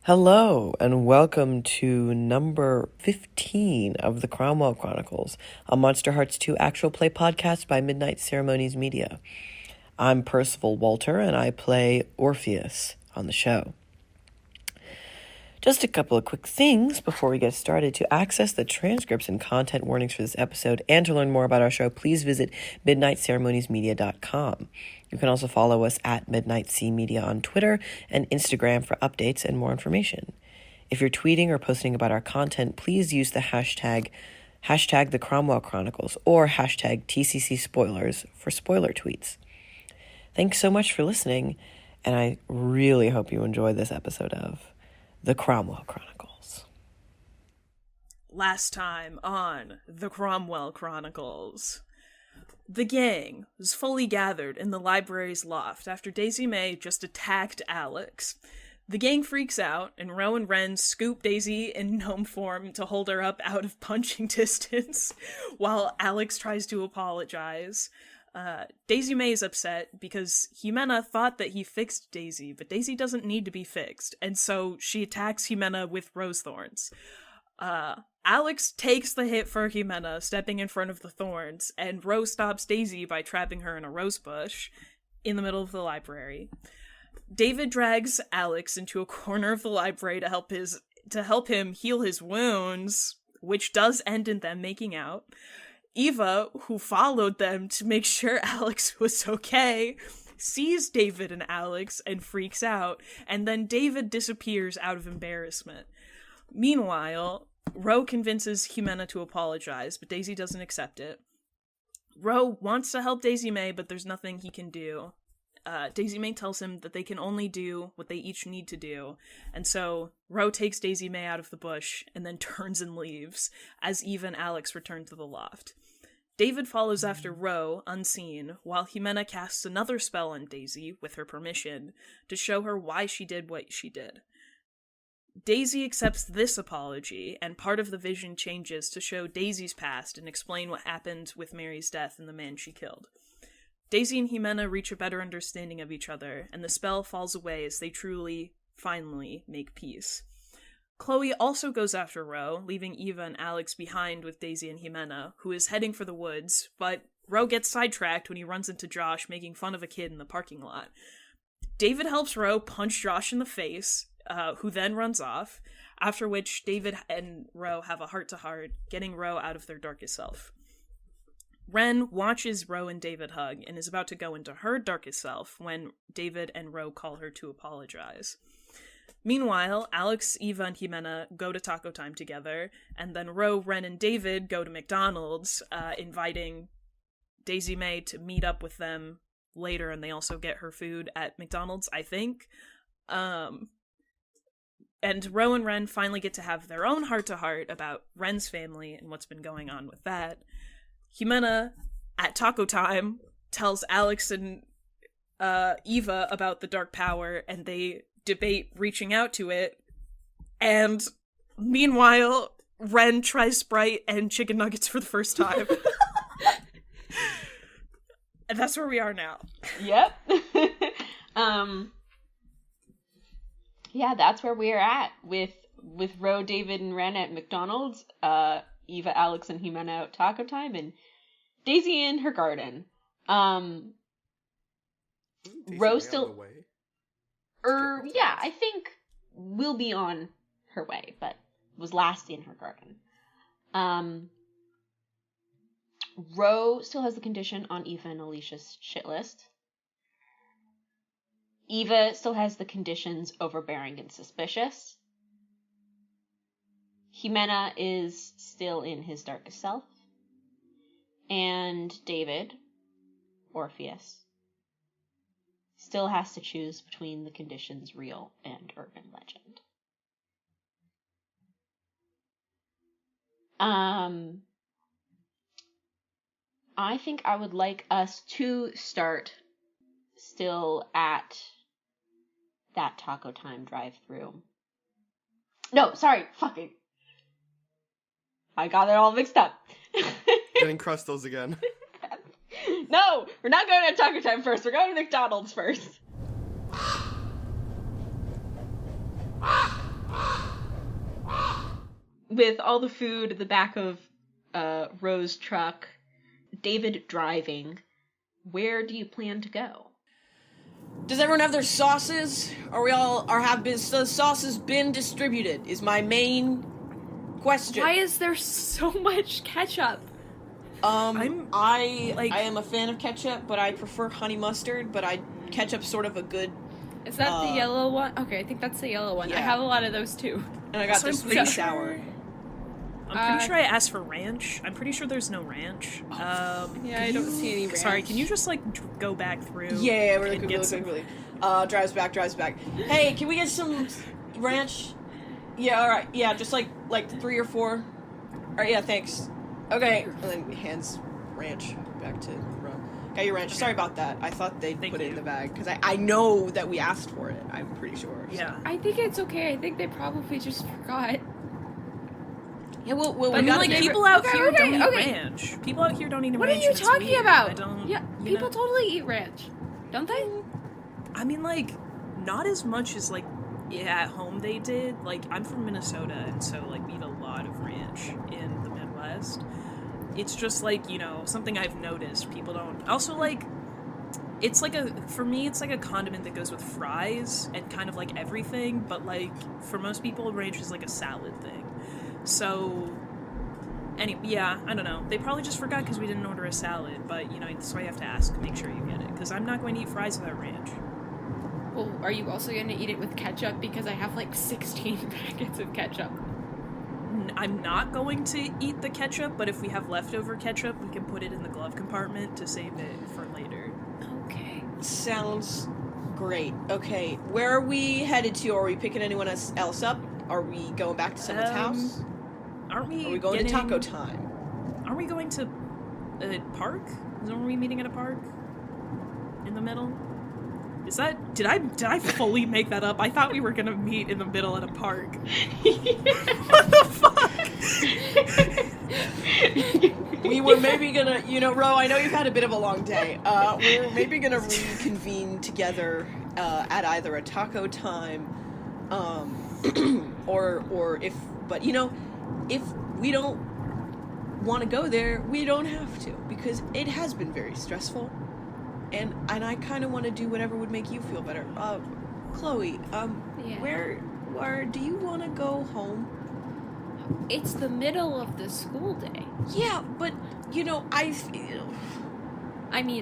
Hello, and welcome to number 15 of the Cromwell Chronicles, a Monster Hearts 2 actual play podcast by Midnight Ceremonies Media. I'm Percival Walter, and I play Orpheus on the show. Just a couple of quick things before we get started. To access the transcripts and content warnings for this episode and to learn more about our show, please visit midnightceremoniesmedia.com. You can also follow us at Midnight C Media on Twitter and Instagram for updates and more information. If you're tweeting or posting about our content, please use the hashtag the Cromwell Chronicles or hashtag TCC Spoilers for spoiler tweets. Thanks so much for listening, and I really hope you enjoy this episode of The Cromwell Chronicles. Last time on The Cromwell Chronicles. The gang was fully gathered in the library's loft after Daisy May just attacked Alex. The gang freaks out, and Ro and Ren scoop Daisy in gnome form to hold her up out of punching distance, while Alex tries to apologize. Daisy May is upset because Jimena thought that he fixed Daisy, but Daisy doesn't need to be fixed, and so she attacks Jimena with rose thorns. Alex takes the hit for Jimena, stepping in front of the thorns, and Ro stops Daisy by trapping her in a rose bush in the middle of the library. David drags Alex into a corner of the library to help him heal his wounds, which does end in them making out. Eva, who followed them to make sure Alex was okay, sees David and Alex and freaks out, and then David disappears out of embarrassment. Meanwhile, Ro convinces Jimena to apologize, but Daisy doesn't accept it. Ro wants to help Daisy May, but there's nothing he can do. Daisy May tells him that they can only do what they each need to do, and so Ro takes Daisy May out of the bush and then turns and leaves, as Eva and Alex return to the loft. David follows after Ro, unseen, while Jimena casts another spell on Daisy, with her permission, to show her why she did what she did. Daisy accepts this apology, and part of the vision changes to show Daisy's past and explain what happened with Mary's death and the man she killed. Daisy and Jimena reach a better understanding of each other, and the spell falls away as they truly, finally, make peace. Chloe also goes after Ro, leaving Eva and Alex behind with Daisy and Jimena, who is heading for the woods, but Ro gets sidetracked when he runs into Josh making fun of a kid in the parking lot. David helps Ro punch Josh in the face, who then runs off, after which David and Ro have a heart-to-heart, getting Ro out of their darkest self. Ren watches Ro and David hug and is about to go into her darkest self when David and Ro call her to apologize. Meanwhile, Alex, Eva, and Jimena go to Taco Time together, and then Ro, Ren, and David go to McDonald's, inviting Daisy May to meet up with them later, and they also get her food at McDonald's, I think. And Ro and Ren finally get to have their own heart-to-heart about Ren's family and what's been going on with that. Jimena, at Taco Time, tells Alex and Eva about the dark power, and they debate reaching out to it. And meanwhile, Ren tries Sprite and chicken nuggets for the first time. And that's where we are now. Yep. Yeah, that's where we're at with Ro, David, and Ren at McDonald's, Eva, Alex, and Jimena at Taco Time, and Daisy in her garden. Ro still... On the way? Yeah, I think will be on her way, but was last in her garden. Ro still has the condition on Eva and Alicia's shit list. Eva still has the conditions overbearing and suspicious. Jimena is still in his darkest self. And David, Orpheus, still has to choose between the conditions real and urban legend. I think I would like us to start still at that Taco Time drive-through. No, sorry, fucking. I got it all mixed up. Getting crustos again. No, we're not going to Taco Time first. We're going to McDonald's first. with all the food, the back of Rose's truck, David driving, where do you plan to go? Does everyone have their sauces? Have the sauces been distributed? Is my main question. Why is there so much ketchup? I am a fan of ketchup, but I prefer honey mustard, ketchup's sort of a good... Is that the yellow one? Okay, I think that's the yellow one. Yeah. I have a lot of those too. And I got So the I'm sweet pretty sour. I'm pretty sure I asked for ranch. I'm pretty sure there's no ranch. Yeah, I don't see any ranch. Sorry, can you just, go back through? Yeah, really and quick, get really some- quick, really. Drives back. Hey, can we get some ranch? Yeah, alright. Yeah, just like 3 or 4. Alright, yeah, thanks. Okay. And then he hands ranch back to Ro. Got your ranch. Okay. Sorry about that. I thought they'd Thank put it in you. the bag, because I know that we asked for it. I'm pretty sure. So. Yeah. I think it's okay. I think they probably just forgot. Yeah, well, But we I mean, gotta people out okay, here okay, don't eat okay. ranch. People out here don't eat What ranch. are you and it's talking weird. about? I don't. Yeah, you people know? totally eat ranch, don't they? I mean, not as much as at home they did. I'm from Minnesota, and so we eat a lot of ranch in the Midwest. It's just something I've noticed. People don't. Also, it's for me, it's like a condiment that goes with fries and kind of everything. But for most people, ranch is like a salad thing. So. Yeah, I don't know. They probably just forgot because we didn't order a salad, but, that's why you have to ask, make sure you get it, because I'm not going to eat fries without ranch. Well, are you also going to eat it with ketchup? Because I have 16 packets of ketchup. I'm not going to eat the ketchup, but if we have leftover ketchup, we can put it in the glove compartment to save it for later. Okay. Sounds great. Okay, where are we headed to? Are we picking anyone else up? Are we going back to someone's house? Aren't we Are we going to taco time? Aren't we going to a park? Aren't we meeting at a park? In the middle? Is that... Did I fully make that up? I thought we were gonna meet in the middle at a park. What the fuck? We were maybe gonna... Ro, I know you've had a bit of a long day. We were maybe gonna reconvene together at either a taco time, or if... But, if we don't want to go there, we don't have to, because it has been very stressful, and I kind of want to do whatever would make you feel better. Chloe, Yeah. where do you want to go home? It's the middle of the school day. Yeah, but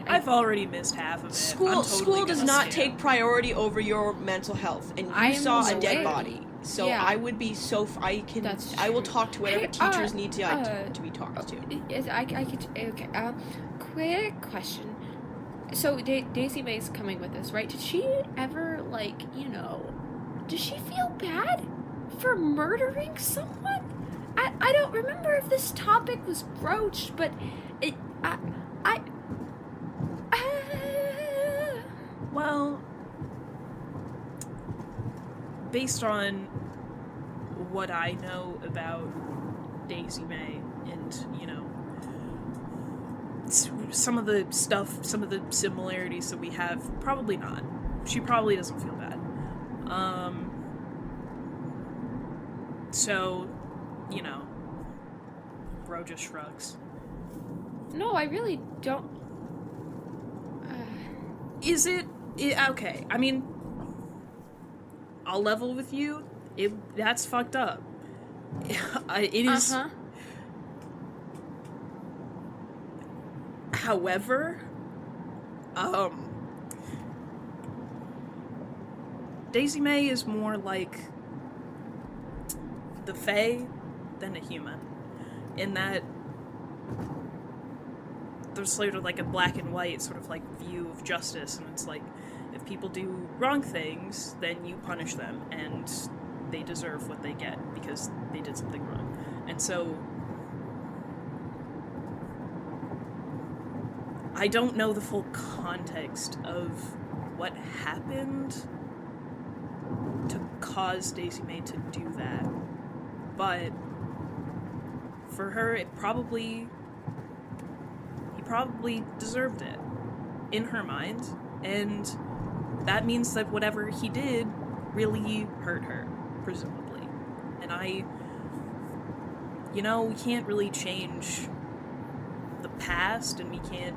I've already missed half of it. school does gonna not skip. take priority over your mental health, and you I am saw a dead aware. body. So Yeah. I would be That's I will true. talk to whatever Hey, teachers need to be talked to. I could. Okay. Quick question. So Daisy May's coming with us, right? Did she ever does she feel bad for murdering someone? I don't remember if this topic was broached, but Well, based on what I know about Daisy May and, some of the similarities that we have, probably not. She probably doesn't feel bad. So, Bro just shrugs. no, I really don't. Is it okay? I mean, I'll level with you. That's fucked up. It is. Uh-huh. However, Daisy May is more like the Fae than a human, in that there's sort of a black and white sort of view of justice, and it's if people do wrong things, then you punish them, and they deserve what they get because they did something wrong. And so I don't know the full context of what happened to cause Daisy May to do that, but for her, he probably deserved it in her mind, and that means that whatever he did really hurt her, presumably. And we can't really change the past, and we can't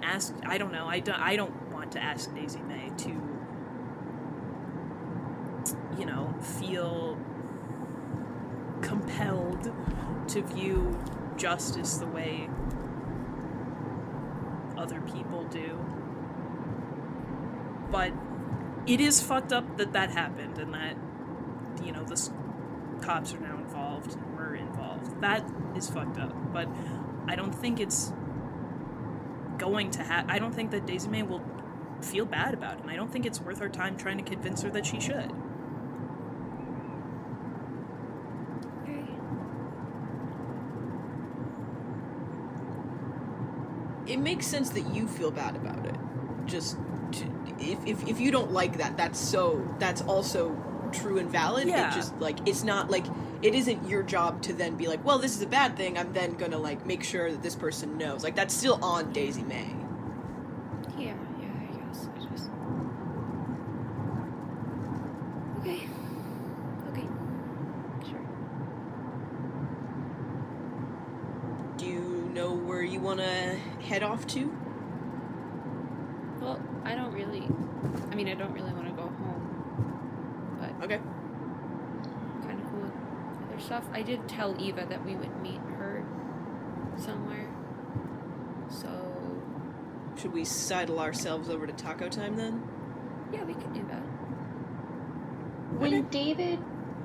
ask, I don't know, I don't want to ask Daisy May to, feel compelled to view justice the way other people do. But it is fucked up that happened, and that, the cops are now involved, and we're involved. That is fucked up, but I don't think it's going to I don't think that Daisy May will feel bad about it, and I don't think it's worth our time trying to convince her that she should. It makes sense that you feel bad about it. If you don't like that, that's also true and valid. Yeah. It just, it's not, it isn't your job to then be like, well, this is a bad thing, I'm then gonna, make sure that this person knows. That's still on Daisy May. Yeah, I guess. I just... Okay, sure. Do you know where you want to head off to? Well, I don't really want to go home, but Okay. kind of cool with other stuff. I did tell Eva that we would meet her somewhere, so... Should we sidle ourselves over to taco time then? Yeah, we could do that. When David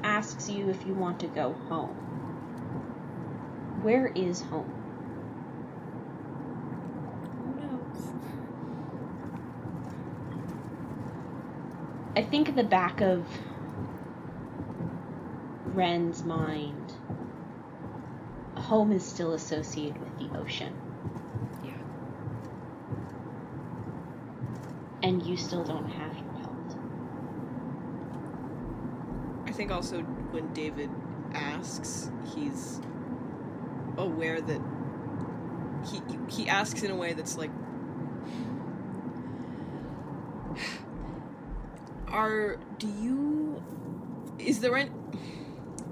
asks you if you want to go home, where is home? Who knows? I think at the back of Ren's mind, home is still associated with the ocean. Yeah. And you still don't have your pelt. I think also when David asks, he's aware that he asks in a way that's like,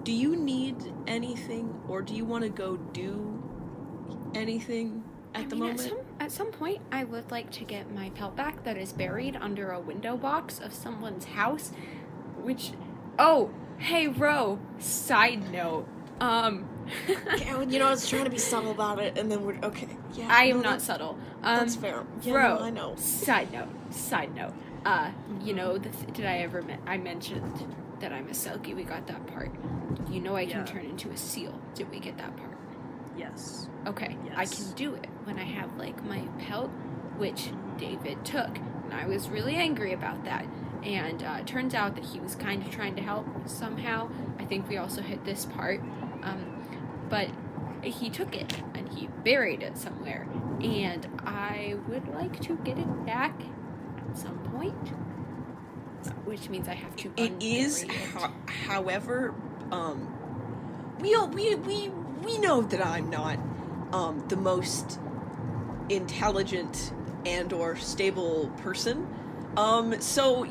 do you need anything, or do you want to go do anything at the moment? At some point, I would like to get my pelt back that is buried under a window box of someone's house, which... Oh, hey, Ro, side note, Yeah, I was trying to be subtle about it, and then we're... Okay, yeah. I am not subtle. That's fair. Yeah, Ro, no, I know. Side note, I mentioned that I'm a Selkie, we got that part. I can turn into a seal. Did we get that part? Yes. Okay, Yes. I can do it when I have, my pelt, which David took, and I was really angry about that. And turns out that he was kind of trying to help somehow. I think we also hit this part. But he took it, and he buried it somewhere. And I would like to get it back at some point. Which means I have to It is, however, we know that I'm not the most intelligent and or stable person. So,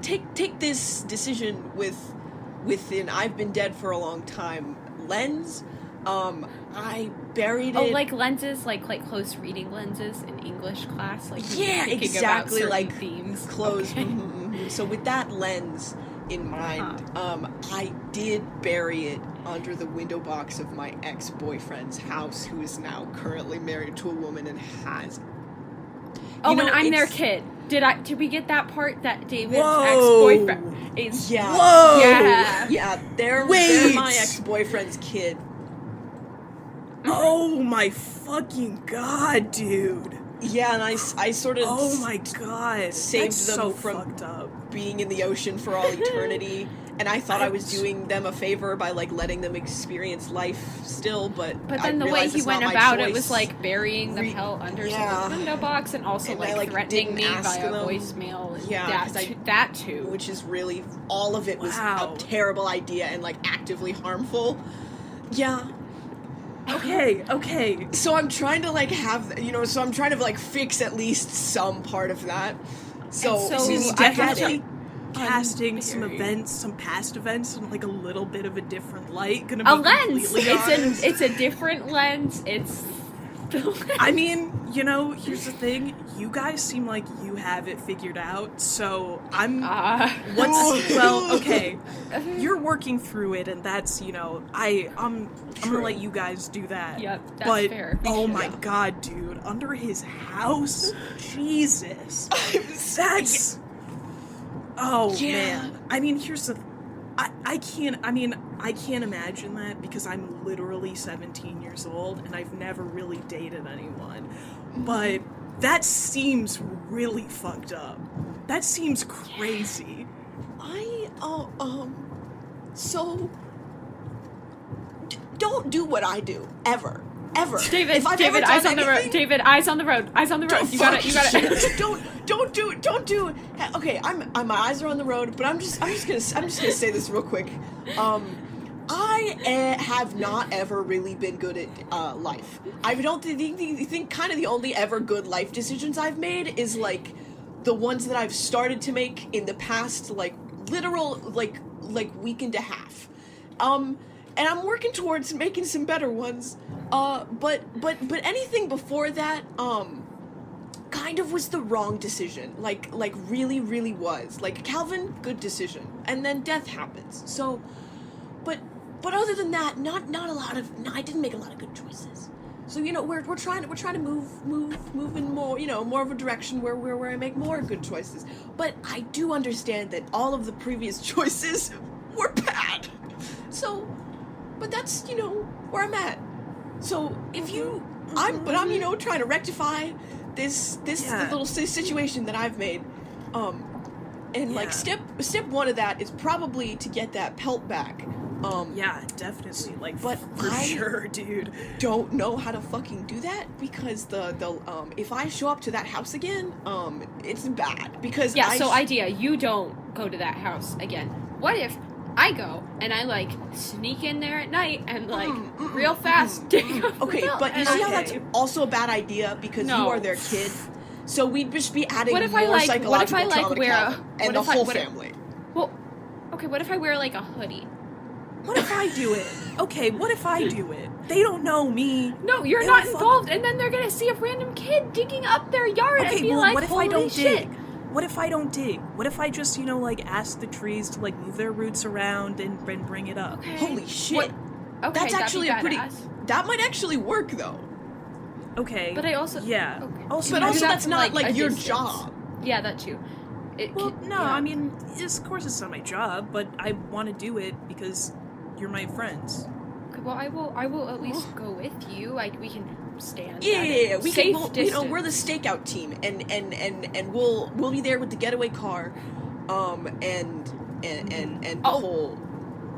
take this decision within I've been dead for a long time lens. I buried it. Oh, like lenses, like close reading lenses in English class, yeah, exactly, about themes. Close. Okay. Mm-hmm. So with that lens in mind, I did bury it under the window box of my ex-boyfriend's house, who is now currently married to a woman and has. Oh, and I'm their kid. Did we get that part that David's ex-boyfriend is? Yeah. Whoa. Yeah. They're my ex-boyfriend's kid. Oh my fucking god, dude. Yeah, and I sort of... Oh my god. Saved That's them so from fucked up. being in the ocean for all eternity. And I thought I was doing them a favor by, letting them experience life still, but then the way he went about it was, burying the pelt under someone's window box and also, and threatening me via them. voicemail. And Yeah, that too. Which is really... All of it was a terrible idea and, actively harmful. Yeah. Okay. So I'm trying to, I'm trying to, fix at least some part of that. So he's I get definitely it. casting some Unburied. events, some past events, in like a little bit of a different light. Gonna be A lens. completely honest. It's a different lens. It's. I mean, you know, here's the thing. You guys seem like you have it figured out, so I'm... well, okay. You're working through it, and that's, you know, I'm gonna let you guys do that. Yep, that's but, fair. oh my god, dude. Under his house? Jesus. That's... Oh, Yeah. man. I mean, here's the... I can't imagine that because I'm literally 17 years old and I've never really dated anyone. But that seems really fucked up. That seems crazy. Don't do what I do, ever. David, If I've David, ever eyes done on the road. anything- David, eyes on the road. Eyes on the road. You got it. Don't do it. Okay, my eyes are on the road, but I'm just gonna say this real quick. I have not ever really been good at life. I don't think kind of the only ever good life decisions I've made is like the ones that I've started to make in the past, like literal like week and a half. And I'm working towards making some better ones. But anything before that, kind of was the wrong decision. Like really, really was. Like Calvin, good decision. And then death happens. So, but other than that, not a lot of, I didn't make a lot of good choices. So, you know, we're trying to move in more, you know, more of a direction where I make more good choices. But I do understand that all of the previous choices were bad. So, but that's, you know, where I'm at. So if you, I'm you know, trying to rectify this little situation that I've made, and like step one of that is probably to get that pelt back. Yeah, definitely. Like, but for I sure, dude. Don't know how to fucking do that because the if I show up to that house again, it's bad because idea, you don't go to that house again. What if I go and I like sneak in there at night and like real fast dig up the Okay, belt, but you and see how that's also a bad idea because you are their kid. So we'd just be adding more psychological trauma to Calvin and the whole family. Well, okay, what if I wear like a hoodie? What if I do it? Okay, what if I do it? They don't know me. No, you're They not don't involved, and then they're gonna see a random kid digging up their yard and be like, what if holy I don't shit. dig? What if I don't dig? What if I just, you know, like, ask the trees to, like, move their roots around and bring it up? Okay. Holy shit. Okay, That's actually that'd be a pretty... badass. That might actually work, though. Okay. But I also... Yeah. Okay. Also, But Do also that that's from, not, like, a your distance. job. Yeah, that too. I mean, of course it's not my job, but I want to do it because you're my friends. Okay, well, I will at least go with you. We can stand. Yeah, we safe can. distance. You know, we're the stakeout team, and we'll be there with the getaway car, and the whole.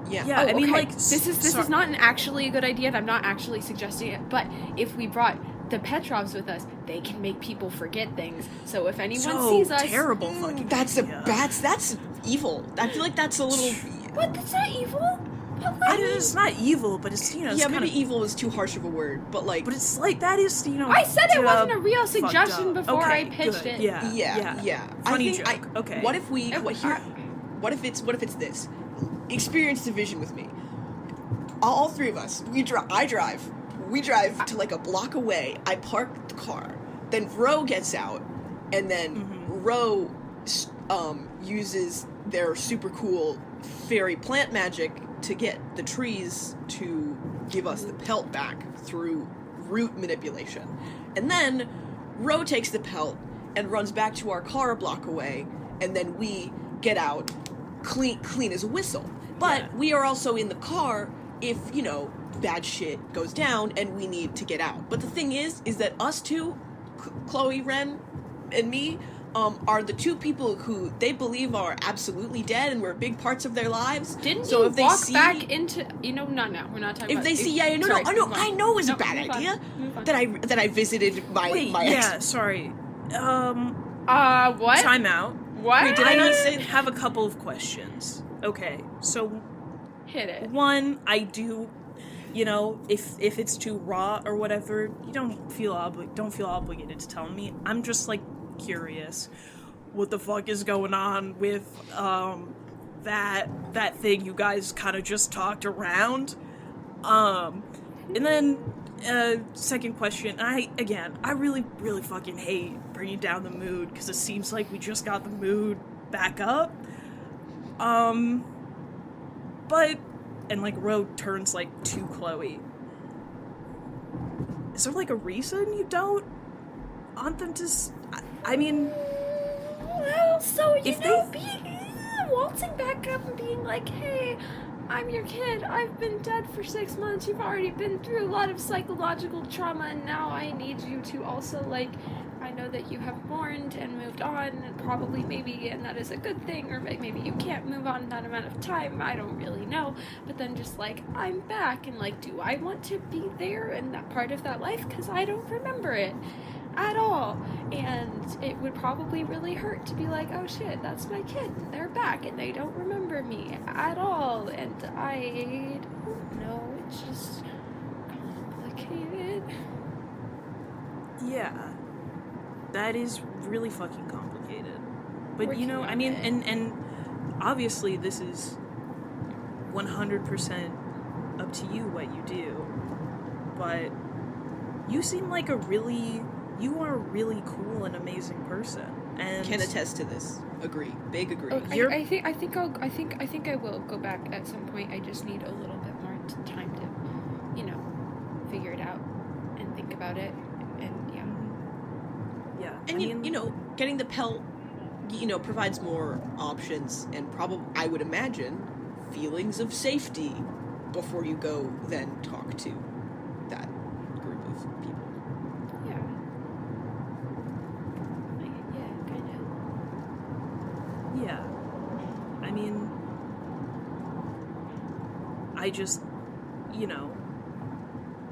Yeah. Yeah, I mean, okay. like, this is not actually a good idea, and I'm not actually suggesting it. But if we brought the Petrovs with us, they can make people forget things. So if anyone sees us, terrible fucking. That's idea. that's evil. I feel like that's a little. what? That's not evil. It's not evil, but it's, you know, it's Yeah, maybe kinda, evil is too harsh of a word, but like. but it's like that is, you know. I said it wasn't a real fucked suggestion up. before I Okay, pitched good. it. Yeah. Funny I think joke. Okay. What if we? What if it's this? Experience the vision with me. All three of us. I drive. We drive to like a block away. I park the car. Then Ro gets out, and then Ro uses their super cool fairy plant magic to get the trees to give us the pelt back through root manipulation. And then Ro takes the pelt and runs back to our car a block away, and then we get out clean as a whistle. But we are also in the car if, you know, bad shit goes down and we need to get out. But the thing is that us two, Chloe, Ren, and me, are the two people who they believe are absolutely dead and we're big parts of their lives. Didn't so you if they walk see, back into? You know, not now. We're not talking if about. they see, sorry, I know it's No, a bad move on, idea move on. that I visited my ex. Sorry. What? Time out. What? Wait, did I not say? have a couple of questions. Okay, so Hit it. one, I do, you know, if it's too raw or whatever, you don't feel obligated to tell me. I'm just like curious. what the fuck is going on with that thing you guys kind of just talked around. And then second question, I really fucking hate bringing down the mood because it seems like we just got the mood back up. But and like Ro turns like to Chloe. Is there like a reason you don't want them to? I mean, well, so you if know, they waltzing back up and being like, "Hey, I'm your kid. I've been dead for 6 months. You've already been through a lot of psychological trauma, and now I need you to also, like, I know that you have mourned and moved on, and probably maybe, and that is a good thing, or maybe you can't move on in that amount of time. I don't really know. But then just, like, I'm back, and, like, do I want to be there in that part of that life? Because I don't remember it at all, and it would probably really hurt to be like, oh shit, that's my kid, and they're back, and they don't remember me at all, and I don't know, it's just complicated. Yeah, that is really fucking complicated. But Working you know, I on mean, it. and obviously this is 100% up to you what you do, but you seem like you are a really cool and amazing person, and Can attest to this. Agree. Big agree. Oh, You're- I think I will go back at some point. I just need a little bit more time to, you know, figure it out and think about it, and yeah. yeah, And I mean, you know, getting the pelt, you know, provides more options and probably, I would imagine, feelings of safety before you go then talk to that group of people. Yeah. Yeah, kind of. yeah, I mean, I just, you know,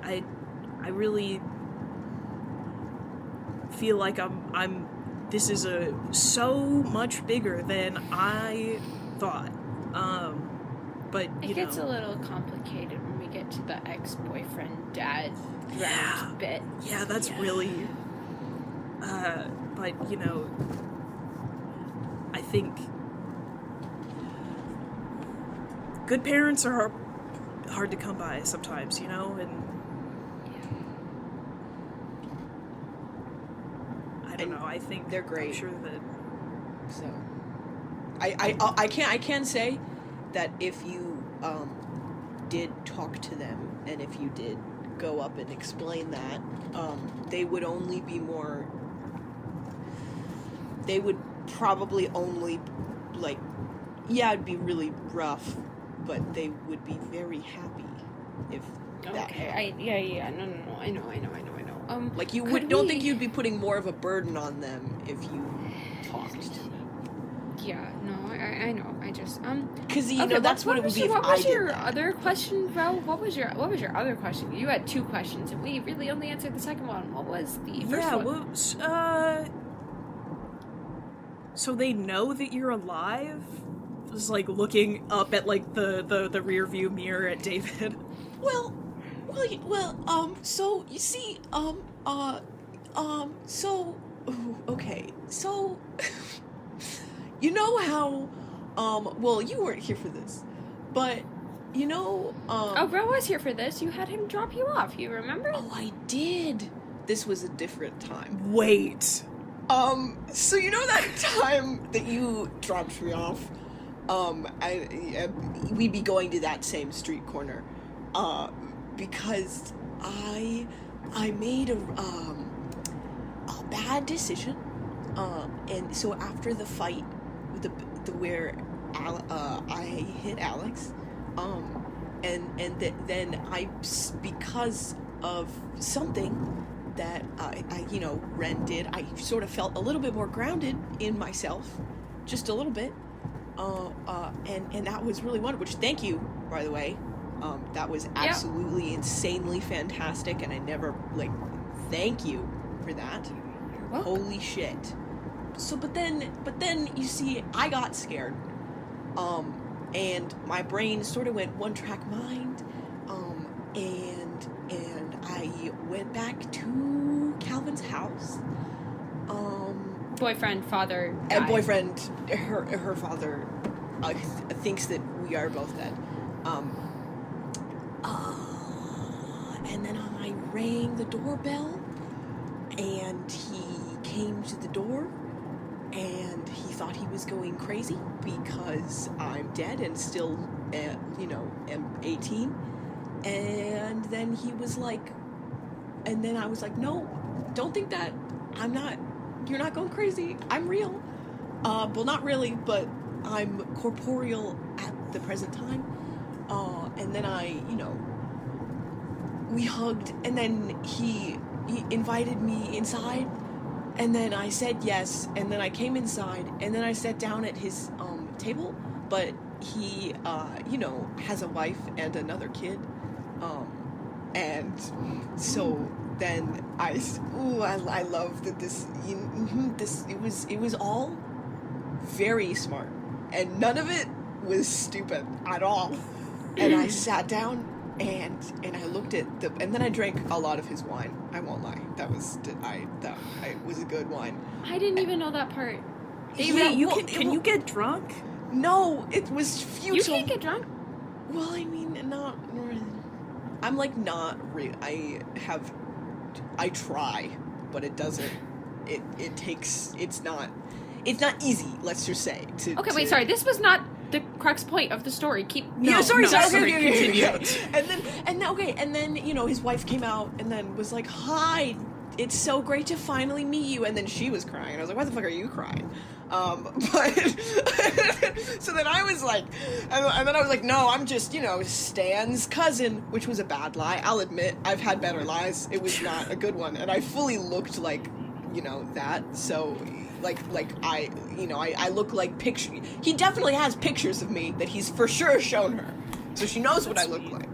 I really feel like this is so much bigger than I thought. But you It gets know, a little complicated when we get to the ex-boyfriend dad round bit. yeah, that's really. But you know, I think good parents are hard to come by sometimes, you know, and I don't And know. I think they're great. I'm sure that So, I can say that if you did talk to them and if you did go up and explain that, they would only be more. They would probably only, like, yeah, it'd be really rough, but they would be very happy if that Okay, happened. no, I know. Like, you could don't we- think you'd be putting more of a burden on them if you talked to them. Yeah, no, I know. I just Because, you okay, know, that's what it would be if what I was did your that. other question, bro? What was your other question? You had two questions, and we really only answered the second one. What was the first one? well, so they know that you're alive. Just like looking up at like the rear view mirror at David. So you see, okay, so, you know how, well, you weren't here for this, but, you know, Oh, bro was here for this. You had him drop you off. You remember? oh, I did. This was a different time. Wait. So you know that time that you dropped me off? We'd be going to that same street corner, because I made a bad decision, and so after the fight, where I hit Alex, then I, because of something that you know, Ren did, I sort of felt a little bit more grounded in myself, just a little bit, and that was really wonderful, which, thank you, by the way, that was absolutely insanely fantastic, and I never, like, thank you for that. You're welcome. Holy shit. So, but then, you see, I got scared, and my brain sort of went one-track mind, and I went back to Calvin's house, boyfriend, father, and died. boyfriend, her father thinks that we are both dead. And then I rang the doorbell, and he came to the door, and he thought he was going crazy because I'm dead and still, am 18. And then he was like, and then I was like, no, don't think that. You're not going crazy. I'm real. Well, not really, but I'm corporeal at the present time. And then we hugged, and then he invited me inside, and then I said yes, and then I came inside, and then I sat down at his table, but he has a wife and another kid, and so then I love that it was all very smart, and none of it was stupid at all. And I sat down and I looked at and then I drank a lot of his wine. I won't lie, that was a good wine. I didn't even know that part. David, can you get drunk? No, it was futile. You can't get drunk. Well, I mean, not. I'm like not real. I try, but it doesn't. It takes. It's not easy. Let's just say. Okay, wait. Sorry, this was not the crux point of the story. Sorry. Continue. And then his wife came out and then was like, "Hi, it's so great to finally meet you." And then she was crying. I was like, "Why the fuck are you crying?" But so then I was like, and then I was like, "No, I'm just Stan's cousin," which was a bad lie. I'll admit, I've had better lies. It was not a good one, and I fully looked like that. So. Like I look like picture. He definitely has pictures of me that he's for sure shown her, so she knows what I look like.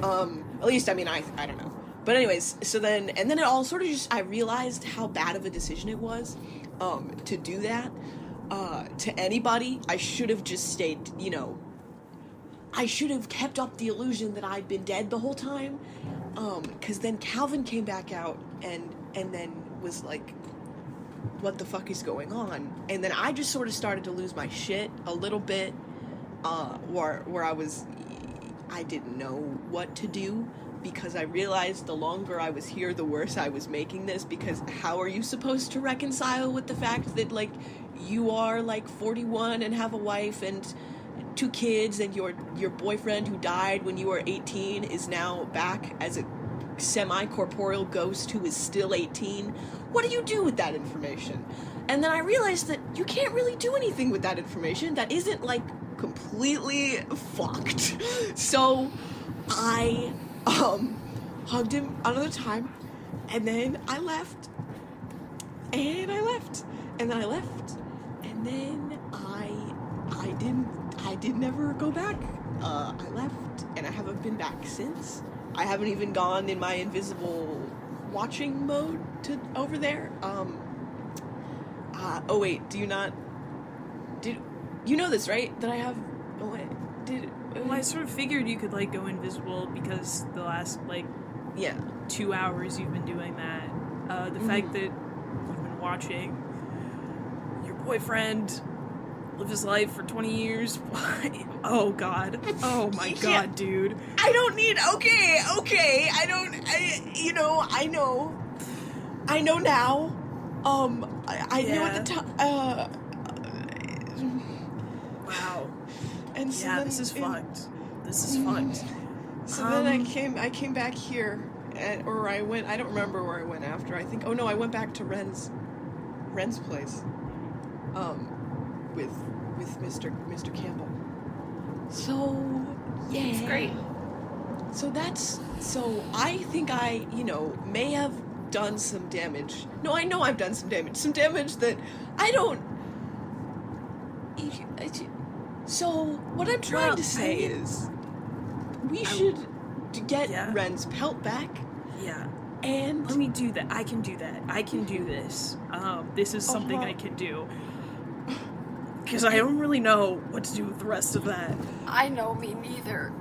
At least I don't know. But anyways, so then it all sort of just I realized how bad of a decision it was, to do that, to anybody. I should have just stayed. I should have kept up the illusion that I'd been dead the whole time, because then Calvin came back out and then was like, what the fuck is going on? And then I just sort of started to lose my shit a little bit, where I didn't know what to do, because I realized the longer I was here, the worse I was making this, because how are you supposed to reconcile with the fact that, like, you are, like, 41 and have a wife and 2 kids, and your boyfriend who died when you were 18 is now back as a semi-corporeal ghost who is still 18? What do you do with that information? And then I realized that you can't really do anything with that information that isn't, like, completely fucked. So I hugged him another time, and then I left, and I left, and then I left, and then I didn't ever go back. I left, and I haven't been back since. I haven't even gone in my invisible watching mode to over there. Oh wait, did you know this, right? That I have, oh wait, Well, I sort of figured you could, like, go invisible because the last, like, 2 hours you've been doing that. The fact that you've been watching your boyfriend live his life for 20 years. Oh god. Oh my god, dude. I don't need, okay, I know now. I knew at the time, Wow. and so Yeah, then this is fucked. This is fucked. So then I came back here, or I went, I don't remember where I went after. I think, oh no, I went back to Ren's place, with Mr. Campbell. So, yeah. It's great. So I think I, may have done some damage. No, I know I've done some damage. Some damage that I don't... So, what I'm trying to say is, we should get Ren's pelt back. Yeah. And... Let me do that. I can do that. I can do this. This is something I can do. Because I don't really know what to do with the rest of that. I know, me neither.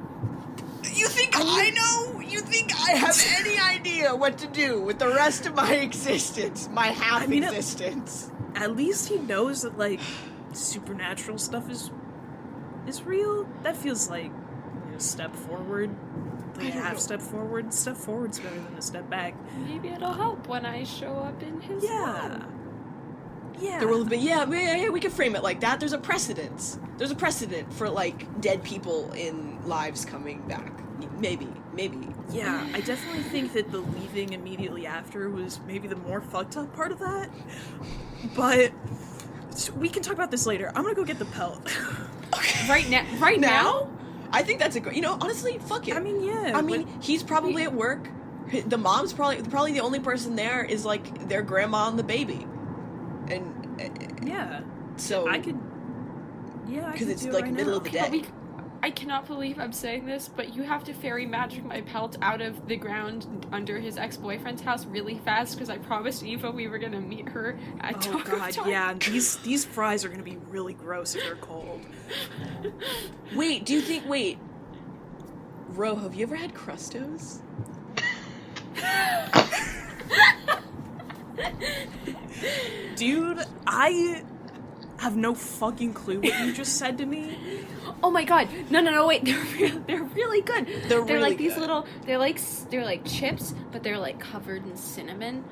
You think I know? You think I have any idea what to do with the rest of my existence? My half-existence? at least he knows that, like, supernatural stuff is real. That feels like a step forward. Like a half step forward. Step forward's better than a step back. Maybe it'll help when I show up in his Yeah. Yeah. There will have been, yeah, we can frame it like that. There's a precedent. There's a precedent for, like, dead people in lives coming back. Maybe. Yeah, I definitely think that the leaving immediately after was maybe the more fucked up part of that. But we can talk about this later. I'm gonna go get the pelt. Okay. Right now? I think that's a great, honestly, fuck it. I mean, yeah. I mean, he's probably at work. The mom's probably the only person there is, like, their grandma and the baby. And yeah. so I could. Yeah, I because could it's do it like right middle now. of the day. I cannot believe I'm saying this, but you have to fairy magic my pelt out of the ground under his ex-boyfriend's house really fast, because I promised Eva we were gonna meet her at Oh Taco god, Time. yeah. These fries are gonna be really gross if they're cold. Wait, Ro, have you ever had Crustos? Dude, I have no fucking clue what you just said to me. Oh my god! No! Wait, they're really good. They're like really these good. little. They're like chips, but they're like covered in cinnamon.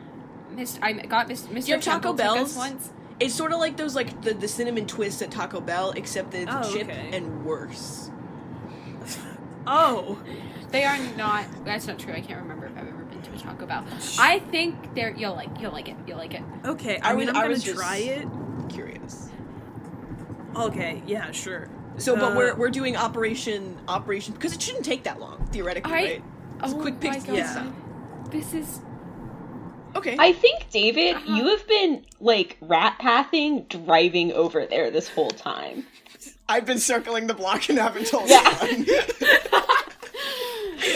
I got Mr. You have Temple Taco took us Bells? once. It's sort of like those, like, the cinnamon twists at Taco Bell, except that it's Oh, a chip okay. and worse. Oh. They are not. That's not true. I can't remember if I've ever been to a Taco Bell. I think they're. You'll like it. You'll like it. Okay, I I mean, was- I'm I gonna was just- try it. Curious. Okay, yeah, sure. So, but we're doing operation because it shouldn't take that long theoretically, right? It's a quick my pick. God. Yeah. This is. Okay. I think, David, Uh-huh. you have been, like, rat pathing driving over there this whole time. I've been circling the block and haven't told Yeah. anyone.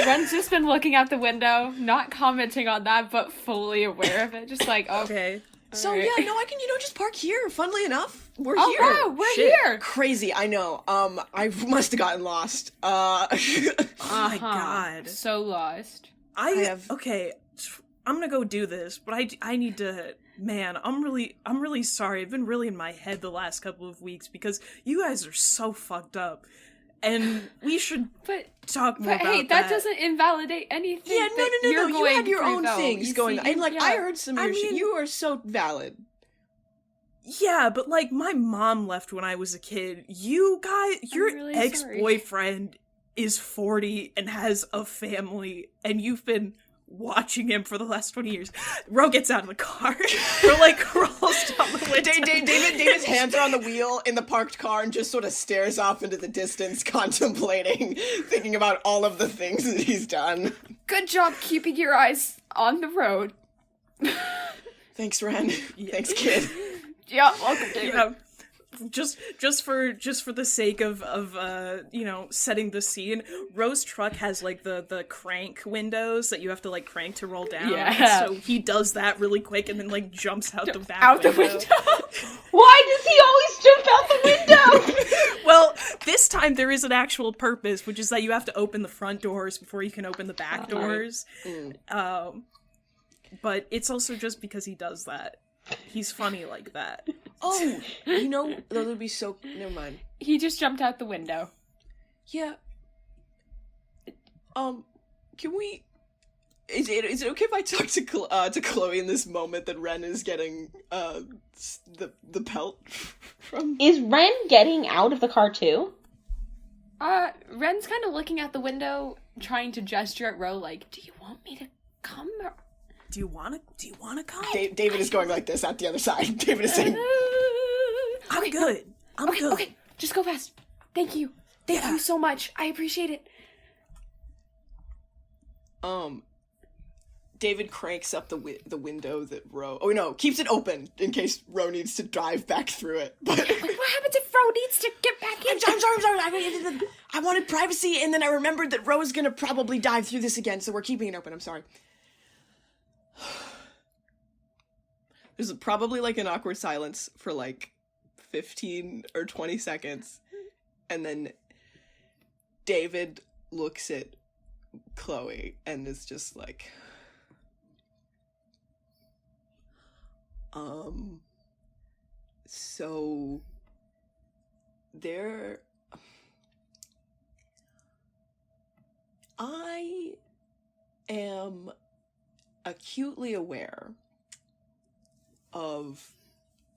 Ren's just been looking out the window, not commenting on that, but fully aware of it. Just like, Okay. So alright. yeah, no, I can just park here. Funnily enough, we're Oh here. wow, we're Shit. here. Crazy, I know. I must have gotten lost. Oh my Huh. god. So lost. I have- okay. I'm gonna go do this, but I need to. Man, I'm really sorry. I've been really in my head the last couple of weeks because you guys are so fucked up, and we should But talk more about hey, that doesn't invalidate anything. Yeah, that no. you're You going had your through, own though. things You going see, on. And, like, yeah. I heard some of I your shit. mean- You are so valid. Yeah, but like my mom left when I was a kid. You guys, your really ex-boyfriend is 40 and has a family, and you've been watching him for the last 20 years. Ro gets out of the car. We're like crawls down the window. David's hands are on the wheel in the parked car and just sort of stares off into the distance, contemplating, thinking about all of the things that he's done. Good job keeping your eyes on the road. Thanks, Ren. Thanks, kid. Yeah, welcome, David. Yeah. Just for the sake of setting the scene, Ro's truck has like the crank windows that you have to like crank to roll down. Yeah. So he does that really quick and then like jumps out the back Out the window. window. Why does he always jump out the window? Well, this time there is an actual purpose, which is that you have to open the front doors before you can open the back doors. But it's also just because he does that. He's funny like that. Oh, that would be so. Never mind. He just jumped out the window. Yeah. Can we? Is it okay if I talk to Chloe in this moment that Ren is getting the pelt from? Is Ren getting out of the car too? Ren's kind of looking out the window, trying to gesture at Ro, like, "Do you want me to come?" Do you wanna come? David is going like this at the other side. David is saying, I'm good. I'm good. Okay, just go fast. Thank you. Thank you so much. I appreciate it. David cranks up the window that Ro. Oh no, keeps it open in case Ro needs to drive back through it. But What happens if Ro needs to get back in? I'm sorry. I wanted privacy, and then I remembered that Ro's gonna probably dive through this again, so we're keeping it open. I'm sorry. There's probably like an awkward silence for like 15 or 20 seconds, and then David looks at Chloe and is just like, So I am acutely aware of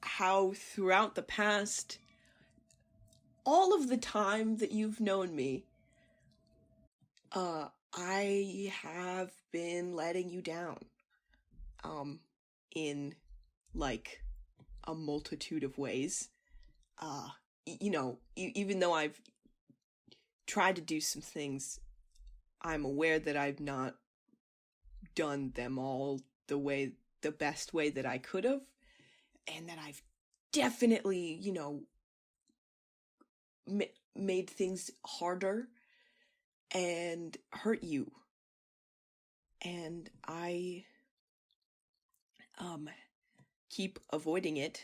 how throughout the past, all of the time that you've known me, I have been letting you down, in, like, a multitude of ways. You know, even though I've tried to do some things, I'm aware that I've not done them all the best way that I could have, and that I've definitely, you know, made things harder and hurt you. And I keep avoiding it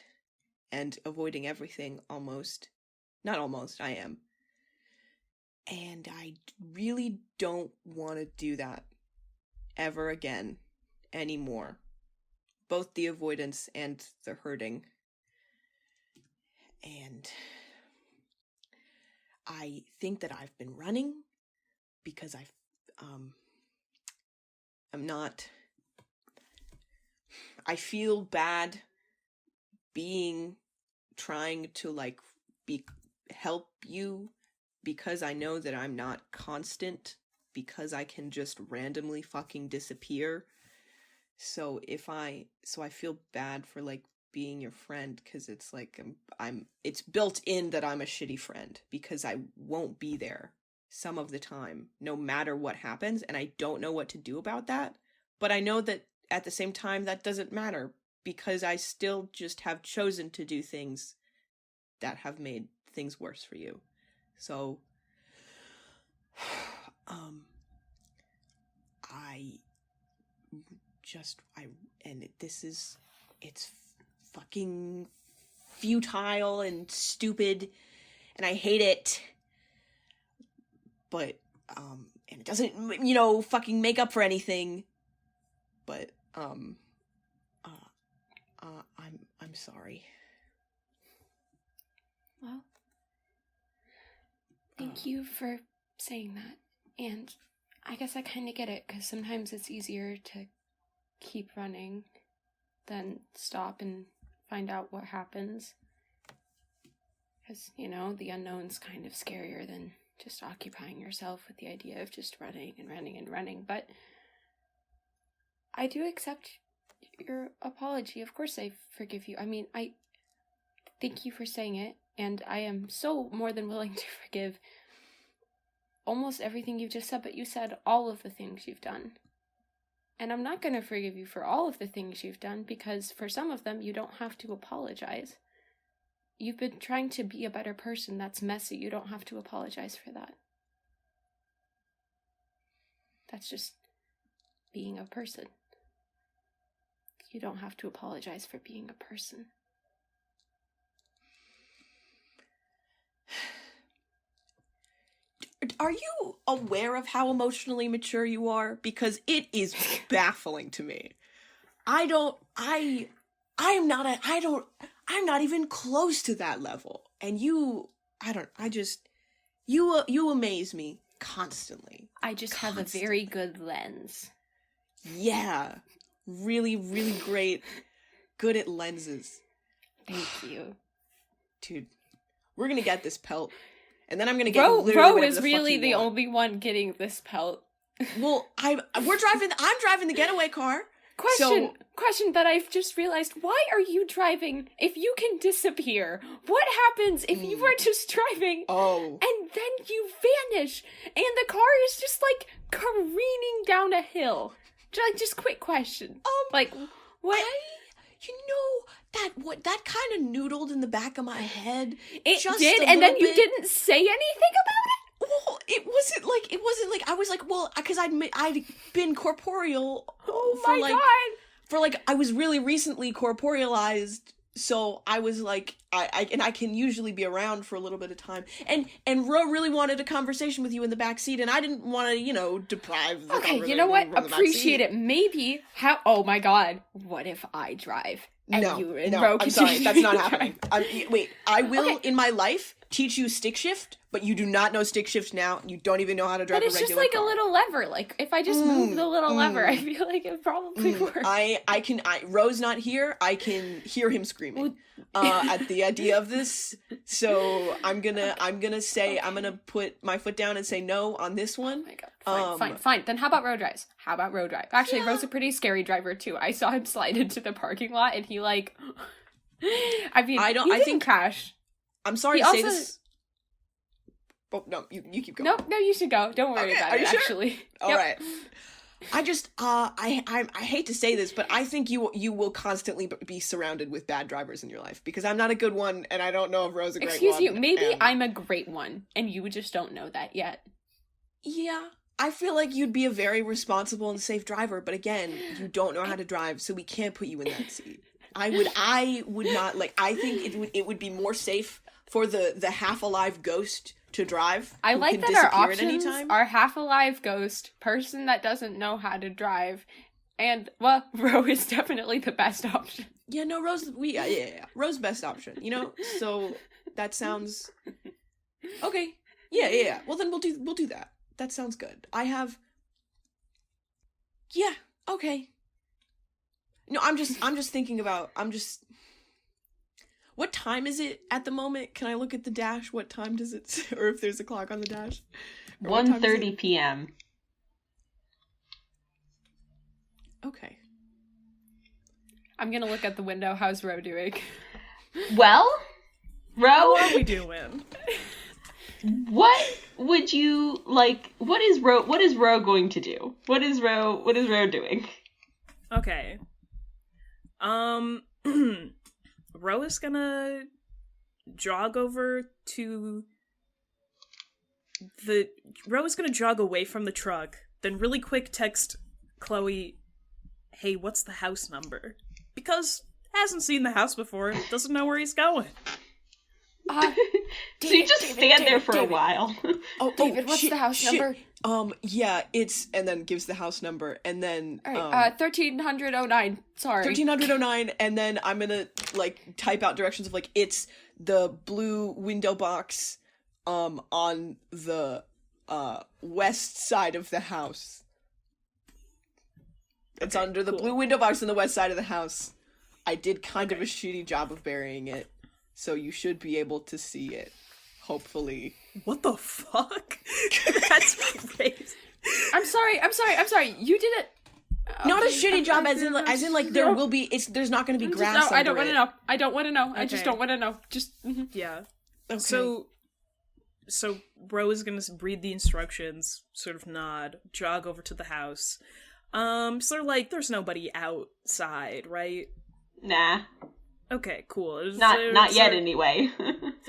and avoiding everything almost. Not almost, I am. And I really don't want to do that ever again anymore. Both the avoidance and the hurting. And I think that I've been running because I'm not, I feel bad trying to, like, help you, because I know that I'm not constant, because I can just randomly fucking disappear. So I feel bad for, like, being your friend, because it's like it's built in that I'm a shitty friend, because I won't be there some of the time, no matter what happens, and I don't know what to do about that. But I know that at the same time that doesn't matter, because I still just have chosen to do things that have made things worse for you. So it's fucking futile and stupid, and I hate it. But and it doesn't, you know, fucking make up for anything. But I'm sorry. Well, thank you for saying that. And I guess I kind of get it, because sometimes it's easier to keep running than stop and find out what happens. Because, you know, the unknown's kind of scarier than just occupying yourself with the idea of just running and running and running. But I do accept your apology. Of course I forgive you. I mean, I thank you for saying it, and I am so more than willing to forgive almost everything you've just said, but you said all of the things you've done. And I'm not going to forgive you for all of the things you've done, because for some of them you don't have to apologize. You've been trying to be a better person. That's messy. You don't have to apologize for that. That's just being a person. You don't have to apologize for being a person. Are you aware of how emotionally mature you are? Because it is baffling to me. I'm not even close to that level. And you amaze me constantly. I just have a very good lens. Yeah. Really, really great. Good at lenses. Thank you. Dude, we're gonna get this pelt. And then I'm gonna get Ro is really the only one getting this pelt. Well, I'm driving the getaway car. Question that I've just realized. Why are you driving if you can disappear? What happens if you were just driving and then you vanish and the car is just like careening down a hill? Just quick question. Like, what? That kind of noodled in the back of my head. It just did, and then you didn't say anything about it? Well, it wasn't like I was like, well, because I'd been corporeal. I was really recently corporealized, so I was like, I can usually be around for a little bit of time, and Ro really wanted a conversation with you in the back seat, and I didn't want to, deprive the Okay, you know what? Appreciate it. Maybe oh my god, what if I drive? And No, you and no, Ro I'm sorry, continue that's not to happening. Wait, I will in my life teach you stick shift, but you do not know stick shift now. You don't even know how to drive But a it's regular just like car. a little lever. Like, if I just move the little lever, I feel like it probably works. Ro's not here. I can hear him screaming at the idea of this. So I'm gonna say, I'm gonna put my foot down and say no on this one. Oh my god. Fine. Then how about road drives? Actually, Ro's a pretty scary driver too. I saw him slide into the parking lot and he like... I mean, he didn't crash. I'm sorry to say this. Oh, no, you keep going. No, you should go. Don't worry about it, sure? Actually. All right. I just, I hate to say this, but I think you will constantly be surrounded with bad drivers in your life, because I'm not a good one, and I don't know if Ro's a great one. Excuse you, maybe I'm a great one, and you just don't know that yet. Yeah, I feel like you'd be a very responsible and safe driver, but again, you don't know how to drive, so we can't put you in that seat. I would not, like, I think it would be more safe for the half-alive ghost to drive. I like that our options are half-alive ghost, person that doesn't know how to drive, and, well, Ro is definitely the best option. Yeah, no, Ro's, Ro's best option, you know? So, that sounds... Okay. Yeah. Well, then we'll do that. That sounds good. Yeah, okay. No, I'm just thinking about, what time is it at the moment? Can I look at the dash? What time does it say? Or if there's a clock on the dash? 1:30 p.m. Okay. I'm gonna look at the window. How's Ro doing? Well, Ro, How are we doing? what would you like? What is Ro going to do? What is Ro doing? Okay. Ro is gonna jog over to Ro is gonna jog away from the truck, then really quick text Chloe, hey, what's the house number? Because hasn't seen the house before, doesn't know where he's going. So you just stand there for a while. David, what's the house number? Yeah, it's, and then gives the house number, and then, 1309, sorry. 1309, and then I'm gonna, like, type out directions of, like, it's the blue window box, on the, west side of the house. It's under the blue window box on the west side of the house. I did kind of a shitty job of burying it, so you should be able to see it. Hopefully. What the fuck? That's crazy. I'm sorry. You did it. Not a shitty job, as in like there will be. There's not going to be grass. I don't want to know. I don't want to know. Okay. I just don't want to know. Just yeah. Okay. So Ro is gonna read the instructions, sort of nod, jog over to the house. So like, there's nobody outside, right? Nah. Okay, cool. Not yet, anyway.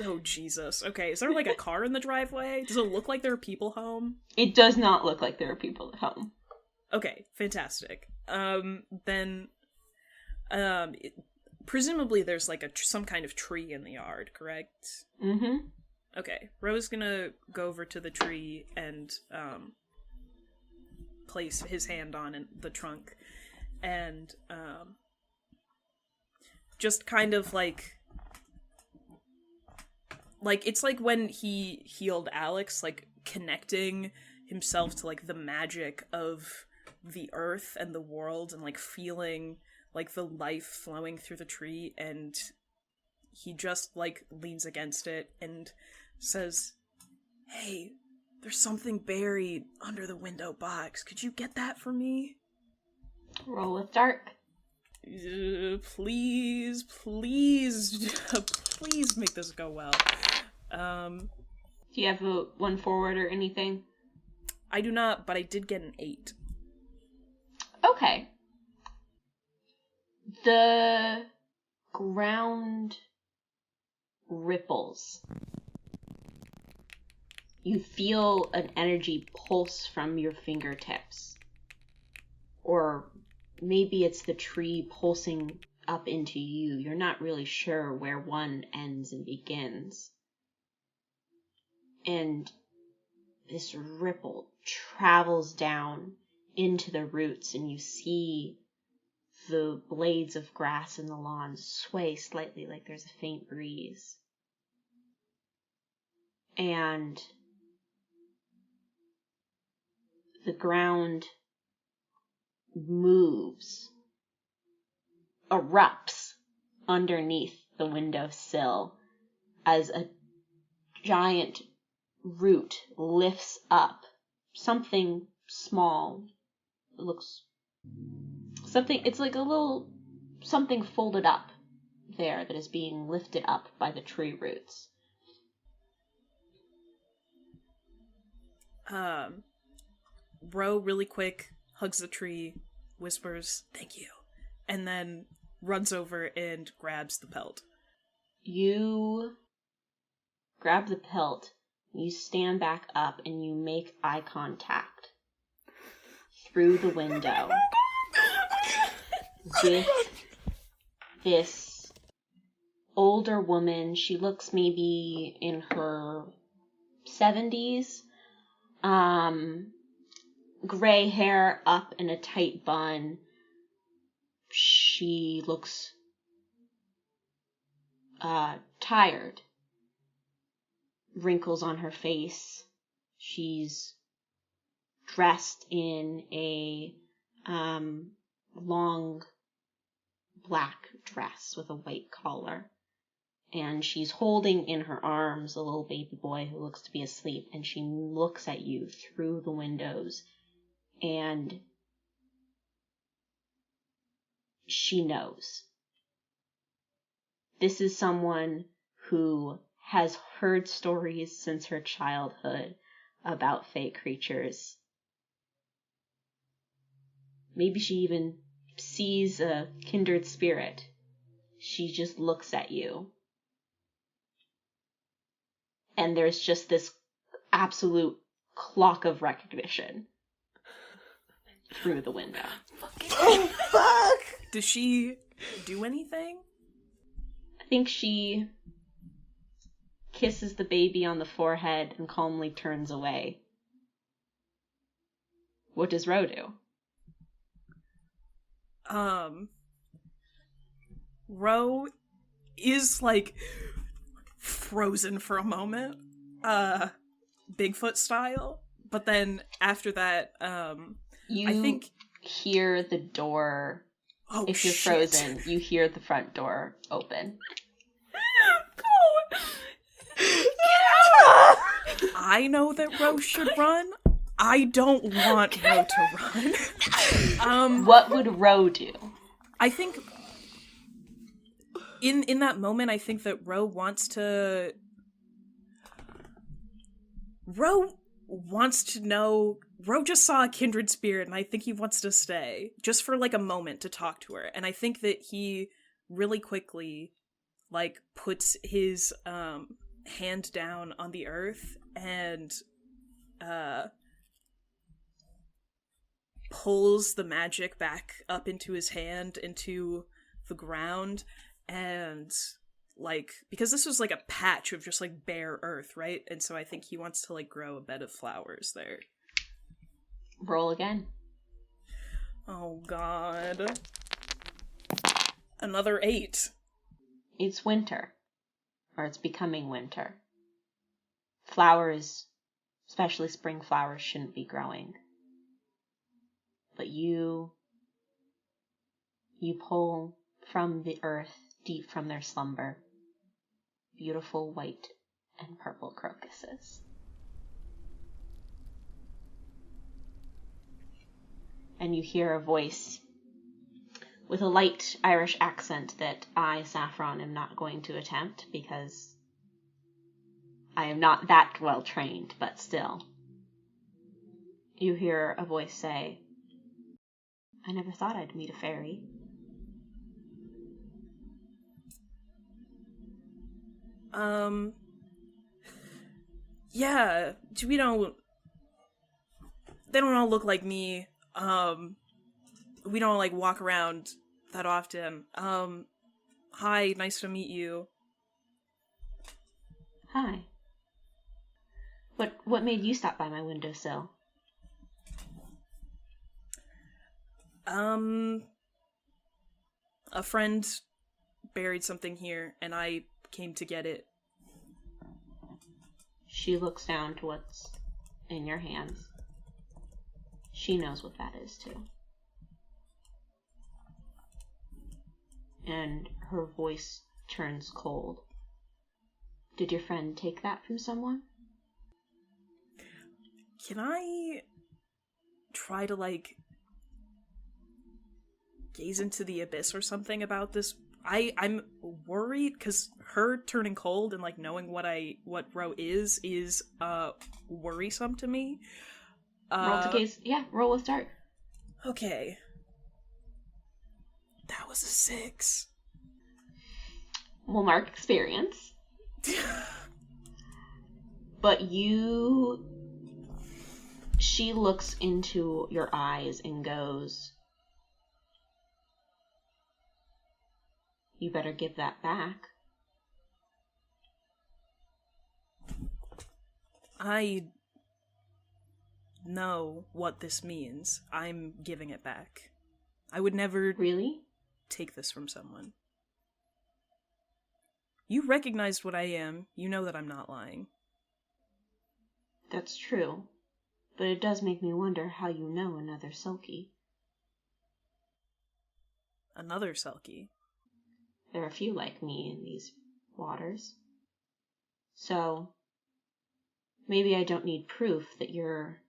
Oh, Jesus. Okay, is there, like, a car in the driveway? Does it look like there are people home? It does not look like there are people at home. Okay, fantastic. Then, presumably there's, like, some kind of tree in the yard, correct? Mm-hmm. Okay, Ro's gonna go over to the tree and, place his hand on the trunk, and, just kind of like it's like when he healed Alex, like connecting himself to like the magic of the earth and the world, and like feeling like the life flowing through the tree, and he just like leans against it and says, hey, there's something buried under the window box. Could you get that for me? Roll with dark. Please make this go well. Do you have a 1 forward or anything? I do not, but I did get an 8. Okay. The ground ripples. You feel an energy pulse from your fingertips. Or maybe it's the tree pulsing up into you. You're not really sure where one ends and begins. And this ripple travels down into the roots, and you see the blades of grass in the lawn sway slightly like there's a faint breeze. And the ground moves, erupts underneath the windowsill as a giant root lifts up something small. It looks something, it's like a little something folded up there that is being lifted up by the tree roots. Ro really quick hugs the tree, whispers, "Thank you," and then runs over and grabs the pelt. You grab the pelt, you stand back up, and you make eye contact through the window with this older woman. She looks maybe in her 70s. Gray hair up in a tight bun. She looks tired. Wrinkles on her face. She's dressed in a long black dress with a white collar. And she's holding in her arms a little baby boy who looks to be asleep. And she looks at you through the windows. And she knows. This is someone who has heard stories since her childhood about fey creatures. Maybe she even sees a kindred spirit. She just looks at you. And there's just this absolute clock of recognition through the window. Oh, fuck! Does she do anything? I think she kisses the baby on the forehead and calmly turns away. What does Ro do? Ro is like frozen for a moment, Bigfoot style. But then after that, You I think hear the door. Oh, if you're shit. frozen, you hear the front door open. I know that Ro should run. I don't want Ro to run. What would Ro do? I think in that moment, I think that Ro wants to know. Ro just saw a kindred spirit, and I think he wants to stay just for like a moment to talk to her. And I think that he really quickly like puts his hand down on the earth and pulls the magic back up into his hand, into the ground, and like, because this was like a patch of just like bare earth, right? And so I think he wants to like grow a bed of flowers there. Roll again. Oh god. Another 8. It's winter. Or it's becoming winter. Flowers, especially spring flowers, shouldn't be growing. But you pull from the earth, deep from their slumber, beautiful white and purple crocuses. And you hear a voice with a light Irish accent that I, Saffron, am not going to attempt because I am not that well trained, but still. You hear a voice say, "I never thought I'd meet a fairy." Yeah, they don't all look like me. We don't like walk around that often. Hi, nice to meet you. Hi. What made you stop by my windowsill? A friend buried something here, and I came to get it. She looks down to what's in your hands. She knows what that is, too. And her voice turns cold. Did your friend take that from someone? Can I try to, like, gaze into the abyss or something about this? I'm worried, because her turning cold and, like, knowing what Ro is worrisome to me. Roll to gaze. Yeah, roll a start. Okay. That was a 6. We'll mark experience. But she looks into your eyes and goes, "You better give that back." I know what this means. I'm giving it back. I would never Really? take this from someone. You recognized what I am. You know that I'm not lying. That's true. But it does make me wonder how you know another Selkie. Another Selkie. There are a few like me in these waters. So, maybe I don't need proof that you're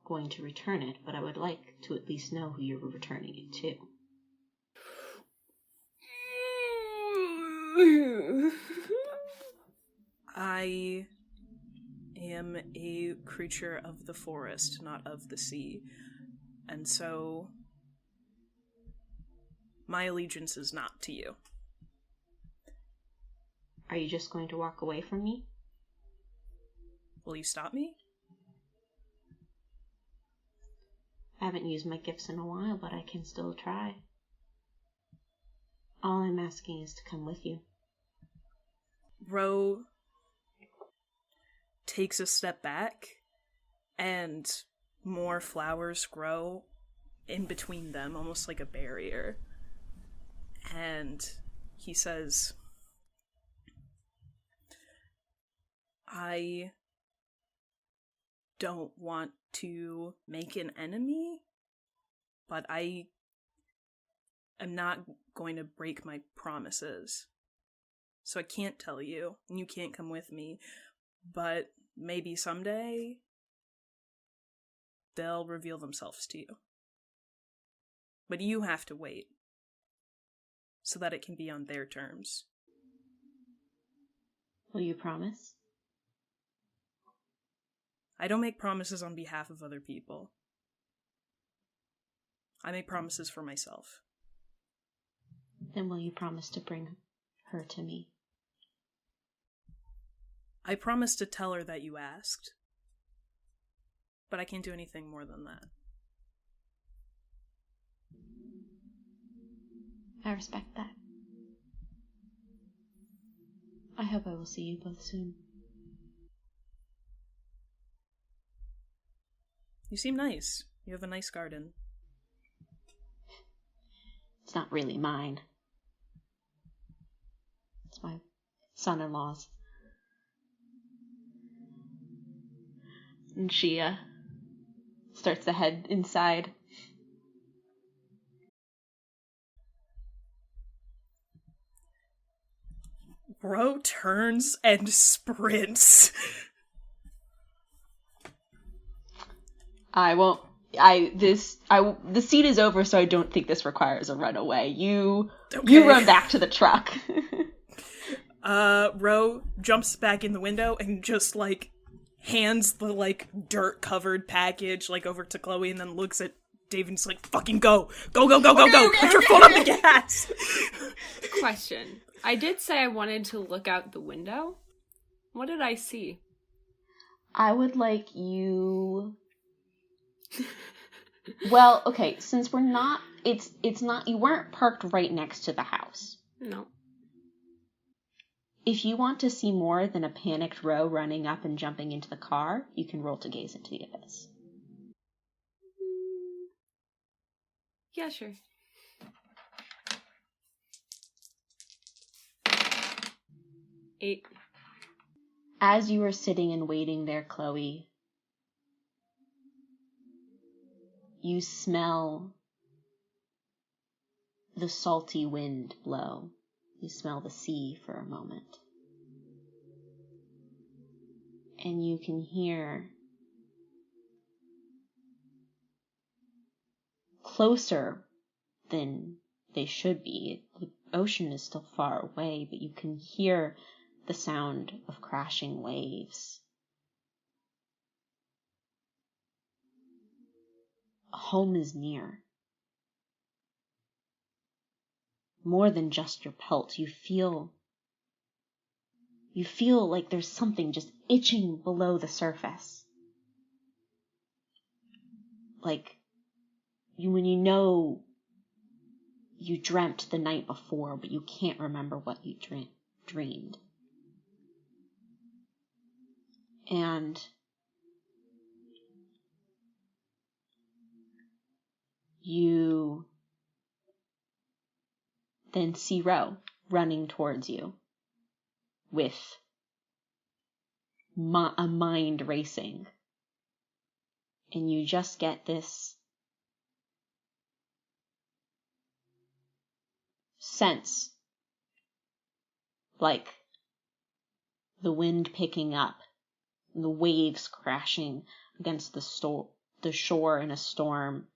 going to return it, but I would like to at least know who you're returning it to. I am a creature of the forest, not of the sea. And so, my allegiance is not to you. Are you just going to walk away from me? Will you stop me? I haven't used my gifts in a while, but I can still try. All I'm asking is to come with you. Ro takes a step back, and more flowers grow in between them, almost like a barrier. And he says, I don't want to make an enemy, but I am not going to break my promises. So I can't tell you, and you can't come with me, but maybe someday they'll reveal themselves to you. But you have to wait, so that it can be on their terms. Will you promise? I don't make promises on behalf of other people. I make promises for myself. Then will you promise to bring her to me? I promise to tell her that you asked. But I can't do anything more than that. I respect that. I hope I will see you both soon. You seem nice. You have a nice garden. It's not really mine. It's my son-in-law's. And she starts to head inside. Bro turns and sprints. The scene is over, so I don't think this requires a runaway. You Okay. run back to the truck. Ro jumps back in the window and just, like, hands the, like, dirt-covered package, like, over to Chloe, and then looks at Dave and just like, fucking go! Go, go, go, go, go! Put your foot on the gas! Question. I did say I wanted to look out the window. What did I see? I would like you... Well, okay, since we're not... It's not... You weren't parked right next to the house. No. If you want to see more than a panicked Ro running up and jumping into the car, you can roll to gaze into the abyss. Yeah, sure. 8. As you are sitting and waiting there, Chloe, you smell the salty wind blow. You smell the sea for a moment. And you can hear closer than they should be. The ocean is still far away, but you can hear the sound of crashing waves. Home is near. More than just your pelt, you feel like there's something just itching below the surface. Like when you know you dreamt the night before, but you can't remember what you dreamed. And you then see Ro running towards you with a mind racing. And you just get this sense, like the wind picking up, and the waves crashing against the shore in a storm.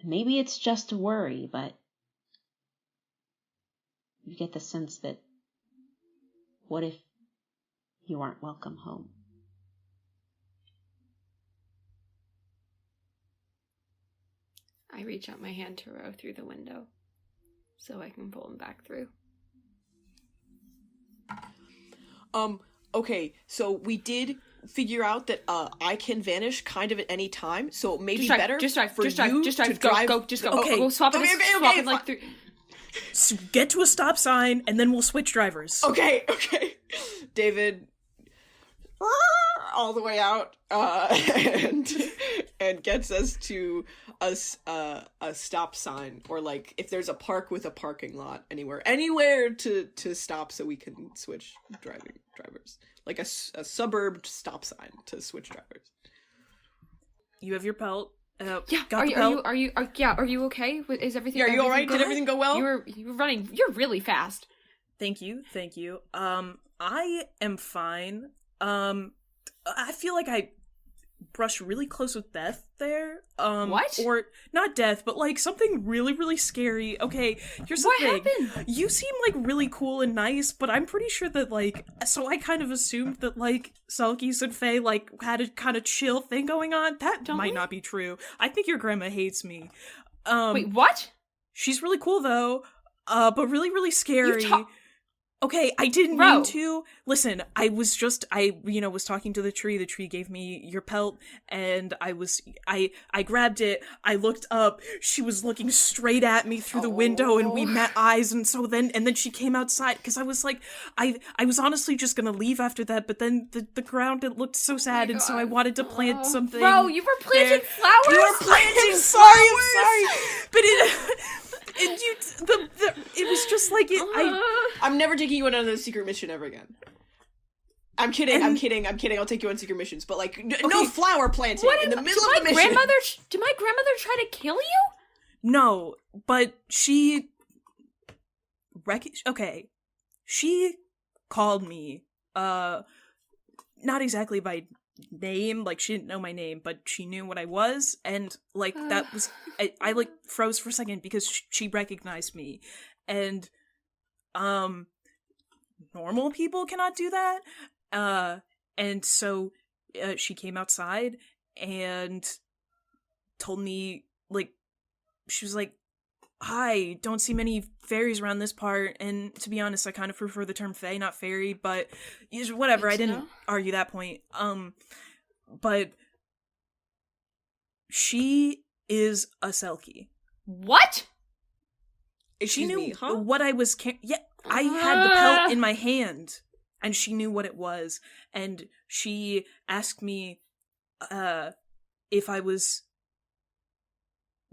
Maybe it's just a worry, but you get the sense that what if you aren't welcome home? I reach out my hand to Ro through the window so I can pull him back through. Okay, so we did figure out that I can vanish kind of at any time, so it may be better just drive, for you to go, drive. go. Okay. We'll swap it, Okay, like through. So get to a stop sign, and then we'll switch drivers. Okay. David, all the way out, and gets us to a stop sign, or like if there's a park with a parking lot anywhere to stop, so we can switch drivers, like a suburb stop sign to switch drivers. You have your pelt. Yeah. Got the pelt. Are you okay? Is everything? Yeah, are you all right? good? Did everything go well? You're running. You're really fast. Thank you. I am fine. I feel like I brushed really close with death there. What? Or not death, but like something really, really scary. Okay, here's the What thing. happened? You seem like really cool and nice, but I'm pretty sure that like, so I kind of assumed that like Selkies and Faye like had a kind of chill thing going on. That might not be true. I think your grandma hates me. Wait, what? She's really cool though, but really, really scary. Okay, I didn't Ro. mean to. Listen, I was talking to the tree. The tree gave me your pelt, and I grabbed it. I looked up. She was looking straight at me through the window, and we met eyes. And then she came outside because I was like, I was honestly just gonna leave after that, but then the ground, it looked so sad, and so I wanted to plant something. Bro, you were planting there. flowers. You were planting flowers. I'm sorry, but it was just like it. I'm never taking you on another secret mission ever again. I'm kidding. I'll take you on secret missions, but like, no flower planting in the middle of the mission. Did my grandmother try to kill you? No, but she she called me, not exactly by name, like she didn't know my name, but she knew what I was, and like that was, I like froze for a second because she recognized me, and normal people cannot do that, and so she came outside and told me, like, she was like, hi, don't see many fairies around this part, and to be honest, I kind of prefer the term fae, not fairy, but whatever, I didn't argue that point. But she is a Selkie. What? She knew what I was I had the pelt in my hand, and she knew what it was, and she asked me if I was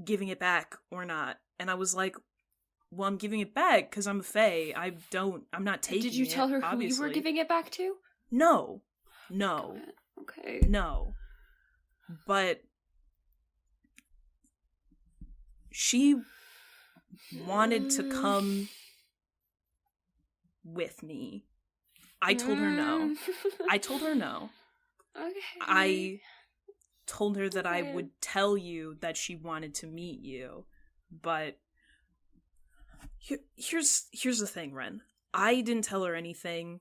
giving it back or not, and I was like, Well, I'm giving it back because I'm a fae. I'm not taking it, Did you tell her obviously. who you were giving it back to? No. Okay. No. But she wanted to come with me. I told her no. Okay. I told her that I would tell you that she wanted to meet you, but here's the thing, Ren. I didn't tell her anything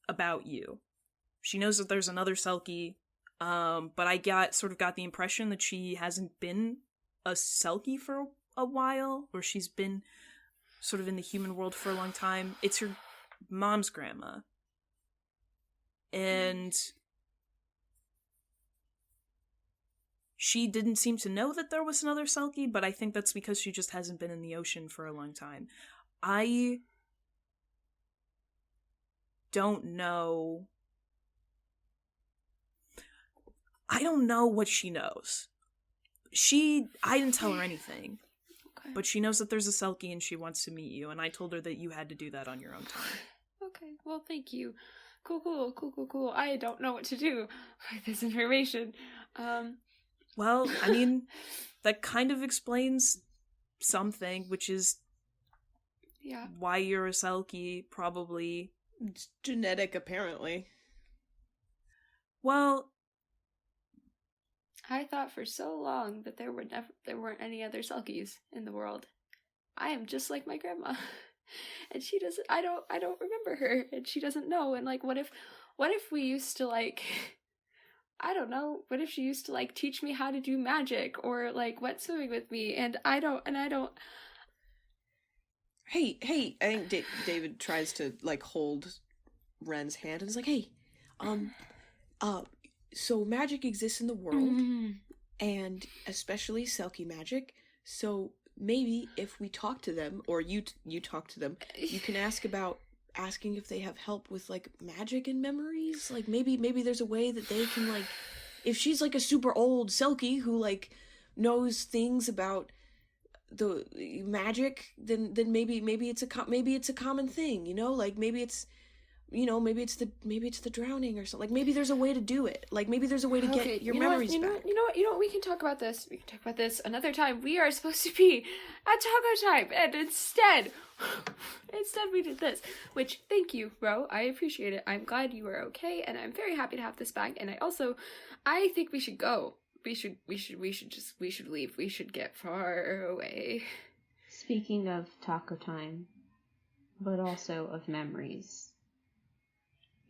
about you. She knows that there's another Selkie, but I got the impression that she hasn't been a Selkie for a while, or she's been sort of in the human world for a long time. It's your mom's grandma. And she didn't seem to know that there was another Selkie, but I think that's because she just hasn't been in the ocean for a long time. I don't know what she knows. I didn't tell her anything. Okay. But she knows that there's a Selkie and she wants to meet you, and I told her that you had to do that on your own time. Okay, well, thank you. Cool. I don't know what to do with this information. Well, I mean, that kind of explains something, which is why you're a Selkie, probably. It's genetic, apparently. Well, I thought for so long that there weren't any other Selkies in the world. I am just like my grandma. And she doesn't, I don't remember her, and she doesn't know, and like, what if we used to, like, I don't know, what if she used to, like, teach me how to do magic, or, like, wet swimming with me, and I don't... Hey, I think David tries to, like, hold Ren's hand, and is like, hey, so magic exists in the world, and especially Selkie magic, so maybe if we talk to them, or you talk to them, you can asking if they have help with, like, magic and memories. Like, maybe there's a way that they can, like, if she's, like, a super old Selkie who, like, knows things about the magic, then maybe it's a common thing, you know? Like, maybe it's the drowning or something. Like, maybe there's a way to do it. Like, maybe there's a way to get your memories back. You know what? We can talk about this. Another time. We are supposed to be at taco time, and instead we did this. Which, thank you, Ro. I appreciate it. I'm glad you are okay, and I'm very happy to have this back. And I think we should go. We should leave. We should get far away. Speaking of taco time, but also of memories,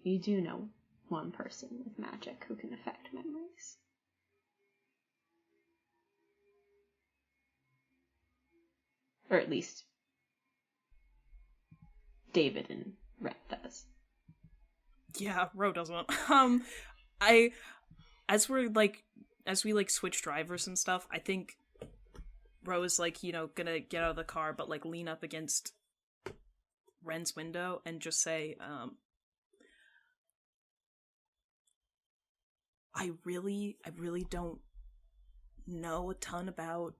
you do know one person with magic who can affect memories. Or at least David and Rhett does. Yeah, Ro doesn't. As we switch drivers and stuff, I think Ro is, like, you know, gonna get out of the car, but, like, lean up against Ren's window and just say, I really don't know a ton about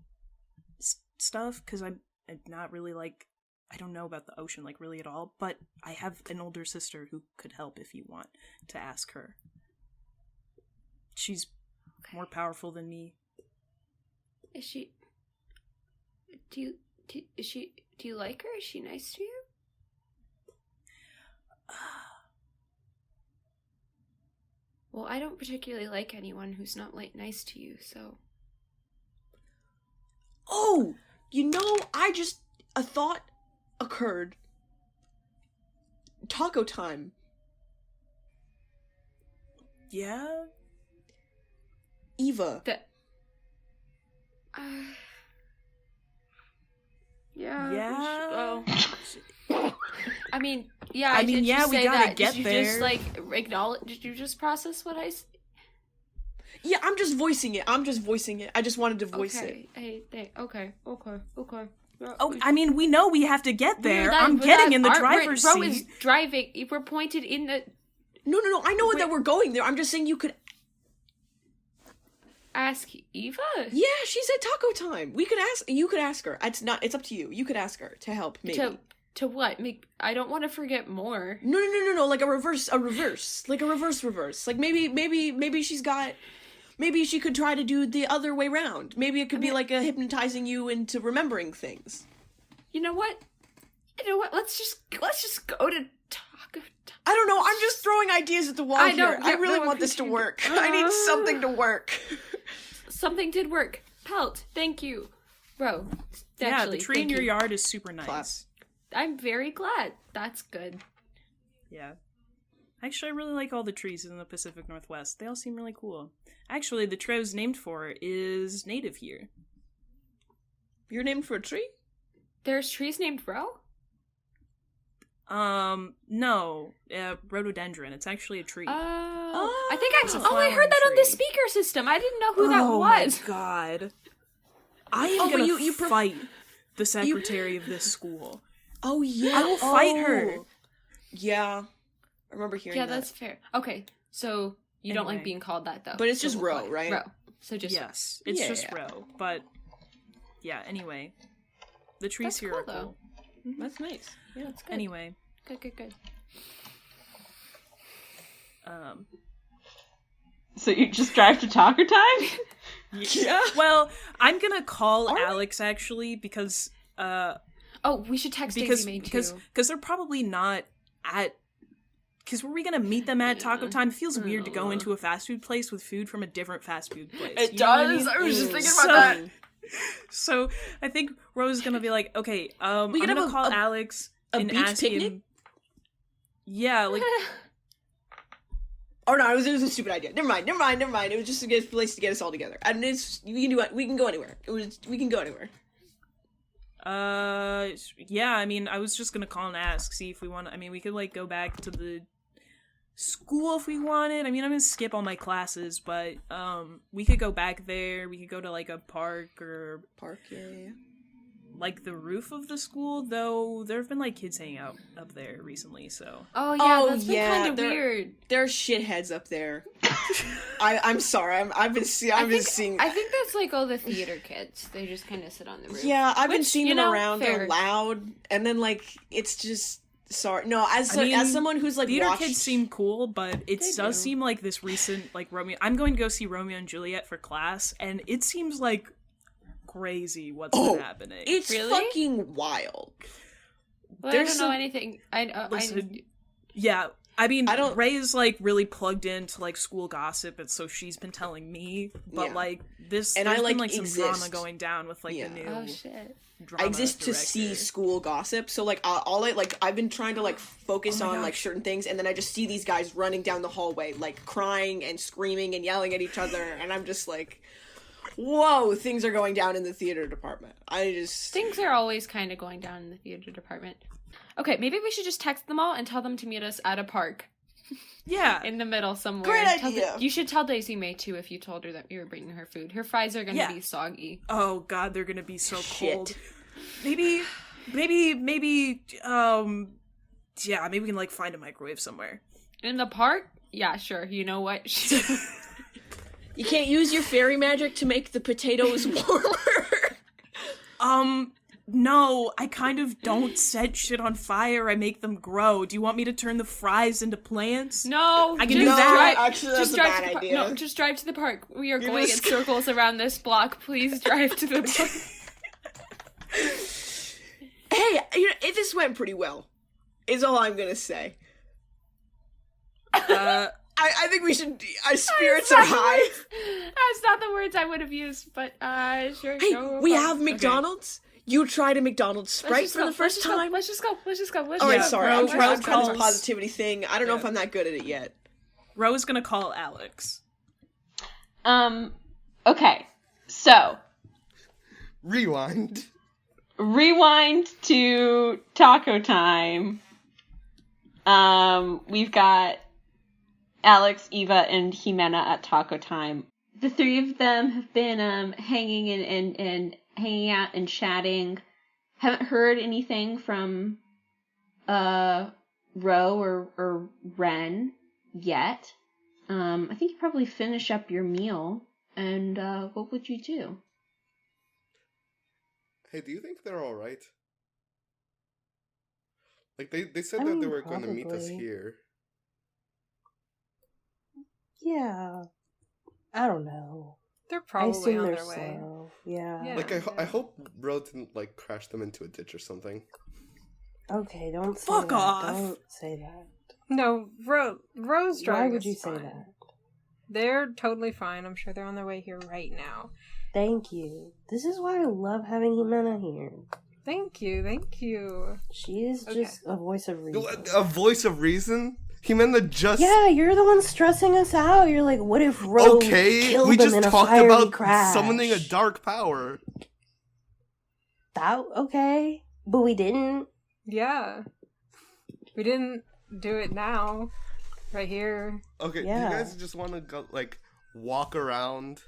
stuff, because I'm not really, like, I don't know about the ocean, like, really at all, but I have an older sister who could help if you want to ask her. She's more powerful than me. Is she... Do you like her? Is she nice to you? Well, I don't particularly like anyone who's not, like, nice to you, so... Oh! You know, a thought occurred. Taco time. Yeah? Eva. Yeah. Yeah? Well... I mean, yeah, I mean, did yeah, you we say gotta that? get did you there. just, like, acknowledge... Did you just process what I... Yeah, I'm just voicing it. I just wanted to voice it. Okay. Yeah, Oh, I mean, we know we have to get there. Yeah, I'm getting in the driver's Ro seat. is driving. We're pointed in the... No. I know that we're going there. I'm just saying you could. ask Eva? Yeah, she's at taco time. You could ask her. It's up to you. You could ask her to help, maybe. To what? I don't want to forget more. No, like a reverse. Like a reverse. Like maybe she could try to do the other way round. Maybe it could be like a hypnotizing you into remembering things. You know what? Let's just go to taco time. I don't know. I'm just throwing ideas at the wall here. I really want this to work. I need something to work. Something did work. Pelt, thank you. Bro, yeah, the tree in your yard is super nice. Clap. I'm very glad. That's good. Yeah. Actually, I really like all the trees in the Pacific Northwest. They all seem really cool. Actually, the tree I was named for is native here. You're named for a tree? There's trees named Ro? No. Rhododendron. It's actually a tree. I think I heard that flowering on the tree. speaker system. I didn't know who that was. Oh my god. I am gonna fight the secretary of this school. Oh, yeah. I will fight her. Yeah. I remember hearing that. Yeah, that's fair. Okay, so you don't like being called that, though. But it's So just we'll Ro, call it right? Ro. So just Yes, it's just Ro. But, yeah, anyway. The trees That's here cool, are cool. though. That's nice. Yeah, That's good. Anyway. Good. So you just drive to taco time? Yeah. Well, I'm gonna call Alex, actually, because, Oh, we should text Daisy May, too. because they're probably not at... Because were we gonna meet them at taco time? It feels weird to go into a fast food place with food from a different fast food place. It You know what I does. mean? I was just thinking about that. So I think Rose is gonna be like, okay, I'm could gonna have call Alex a and beach ask picnic? him. Yeah, like Oh no, it was a stupid idea. Never mind. It was just a good place to get us all together. And we can go anywhere. We can go anywhere. Yeah, I mean, I was just gonna call and ask, see if we want. I mean, we could like go back to the school if we wanted. I mean, I'm gonna skip all my classes, but we could go back there. We could go to like a park or Yeah. like the roof of the school. Though there have been like kids hanging out up there recently, so Oh, yeah, that's been yeah, kind of weird. There are shitheads up there. I'm sorry. I've been seeing. I think that's like all the theater kids. They just kind of sit on the roof. Yeah, I've been Which, seeing you them know, around. fair. They're loud, and then like it's just sorry. No, as I mean, as someone who's like theater watched. kids seem cool, but it They does do. seem like this recent like Romeo. I'm going to go see Romeo and Juliet for class, and it seems like crazy what's been happening. It's Really? fucking wild. Well, There's I don't some- know anything. Listen, yeah, I mean, I don't- Ray is like really plugged into like school gossip, and so she's been telling me. But Yeah. like this, And there's I, been like, like some exist. drama going down with like Yeah. the new Oh, shit. drama I exist to director. see school gossip, so like I've been trying to like focus on like certain things, and then I just see these guys running down the hallway, like crying and screaming and yelling at each other, and I'm just like, whoa, things are going down in the theater department. Things are always kind of going down in the theater department. Okay, maybe we should just text them all and tell them to meet us at a park Yeah, in the middle somewhere. Great Tell idea. you should tell Daisy May too if you told her that you were bringing her food. Her fries are gonna Yeah. be soggy. oh god, they're gonna be so Shit. cold. Maybe, yeah, maybe we can like find a microwave somewhere. In the park? Yeah, sure. You know what? You can't use your fairy magic to make the potatoes warmer. No, I kind of don't set shit on fire. I make them grow. Do you want me to turn the fries into plants? No, I can just do that. drive- Actually, that's just a drive bad to the par- idea. No, just drive to the park. We are You're going in just- circles around this block. Please drive to the park. Hey, this went pretty well. Is all I'm gonna say. I think we should. Our spirits are high. That's not the words I would have used, but sure. Hey, go we for it. have McDonald's. You tried a McDonald's Let's Sprite just for go, the first time. Let's just go. All right, Yeah, sorry. Ro- I'm Ro trying this calls- positivity thing. I don't know if I'm that good at it yet. Ro is gonna call Alex. Okay. So, Rewind. rewind to taco time. We've got Alex, Eva, and Jimena at taco time. The three of them have been hanging and hanging out and chatting. Haven't heard anything from Ro or Ren yet. I think you probably finish up your meal And what would you do? Hey, do you think they're all right? Like they said I that mean, they were going to meet us probably. here. Yeah. I don't know. They're I probably assume on they're their way. slow. Yeah. Yeah. Like I hope Ro didn't like crash them into a ditch or something. Okay, don't say Fuck that. off. Don't say that. No, Rose driving Why would is you say fine. that? They're totally fine. I'm sure they're on their way here right now. Thank you. This is why I love having Jimena here. Thank you. She is just a voice of reason. A voice of reason? Jimena just... Yeah, you're the one stressing us out. You're like, what if Ro Okay, killed we them just in a talked fiery about crash? summoning a dark power. That okay, but we didn't. Yeah. We didn't do it now. Right here. Okay, do Yeah. you guys just want to go, like, walk around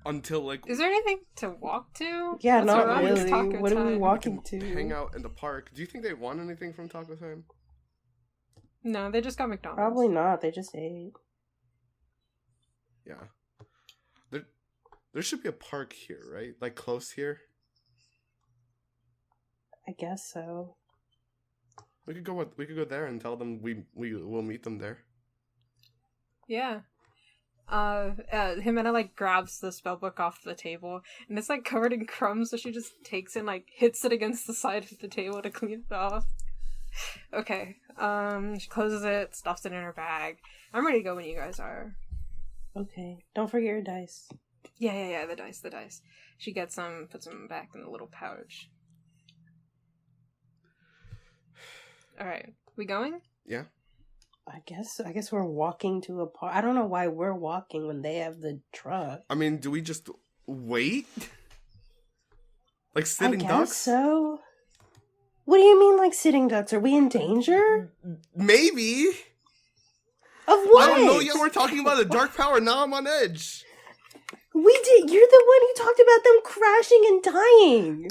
until, like, Is there anything to walk to? Yeah, That's not what it's really. taco What are we time. walking can to? hang out in the park? Do you think they want anything from Taco Time? No, they just got McDonald's. Probably not. They just ate. Yeah. There should be a park here, right? Like, close here? I guess so. We could go there and tell them we will meet them there. Yeah. Jimena, like, grabs the spellbook off the table, and it's, like, covered in crumbs, so she just takes it and, like, hits it against the side of the table to clean it off. Okay. She closes it, stuffs it in her bag. I'm ready to go when you guys are. Okay. Don't forget your dice. Yeah, the dice. She gets them, puts them back in the little pouch. Alright, we going? Yeah. I guess we're walking to a park. I don't know why we're walking when they have the truck. I mean, do we just wait? Like I sitting guess ducks? so. What do you mean, like sitting ducks? Are we in danger? Maybe. Of what? I don't know yet. We're talking about a dark power. Now I'm on edge. We did. You're the one who talked about them crashing and dying.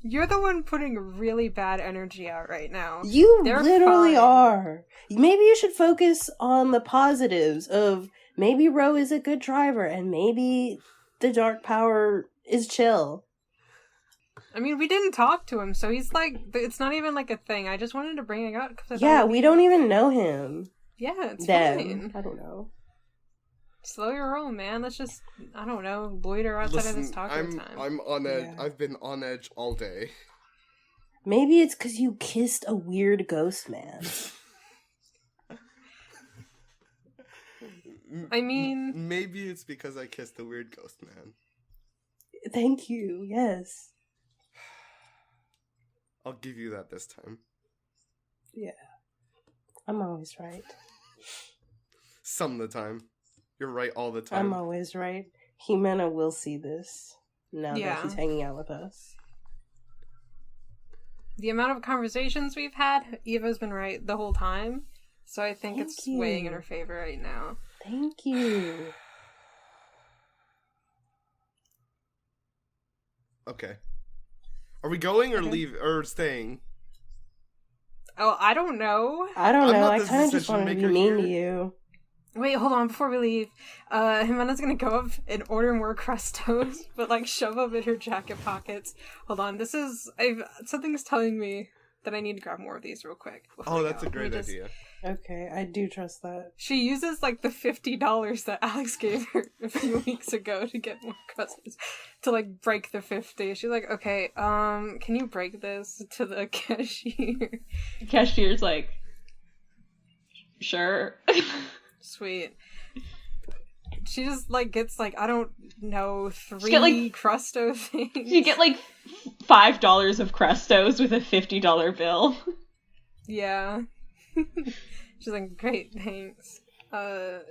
You're the one putting really bad energy out right now. You They're literally fine. are. Maybe you should focus on the positives of maybe Ro is a good driver and maybe the dark power is chill. I mean, we didn't talk to him, so he's like, it's not even like a thing. I just wanted to bring it up because Yeah, we don't even know him. Yeah, it's Them. fine. I don't know. Slow your roll, man. Let's just, I don't know, loiter outside of this taco time. I'm on edge. Yeah. I've been on edge all day. Maybe it's because you kissed a weird ghost man. I mean, Maybe it's because I kissed the weird ghost man. Thank you. Yes. I'll give you that this time. Yeah. I'm always right. Some of the time. You're right all the time. I'm always right. Jimena will see this now Yeah. that she's hanging out with us. the amount of conversations we've had, Eva's been right the whole time. So I think Thank it's you. weighing in her favor right now. Thank you. Okay. Are we going or Okay. leave or staying? Oh, I don't know. I don't I'm know. not I the kind of just decision wanted to be maker mean to here. you. Wait, hold on, before we leave, Jimena's gonna go up and order more Crustos, but like shove them in her jacket pockets. Hold on, something's telling me that I need to grab more of these real quick. before Oh, we that's go. a Let me great just- idea. Okay, I do trust that. She uses like the $50 that Alex gave her a few weeks ago to get more Crustos, to like break the 50. She's like, okay, can you break this to the cashier? Cashier's like, sure. Sweet. She just like gets like, I don't know, 3 get, like- Crusto things. You get like $5 of Crestos with a $50 bill. Yeah. She's like, great, thanks.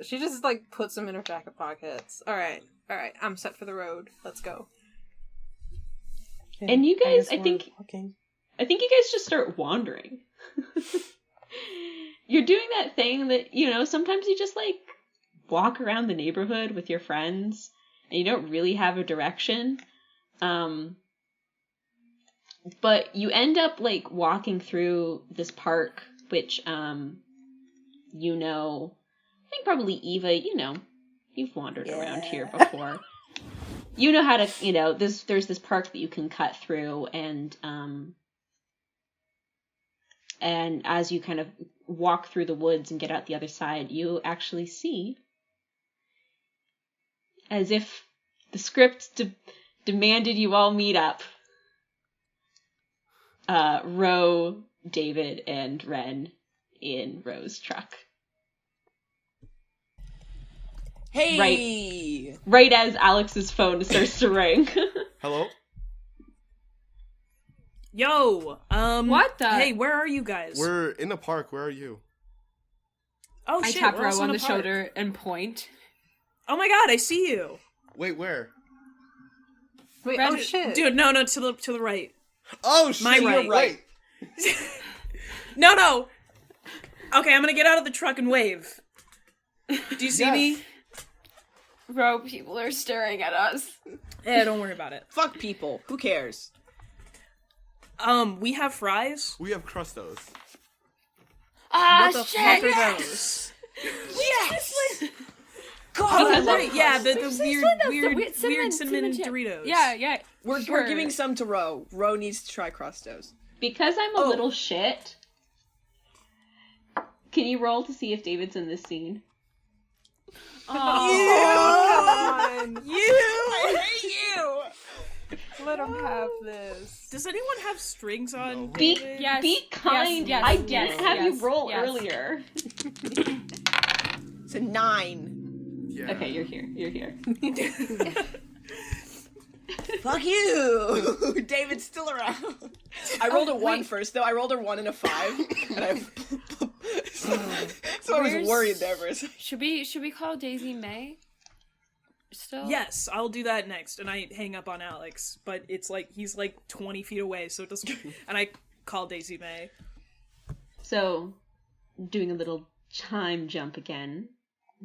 She just like puts them in her jacket pockets. Alright, I'm set for the road. Let's go. Okay, And you guys, guess I we're think- walking. I think you guys just start wandering. You're doing that thing that, sometimes you just like walk around the neighborhood with your friends and you don't really have a direction. But you end up like walking through this park, which, I think probably Eva, you've wandered around here before. You know how to, there's this park that you can cut through, and as you kind of walk through the woods and get out the other side, you actually see, as if the script demanded you all meet up, Ro, David, and Ren in Ro's truck. Hey! Right as Alex's phone starts to ring. Hello? Yo, What the? Hey, where are you guys? We're in the park. Where are you? Oh I shit, tap we're Ro also on in the a park. shoulder and point. Oh my god, I see you. Wait, where? Wait, Red- oh shit. Dude, no, to the right. Oh, shit, My you're right. right. No. Okay, I'm gonna get out of the truck and wave. Do you see Yes. me? Ro, people are staring at us. Yeah, don't worry about it. Fuck people. Who cares? We have fries. We have Crustos. Ah, What the shit! fuck are Yes! those? Yes! Oh, Because right, yeah, the There's weird, one of the weird cinnamon chip. Doritos. Yeah. We're Sure. giving some to Ro. Ro needs to try Crustos. Because I'm a little shit, can you roll to see if David's in this scene? Oh, Come on. I hate you! Let him have this. Does anyone have strings on? No. Be David? Yes. be kind. yes, I yes, didn't have yes, you roll yes. earlier. It's a 9. Yeah. Okay, you're here. You're here. Fuck you! David's still around. I rolled a 1 first, though. I rolled a 1 and a 5. And I... so I was Where's- worried there for a second. Should we call Daisy May? Still? Yes, I'll do that next, and I hang up on Alex, but it's like he's like 20 feet away, so it doesn't. And I call Daisy May. So, doing a little time jump again.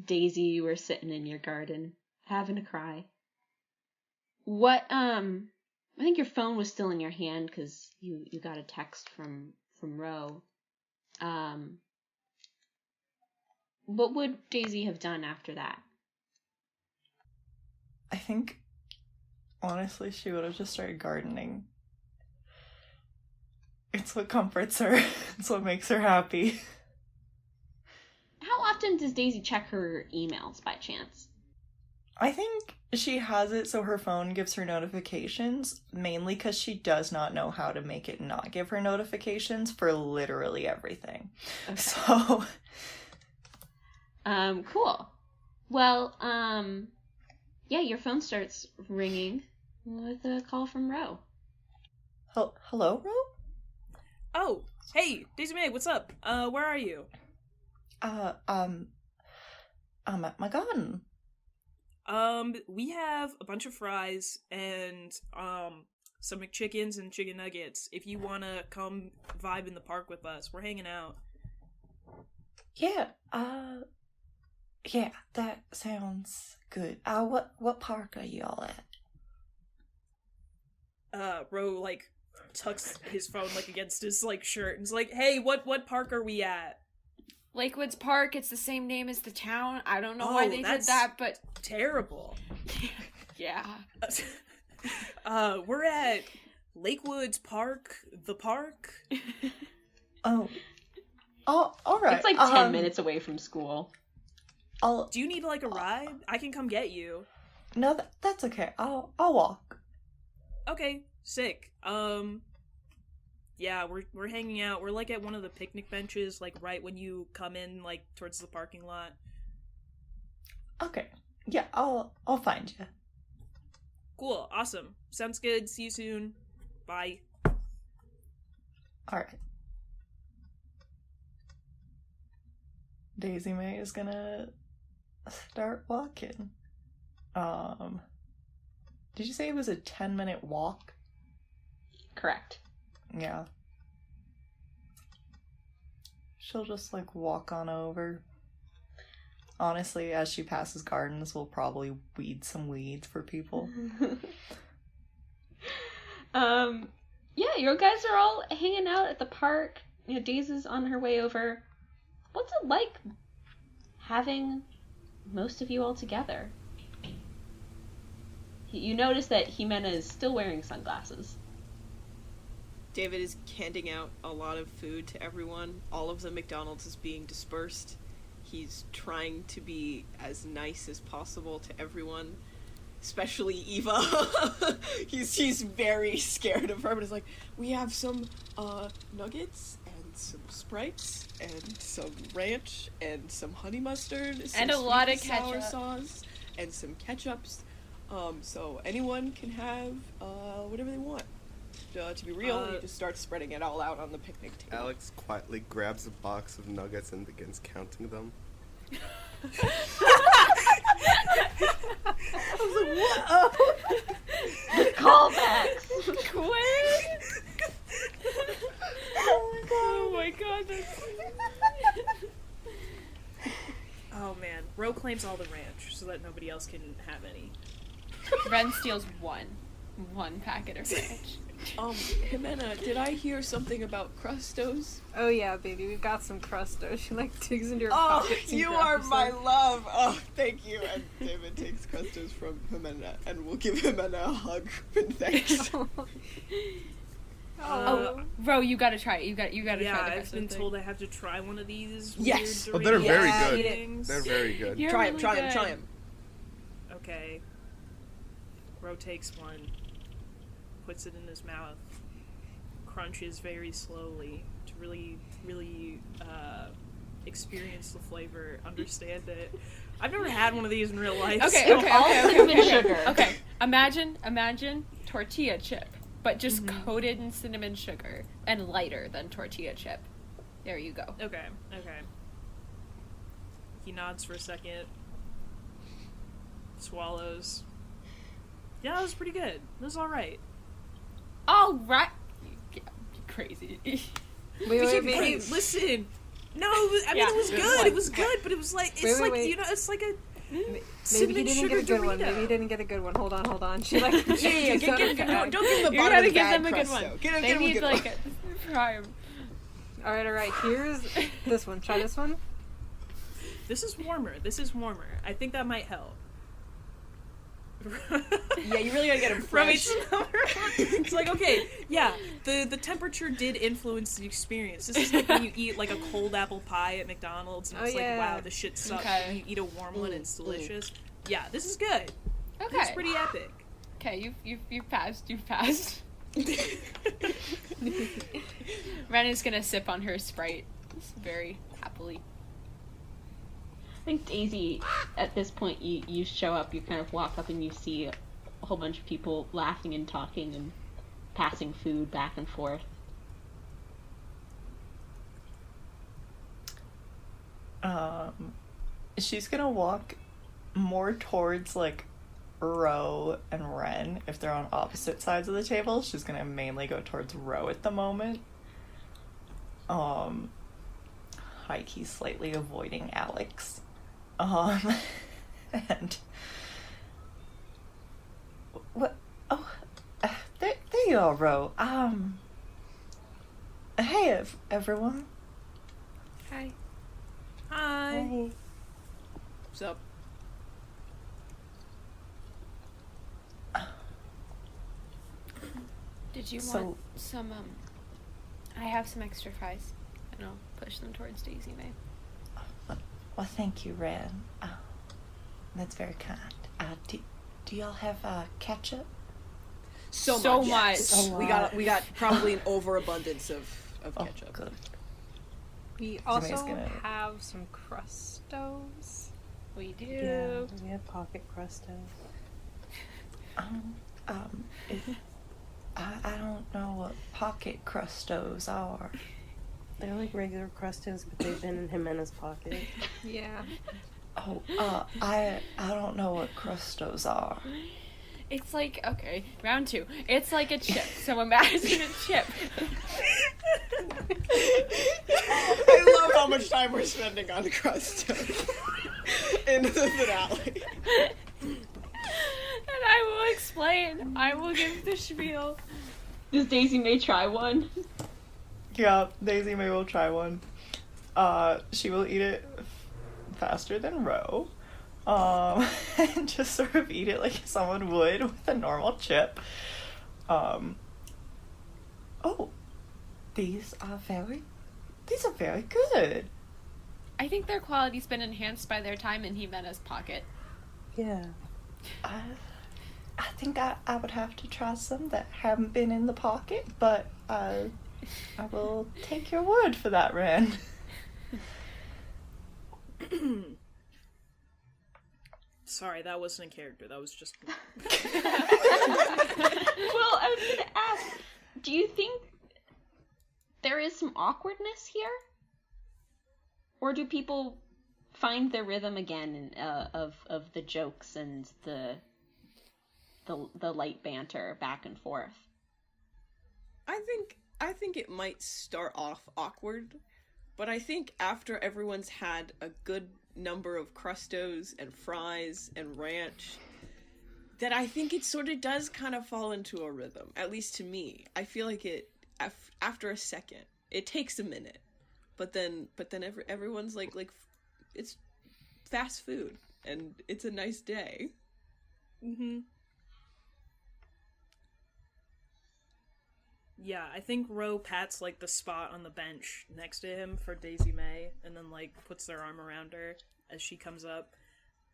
Daisy, you were sitting in your garden, having a cry. What, I think your phone was still in your hand, because you got a text from Ro. What would Daisy have done after that? I think, honestly, she would have just started gardening. It's what comforts her. It's what makes her happy. How often does Daisy check her emails, by chance? I think she has it so her phone gives her notifications, mainly because she does not know how to make it not give her notifications for literally everything. Okay. So... Cool. Well, yeah, your phone starts ringing with a call from Ro. Hello, Ro? Oh, hey, Daisy May, what's up? Where are you? I'm at my garden. We have a bunch of fries and some McChickens and chicken nuggets. If you wanna come vibe in the park with us, we're hanging out. Yeah, yeah, that sounds good. What park are you all at? Ro like tucks his phone like against his like shirt and is like, "Hey, what park are we at?" Lakewoods Park, it's the same name as the town. I don't know why Oh, they did that's- that, but Terrible. yeah. We're at Lakewoods Park, the park. Oh, all right. It's like 10 minutes away from school. I'll. Do you need like a ride? I can come get you. No, that's okay. I'll walk. Okay, sick. Yeah, we're hanging out. We're like at one of the picnic benches, like right when you come in, like towards the parking lot. Okay. Yeah, I'll find you. Cool, awesome. Sounds good. See you soon. Bye. All right. Daisy May is gonna start walking. Did you say it was a 10-minute walk? Correct. Yeah. She'll just like walk on over. Honestly, as she passes gardens, we'll probably weed some weeds for people. Yeah, you guys are all hanging out at the park. You know, Daisy's on her way over. What's it like having most of you all together. You notice that Jimena is still wearing sunglasses. David is handing out a lot of food to everyone. All of the McDonald's is being dispersed. He's trying to be as nice as possible to everyone, especially Eva. He's very scared of her, but is like, we have some nuggets and some Sprites and some ranch and some honey mustard And a lot of sour ketchup. sauce and some ketchups. So anyone can have whatever they want. To be real, he just starts spreading it all out on the picnic table. Alex quietly grabs a box of nuggets and begins counting them. I was like, what? Callbacks! Quick! Oh my god, that's... Oh man, Ro claims all the ranch so that nobody else can have any. Ren steals one packet of ranch. Jimena, did I hear something about crustos? Oh yeah, baby, we've got some crustos. She like digs into her Oh, pockets and you are grabs my them. love. Oh, thank you. And David takes crustos from Jimena and will give Jimena a hug and thanks. Oh, Ro, you gotta try it. You gotta Yeah, try the I've been thing. told I have to try one of these. Yes. Weird Oh, they're very Doritos good. things. They're very good. You're Try really him. good. Okay. Ro takes one, puts it in his mouth, crunches very slowly to really experience the flavor, understand it. I've never had one of these in real life. Okay, so- okay. Imagine tortilla chip, but just coated in cinnamon sugar and lighter than tortilla chip. There you go. Okay. He nods for a second, swallows. Yeah, that was pretty good. It was alright. All right. Yeah, crazy. Wait, Listen. No, I mean, Yeah. it was good. It was good, but it was like, it's Wait. you know, it's like a Maybe cinnamon he didn't sugar get a good one. Dorito. Maybe he didn't get a good one. Hold on. She like Don't give him the You bottom gotta of the give bag them a good one. Crusto. Get They him a need good like one. a prime. All right. Here's this one. Try this one. This is warmer. I think that might help. Yeah, you really gotta get him fresh. It's like, okay, yeah, the temperature did influence the experience. This is like when you eat like a cold apple pie at McDonald's and it's like, wow, the shit sucks. Okay. And you eat a warm one and it's delicious. Yeah, this is good. Okay. It's pretty epic. Okay, you've passed. Ren is gonna sip on her Sprite very happily. I think Daisy, at this point, you show up, you kind of walk up and you see a whole bunch of people laughing and talking and passing food back and forth. She's gonna walk more towards like Ro and Ren if they're on opposite sides of the table. She's gonna mainly go towards Ro at the moment. High key slightly avoiding Alex. And what? Oh, there you are, Ro. Hey, everyone. Hi. Hi. Hey. What's up? Did you So- want some? I have some extra fries, and I'll push them towards Daisy May. Well, thank you, Ren. That's very kind. Do y'all have ketchup? So So much. much. We got probably an overabundance of Oh, ketchup. good. We Somebody's also gonna- have some crustos. We do. Yeah, we have pocket crustos. I don't know what pocket crustos are. They're like regular crustos, but they've been in Jimena's pocket. Yeah. Oh, I don't know what crustos are. It's like, okay, round two. It's like a chip. So imagine a chip. I love how much time we're spending on crustos in the finale. And I will explain. I will give the spiel. Does Daisy May try one? Yeah, Daisy May will try one. She will eat it faster than Ro. And just sort of eat it like someone would with a normal chip. Oh, these are very good. I think their quality's been enhanced by their time in Himena's pocket. Yeah. I think I would have to try some that haven't been in the pocket, but I will take your word for that, Ren. Sorry, that wasn't a character. That was just... Well, I was gonna ask, do you think there is some awkwardness here? Or do people find their rhythm again of the jokes and the light banter back and forth? I think it might start off awkward, but I think after everyone's had a good number of crustos and fries and ranch, that I think it sort of does kind of fall into a rhythm, at least to me. I feel like it after a second. It takes a minute, but then everyone's like it's fast food and it's a nice day. Mm-hmm. Yeah, I think Ro pats, like, the spot on the bench next to him for Daisy May, and then, like, puts their arm around her as she comes up,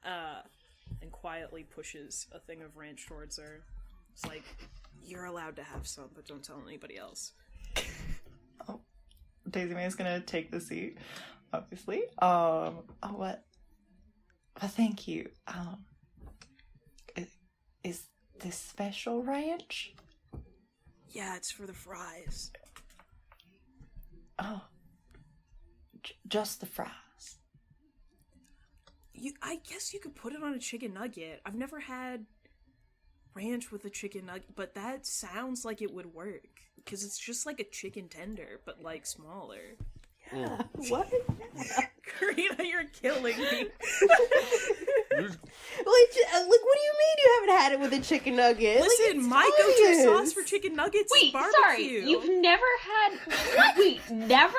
and quietly pushes a thing of ranch towards her. It's like, you're allowed to have some, but don't tell anybody else. Oh, Daisy May is gonna take the seat, obviously. What? Well, thank you. Is this special ranch? Yeah, it's for the fries. Oh. Just the fries. I guess you could put it on a chicken nugget. I've never had ranch with a chicken nugget, but that sounds like it would work. Because it's just like a chicken tender, but, like, smaller. Yeah. What? Karina, you're killing me. What do you mean you haven't had it with a chicken nugget? Listen, my go-to sauce for chicken nuggets is barbecue. Sorry, you've never had... What? Wait, never?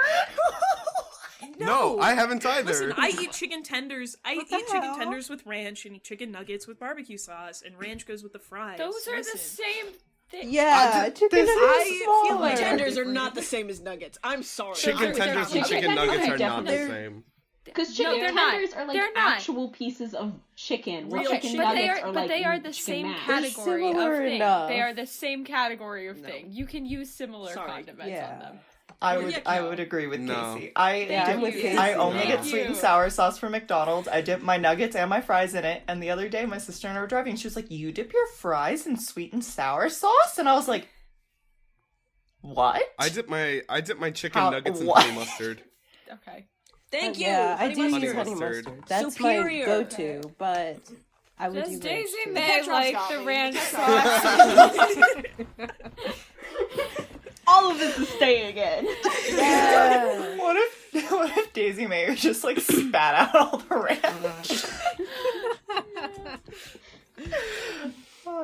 No, I haven't either. Listen, I eat chicken tenders. I eat chicken tenders with ranch and eat chicken nuggets with barbecue sauce, and ranch goes with the fries. Those are the same thing. Yeah, chicken nuggets I feel like Tenders are not the same as nuggets. I'm sorry. Chicken tenders and chicken nuggets are not the same. Because chicken they're tenders not. are like They're not. actual pieces of chicken. Real While chicken chicken. nuggets are like they are the chicken same mash. category of similar thing. enough. They are the same category of No. thing. You can use similar Sorry. condiments Yeah. on them. I would agree with No. Casey. I'm with Casey. I only Thank get sweet you. and sour sauce from McDonald's. I dip my nuggets and my fries in it. And the other day, my sister and I were driving. And she was like, "You dip your fries in sweet and sour sauce?" And I was like, "What?" I dip my chicken How- nuggets in what? honey mustard. Okay. Thank you. Yeah, I Honey do mustard. use honey mustard. mustard. That's Superior. my go-to, but I would Does do Daisy ranch, too. May Ketchup's like got the me. ranch Ketchup's sauce? All of this is staying in. Yeah. What if Daisy Mayer just like spat out all the ranch?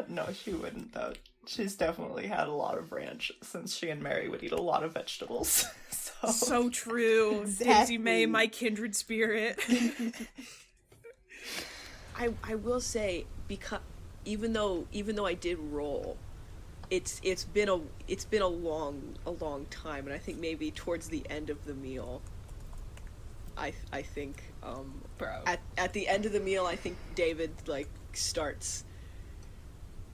No, she wouldn't though. She's definitely had a lot of ranch since she and Mary would eat a lot of vegetables. So true. Exactly. Daisy May, my kindred spirit. I will say, because even though I did roll, it's been a long time, and I think maybe towards the end of the meal, I think Bro. at the end of the meal, I think David like starts.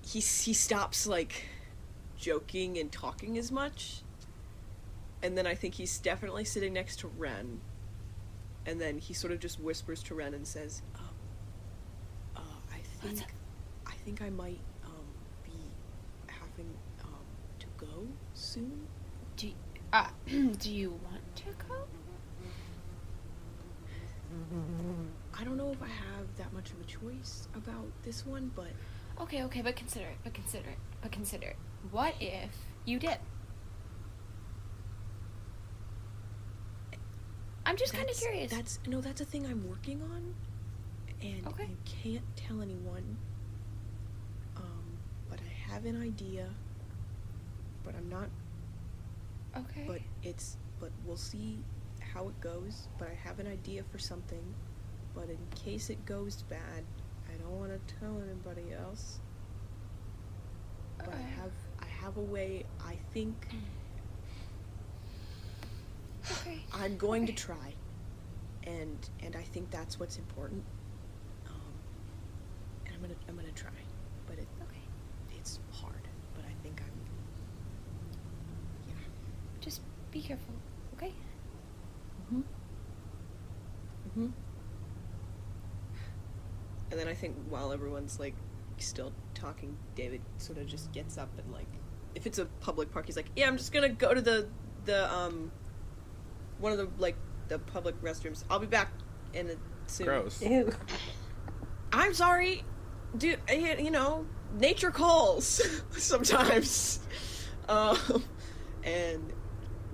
He stops like joking and talking as much, and then I think he's definitely sitting next to Ren, and then he sort of just whispers to Ren and says, I think I might be having to go soon." Do you want to go? I don't know if I have that much of a choice about this one, but Okay, but consider it. What if you did? I'm just kind of curious. That's a thing I'm working on, and Okay. you can't tell anyone. But I have an idea, but I'm not. Okay. But we'll see how it goes. But I have an idea for something, but in case it goes bad, I don't want to tell anybody else. But I have a way. I think I'm going to try, and I think that's what's important. And I'm gonna try, but it's hard. But I think yeah. Just be careful, okay? And then I think while everyone's like still talking, David sort of just gets up and like, if it's a public park, he's like, yeah, I'm just gonna go to the one of the like the public restrooms. I'll be back in a soon. Gross. Ew. I'm sorry, dude. You know, nature calls sometimes. And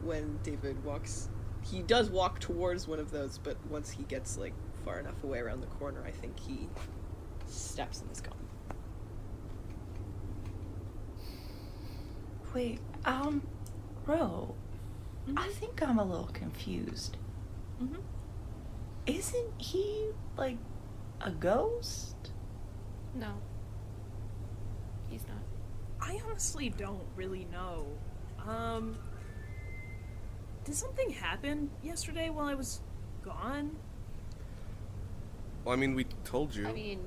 when David walks, he does walk towards one of those, but once he gets like far enough away around the corner, I think he steps and is gone. Wait, Ro, I think I'm a little confused. Isn't he, like, a ghost? No. He's not. I honestly don't really know. Did something happen yesterday while I was gone? Well, I mean, we told you. I mean,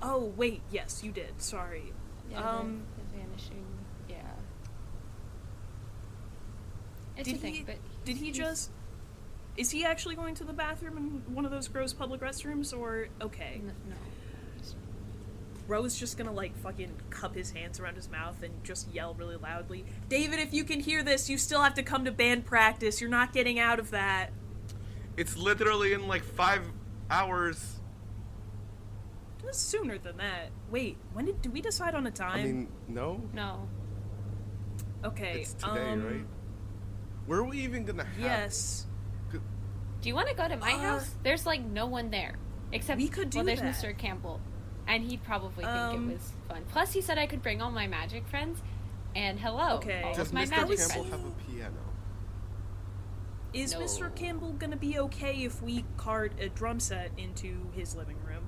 Oh, wait, yes, you did. Sorry. yeah, the vanishing, yeah. It's Did a thing, he- but Did he he's- just... Is he actually going to the bathroom in one of those gross public restrooms, or... Okay. No. Ro's just gonna, like, fucking cup his hands around his mouth and just yell really loudly, David, if you can hear this, you still have to come to band practice. You're not getting out of that. It's literally in like 5 hours. It was sooner than that. Wait, did we decide on a time? I mean, no? No. Okay, It's today, right? Where are we even gonna have... Yes. Do you want to go to my house? There's, like, no one there. Except, We could do well, there's that. Mr. Campbell. And he'd probably think it was fun. Plus, he said I could bring all my magic friends. And hello, Okay. all Does of my Mr. magic Campbell friends. have a piano? Is No. Mr. Campbell gonna be okay if we cart a drum set into his living room?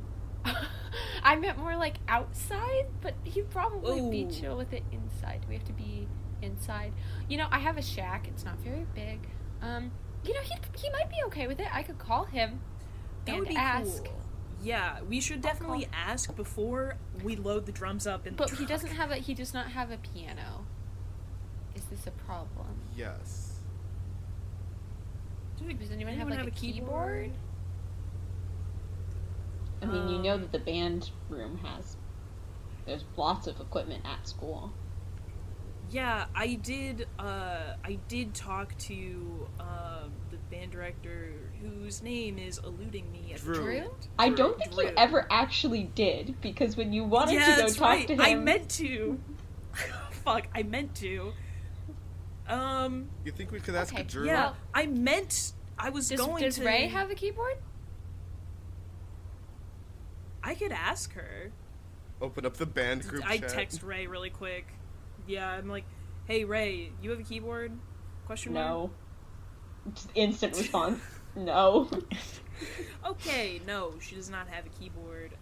I meant more like outside, but he'd probably be Ooh. chill with it inside. We have to be inside. You know, I have a shack. It's not very big. You know, he might be okay with it. I could call him That and would be ask. cool. Yeah, we should definitely ask before we load the drums up in the But truck. he does not have a piano. Is this a problem? Yes. Does anyone have like a keyboard? I mean, you know that the band room there's lots of equipment at school. Yeah, I did talk to the band director whose name is eluding me at the Drew. moment. I don't think Drew. you ever actually did, because when you wanted Yeah, to go that's talk right. to him... I meant to. Fuck, I meant to. You think we could ask Okay, Drew? Yeah, I was going Does to... Ray have a keyboard? I could ask her. Open up the band group I chat. text Ray really quick. Yeah, I'm like, hey Ray, you have a keyboard? Question mark? No. Just instant response. No. Okay, no, she does not have a keyboard.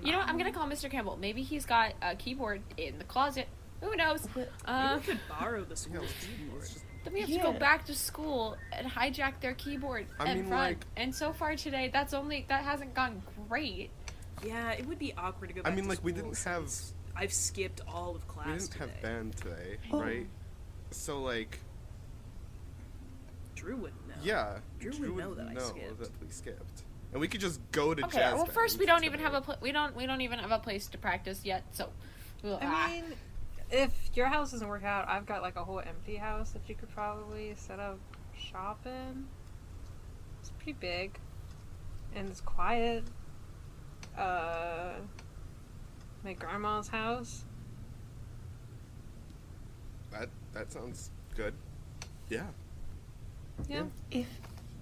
You know what? I'm gonna call Mr. Campbell. Maybe he's got a keyboard in the closet. Who knows? Maybe we could borrow the school keyboard. Then we have to go back to school and hijack their keyboard I and mean, run. like- And so far today, that hasn't gone great. Yeah, it would be awkward to go I back mean, to like, we school didn't have- since I've skipped all of class We didn't today. have band today, Oh. right? So, like, Drew wouldn't know. yeah. Drew would know that I skipped. that we skipped. And we could just go to Okay. jazz Well, first we band don't even today. have we don't even have a place to practice yet. So. I mean, if your house doesn't work out, I've got like a whole empty house that you could probably set up shop in. It's pretty big. And it's quiet. My grandma's house. That sounds good. Yeah. Yeah. If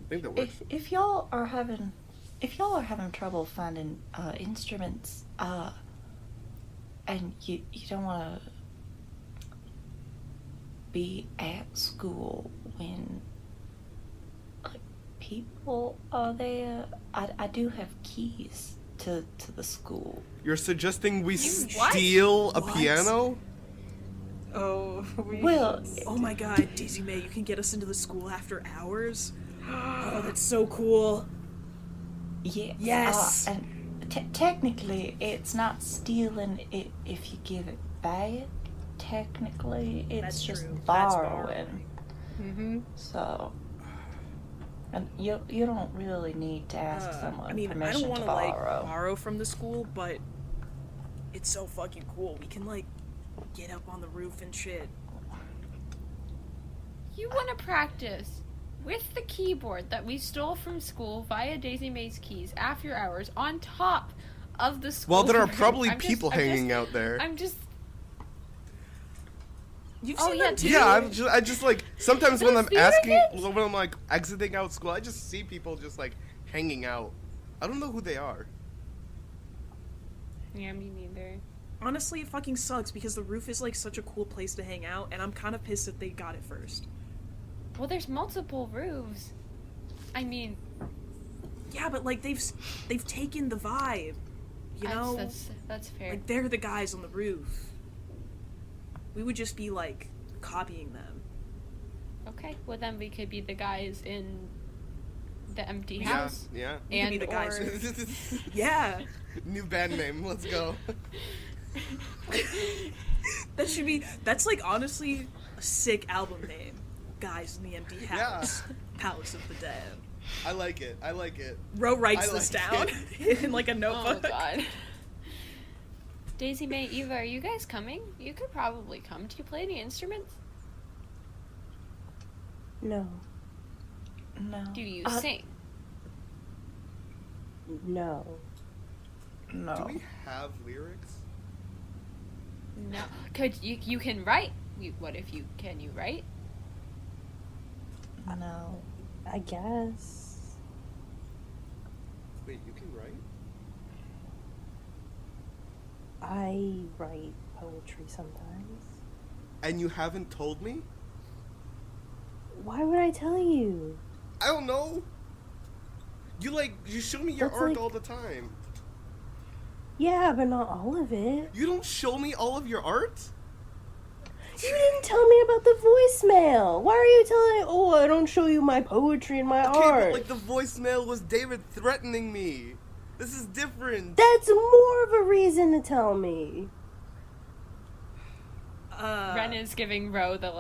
I think that works. if y'all are having trouble finding instruments, and you don't want to be at school when like people are there? I do have keys to the school. You're suggesting we what? steal a What? piano? Oh, Well, Oh my god, Daisy May, you can get us into the school after hours? Oh, that's so cool. yeah. Yes. And technically, it's not stealing it if you give it back. Technically, it's That's just true. That's borrowing. Mm-hmm. So, and you don't really need to ask someone I mean, I permission don't want to to, like, borrow. borrow from the school, but it's so fucking cool. We can, like, get up on the roof and shit. You want to practice with the keyboard that we stole from school via Daisy May's keys after hours on top of the school. Well, there are roof. probably I'm just- people I'm just- hanging out there. I'm just. You've Oh, seen yeah, them too? Yeah, I just like sometimes when Those I'm theater asking, kids? when I'm like exiting out school, I just see people just like hanging out. I don't know who they are. Yeah, me neither. Honestly, it fucking sucks because the roof is, like, such a cool place to hang out, and I'm kind of pissed that they got it first. Well, there's multiple roofs. I mean, Yeah, but, like, they've taken the vibe, you know? that's fair. Like, they're the guys on the roof. We would just be, like, copying them. Okay, well then we could be the guys in the empty Yeah, house. yeah. We could be And the guys. or Yeah. New band name. Let's go. That's, like, honestly a sick album name. Guys in the Empty House. Palace of the Dead. I like it. I like it. Ro writes I this like down in, like, a oh notebook. god. Daisy May, Eva, are you guys coming? You could probably come. Do you play any instruments? No. No. Do you sing? No. No. Do we have lyrics? No. Could you can write? What if you can you write? No. I guess. Wait, you can write? I write poetry sometimes. And you haven't told me? Why would I tell you? I don't know. You show me your That's art like- all the time. Yeah, but not all of it. You don't show me all of your art? You didn't tell me about the voicemail. Why are you telling? Oh, I don't show you my poetry and my Okay, art. but like the voicemail was David threatening me. This is different. That's more of a reason to tell me. Ren is giving Ro the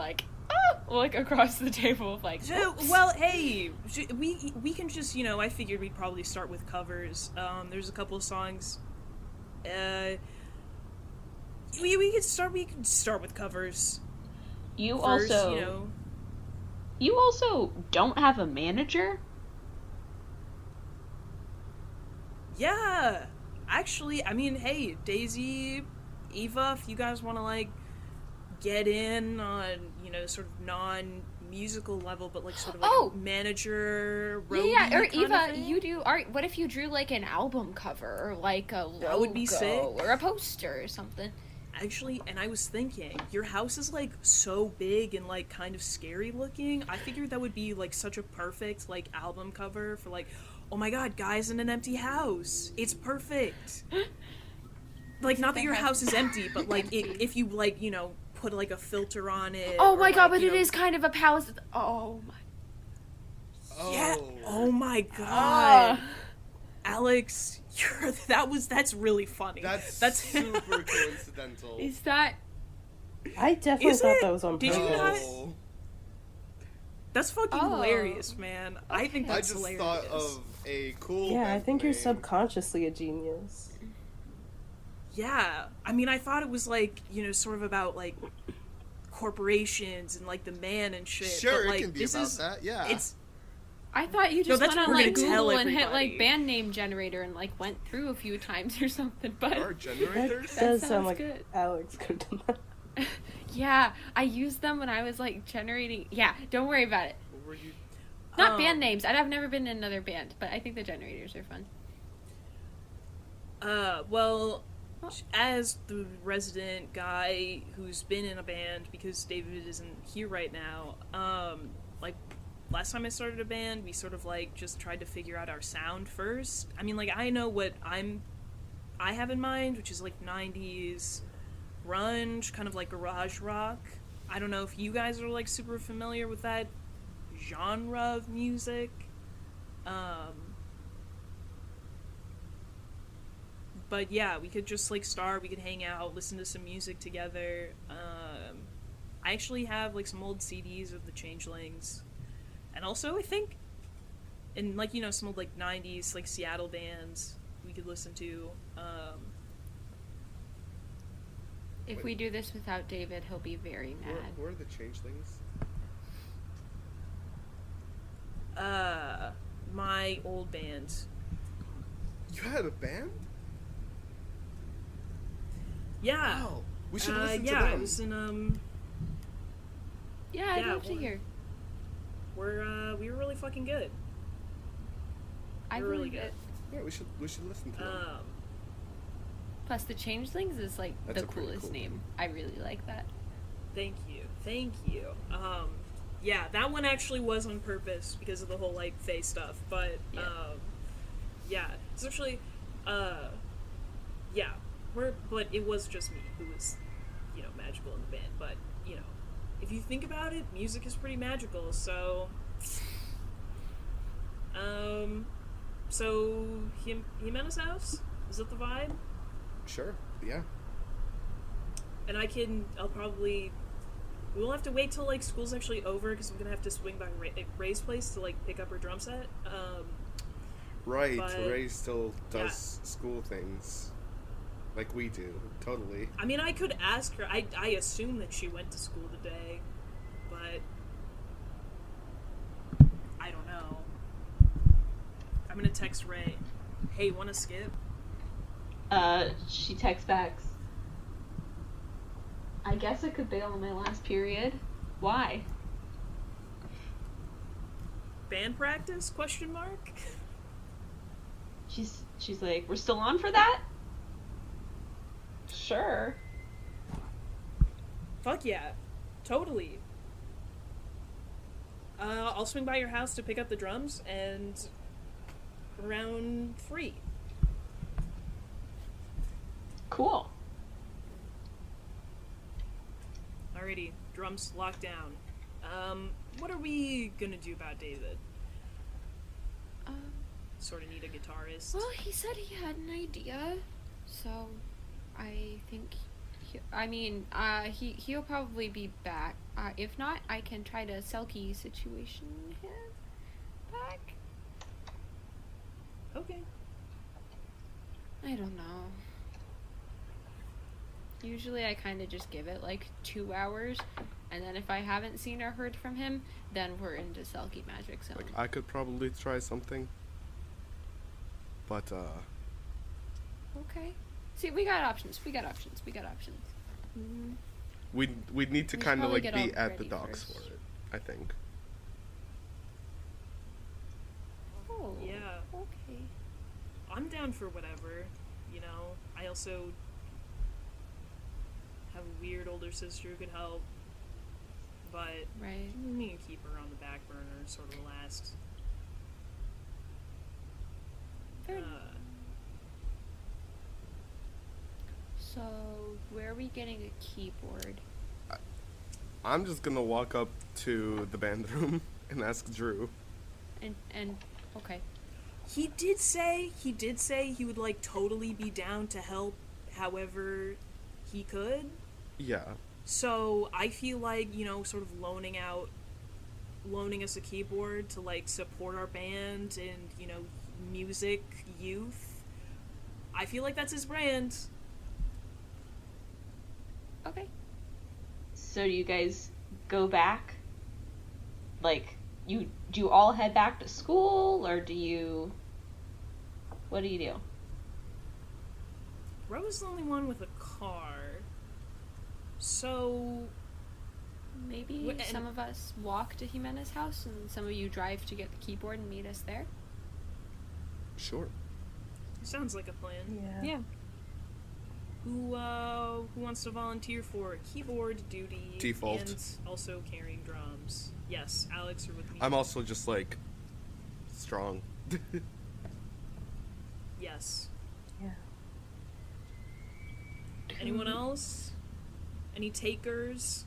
look across the table like. Well, hey, we can just, I figured we'd probably start with covers. There's a couple of songs. We could start with covers. You First, also you also don't have a manager? Yeah. Actually, I mean, hey, Daisy, Eva, if you guys want to, get in on, sort of non-musical level, but, sort of a manager, roadie Yeah, or kind of Eva, thing? you do art. What if you drew, an album cover, or, a logo, That would be sick. or a poster or something? Actually, and I was thinking, your house is, so big and, kind of scary looking. I figured that would be, such a perfect, album cover for, oh my god, guys in an empty house. It's perfect. Not that your house is empty, but, if you, put, a filter on it. Oh or, my god, but it is kind of a palace. Oh my. Yeah. Oh my god. Ah. Alex, that's really funny. That's super coincidental. Is that? I definitely Is thought it? that was on Did you purpose. not? That's fucking hilarious, man. I think I that's just hilarious. thought of a cool. Yeah, I think you're name. subconsciously a genius. Yeah, I mean, I thought it was sort of about corporations and the man and shit. Sure, but, it can be this about is, that. Yeah. It's I thought you just that's went what on we're gonna tell Google and hit everybody. band name generator and went through a few times or something. But Art generators? That does sounds sound like good. Alex could have done that. yeah, I used them when I was generating. Yeah, don't worry about it. What were you? Not band names. I've never been in another band, but I think the generators are fun. well, as the resident guy who's been in a band because David isn't here right now, last time I started a band, we sort of like just tried to figure out our sound first. I mean, like, I know what I have in mind, which is like 90s grunge, kind of like garage rock. I don't know if you guys are like super familiar with that genre of music. But yeah, we could just like we could hang out, listen to some music together. I actually have like some old CDs of the Changelings. And also I think in like, you know, some old like 90s like Seattle bands we could listen to. If we do this without David, he'll be very mad. Who are the Changelings? My old band. You had a band? Yeah. Wow. We should listen to yeah, them. I was in Yeah, I'd Yeah, love to well, hear. we were really fucking good. I We're really believe it. Yeah, we should listen to them. Plus, the Changelings is like That's the a pretty coolest cool name. name. I really like that. Thank you. Yeah, that one actually was on purpose because of the whole like Fae stuff. But Yeah. yeah, it's actually yeah, but it was just me who was, you know, magical in the band. But you know, if you think about it, music is pretty magical. So so Jimena's house, is that the vibe? Sure. Yeah. And I'll probably, we'll have to wait till like school's actually over because I'm gonna have to swing by Ray's place to like pick up her drum set. Right. But- Ray still does school things, like we do. Totally. I mean, I could ask her. I assume that she went to school today, but I don't know. I'm gonna text Ray. Hey, wanna skip? She texts back. I guess I could bail on my last period. Why? Band practice? Question mark. She's like, we're still on for that? Sure. Fuck yeah, totally. I'll swing by your house to pick up the drums and around 3. Cool. Alrighty, drums locked down. What are we gonna do about David? Sort of need a guitarist. Well, he said he had an idea, so I think he'll probably be back. If not, I can try to Selkie situation him back. Okay. I don't know. Usually I kind of just give it like 2 hours, and then if I haven't seen or heard from him, then we're into Selkie Magic Zone. Like, I could probably try something. But, Okay. See, we got options. we'd need to We should kind of, probably like, get be all at the ready docks first. for it, I think. Oh. Yeah. Okay. I'm down for whatever, you know. I also have a weird older sister who could help, but Right. I'm gonna keep her on the back burner, sort of last. Fair enough. So, where are we getting a keyboard? I'm just gonna walk up to the band room and ask Drew. And okay. He did say he would like totally be down to help however he could. Yeah. So I feel like, you know, sort of loaning us a keyboard to like support our band and, you know, music youth. I feel like that's his brand. Okay. So do you guys go back? Like, do you all head back to school, or what do you do? Ro's the only one with a car. So Maybe some of us walk to Jimena's house and some of you drive to get the keyboard and meet us there. Sure. sounds like a plan. Yeah. Who wants to volunteer for keyboard duty Default. and also carrying drums? Yes, Alex, you're with me. I'm also just like strong. Yes. Yeah. Anyone else? Any takers?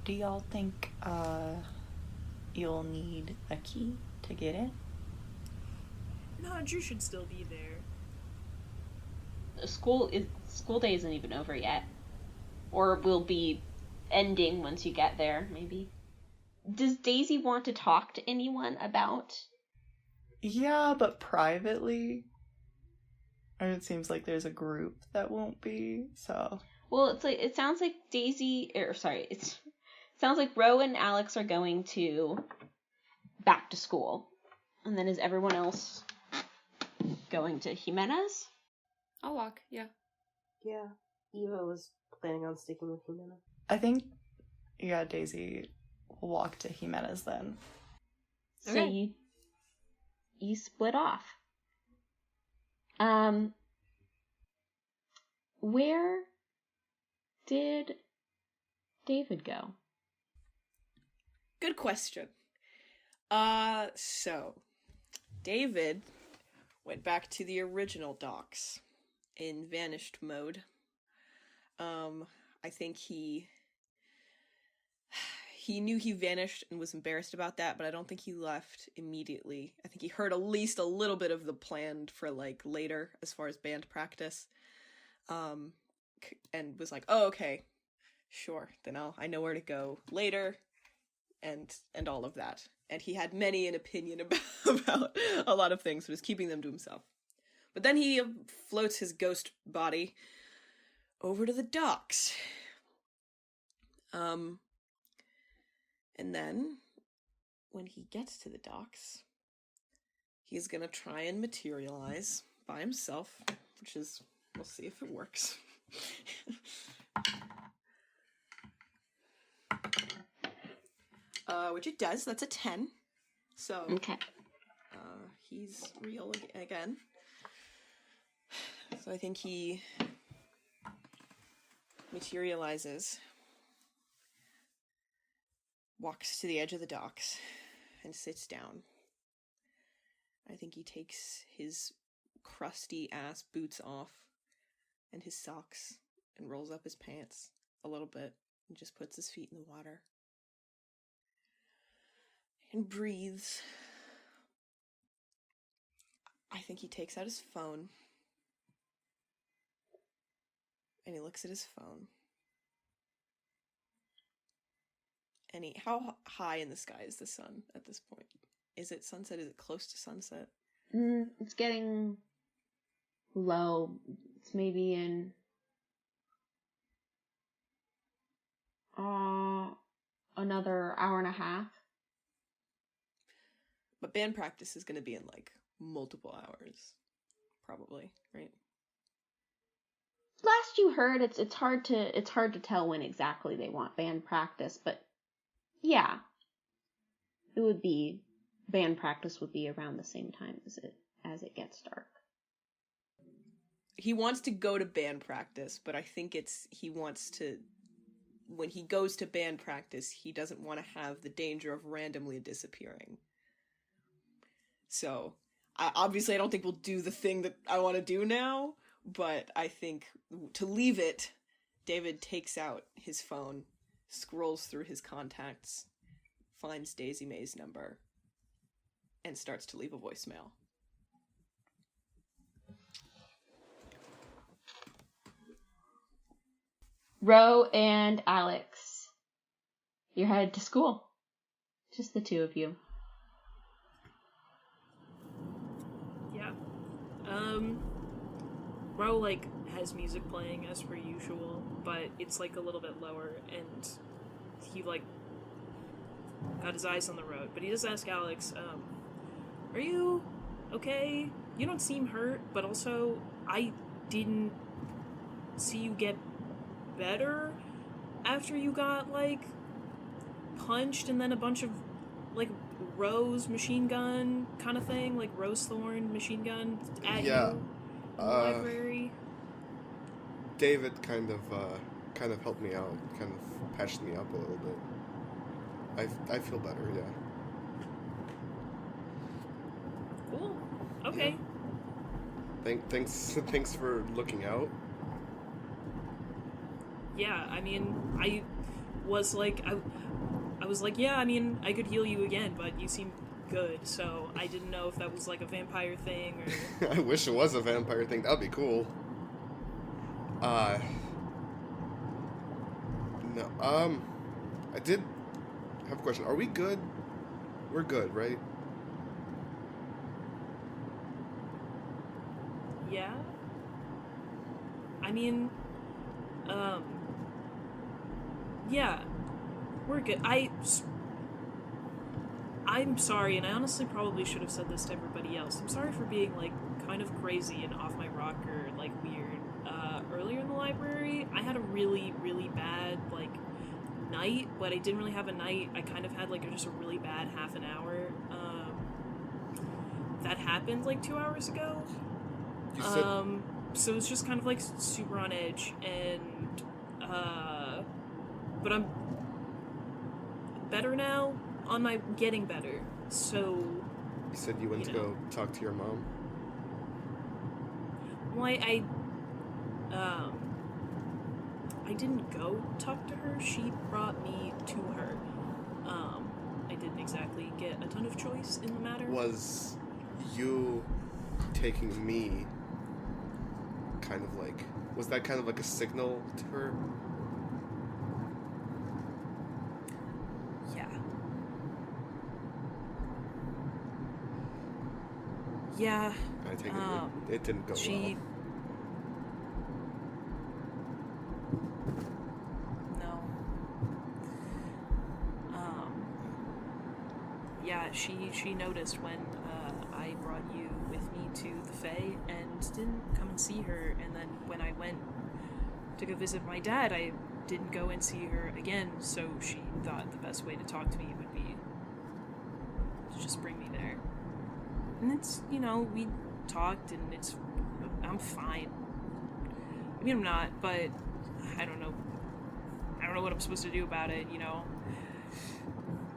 Do y'all think you'll need a key to get in? No, Drew should still be there. School day isn't even over yet, or will be ending once you get there. Maybe. Does Daisy want to talk to anyone about? Yeah, but privately. Or it seems like there's a group that won't be, so. Well, it sounds like it sounds like Ro and Alex are going to back to school, and then is everyone else going to Jimenez? I'll walk, yeah. Yeah. Eva was planning on sticking with Jimena. I think, yeah, Daisy will walk to Jimenez then. So Okay. you split off. Where did David go? Good question. So David went back to the original docks in vanished mode. I think he knew he vanished and was embarrassed about that, but I don't think he left immediately. I think he heard at least a little bit of the plan for like later as far as band practice. And was like, "Oh, okay. Sure. Then I know where to go later." And all of that. And he had many an opinion about a lot of things, but was keeping them to himself. But then he floats his ghost body over to the docks. And then, when he gets to the docks, he's gonna try and materialize by himself, which is, we'll see if it works. Which it does. That's a 10. So, Okay. He's real again. So I think he materializes, walks to the edge of the docks, and sits down. I think he takes his crusty ass boots off and his socks and rolls up his pants a little bit and just puts his feet in the water. And breathes. I think he takes out his phone. And he looks at his phone. And how high in the sky is the sun at this point? Is it sunset? Is it close to sunset? It's getting low. It's maybe in another hour and a half. But band practice is going to be in like multiple hours, probably, right? Last you heard, it's hard to tell when exactly they want band practice, but yeah, band practice would be around the same time as it gets dark. He wants to go to band practice, but I think when he goes to band practice, he doesn't want to have the danger of randomly disappearing. So, obviously I don't think we'll do the thing that I want to do now, but I think to leave it, David takes out his phone, scrolls through his contacts, finds Daisy May's number, and starts to leave a voicemail. Ro and Alex, you're headed to school. Just the two of you. Yeah. Ro, like, has music playing as per usual, but it's, like, a little bit lower, and he, like, got his eyes on the road. But he does ask Alex, are you okay? You don't seem hurt, but also, I didn't see you get better after you got, like, punched and then a bunch of, like, Rose machine gun kind of thing, like Rose Thorn machine gun at you. in the library? David kind of helped me out, kind of patched me up a little bit. I feel better, yeah. Cool. Okay. Yeah. Thanks for looking out. Yeah, I mean, I was like, yeah, I mean, I could heal you again, but you seem good, so I didn't know if that was like a vampire thing or... I wish it was a vampire thing. That'd be cool. No, I did have a question. Are we good? We're good, right? Yeah? I mean, yeah, we're good. I'm sorry, and I honestly probably should have said this to everybody else. I'm sorry for being, like, kind of crazy and off my rocker, like, weird. Earlier in the library, I had a really, really bad, like, night, but I didn't really have a night. I kind of had, like, just a really bad half an hour. That happened, like, 2 hours ago. You said... So it's just kind of, like, super on edge, and, but I'm better now, getting better, so... You said you went to go talk to your mom? Well, I didn't go talk to her, she brought me to her. I didn't exactly get a ton of choice in the matter. Was you taking me kind of like... Was that kind of like a signal to her? Yeah. Yeah. I take it didn't go well. No. Yeah, she noticed when I brought you with me to the Fae and didn't come and see her, and then when I went to go visit my dad, I didn't go and see her again, so she thought the best way to talk to me would be to just bring me there. And it's, we talked, and I'm fine. I mean, I'm not, but I don't know what I'm supposed to do about it,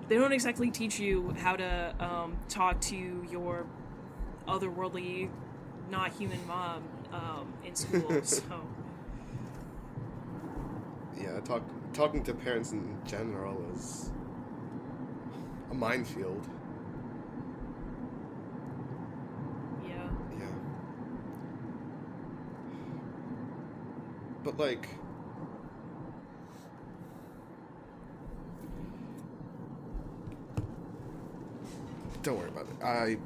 They don't exactly teach you how to talk to your otherworldly, not human mom in school, so... Yeah, talking to parents in general is a minefield. Yeah. Yeah. But, like... Don't worry about it. I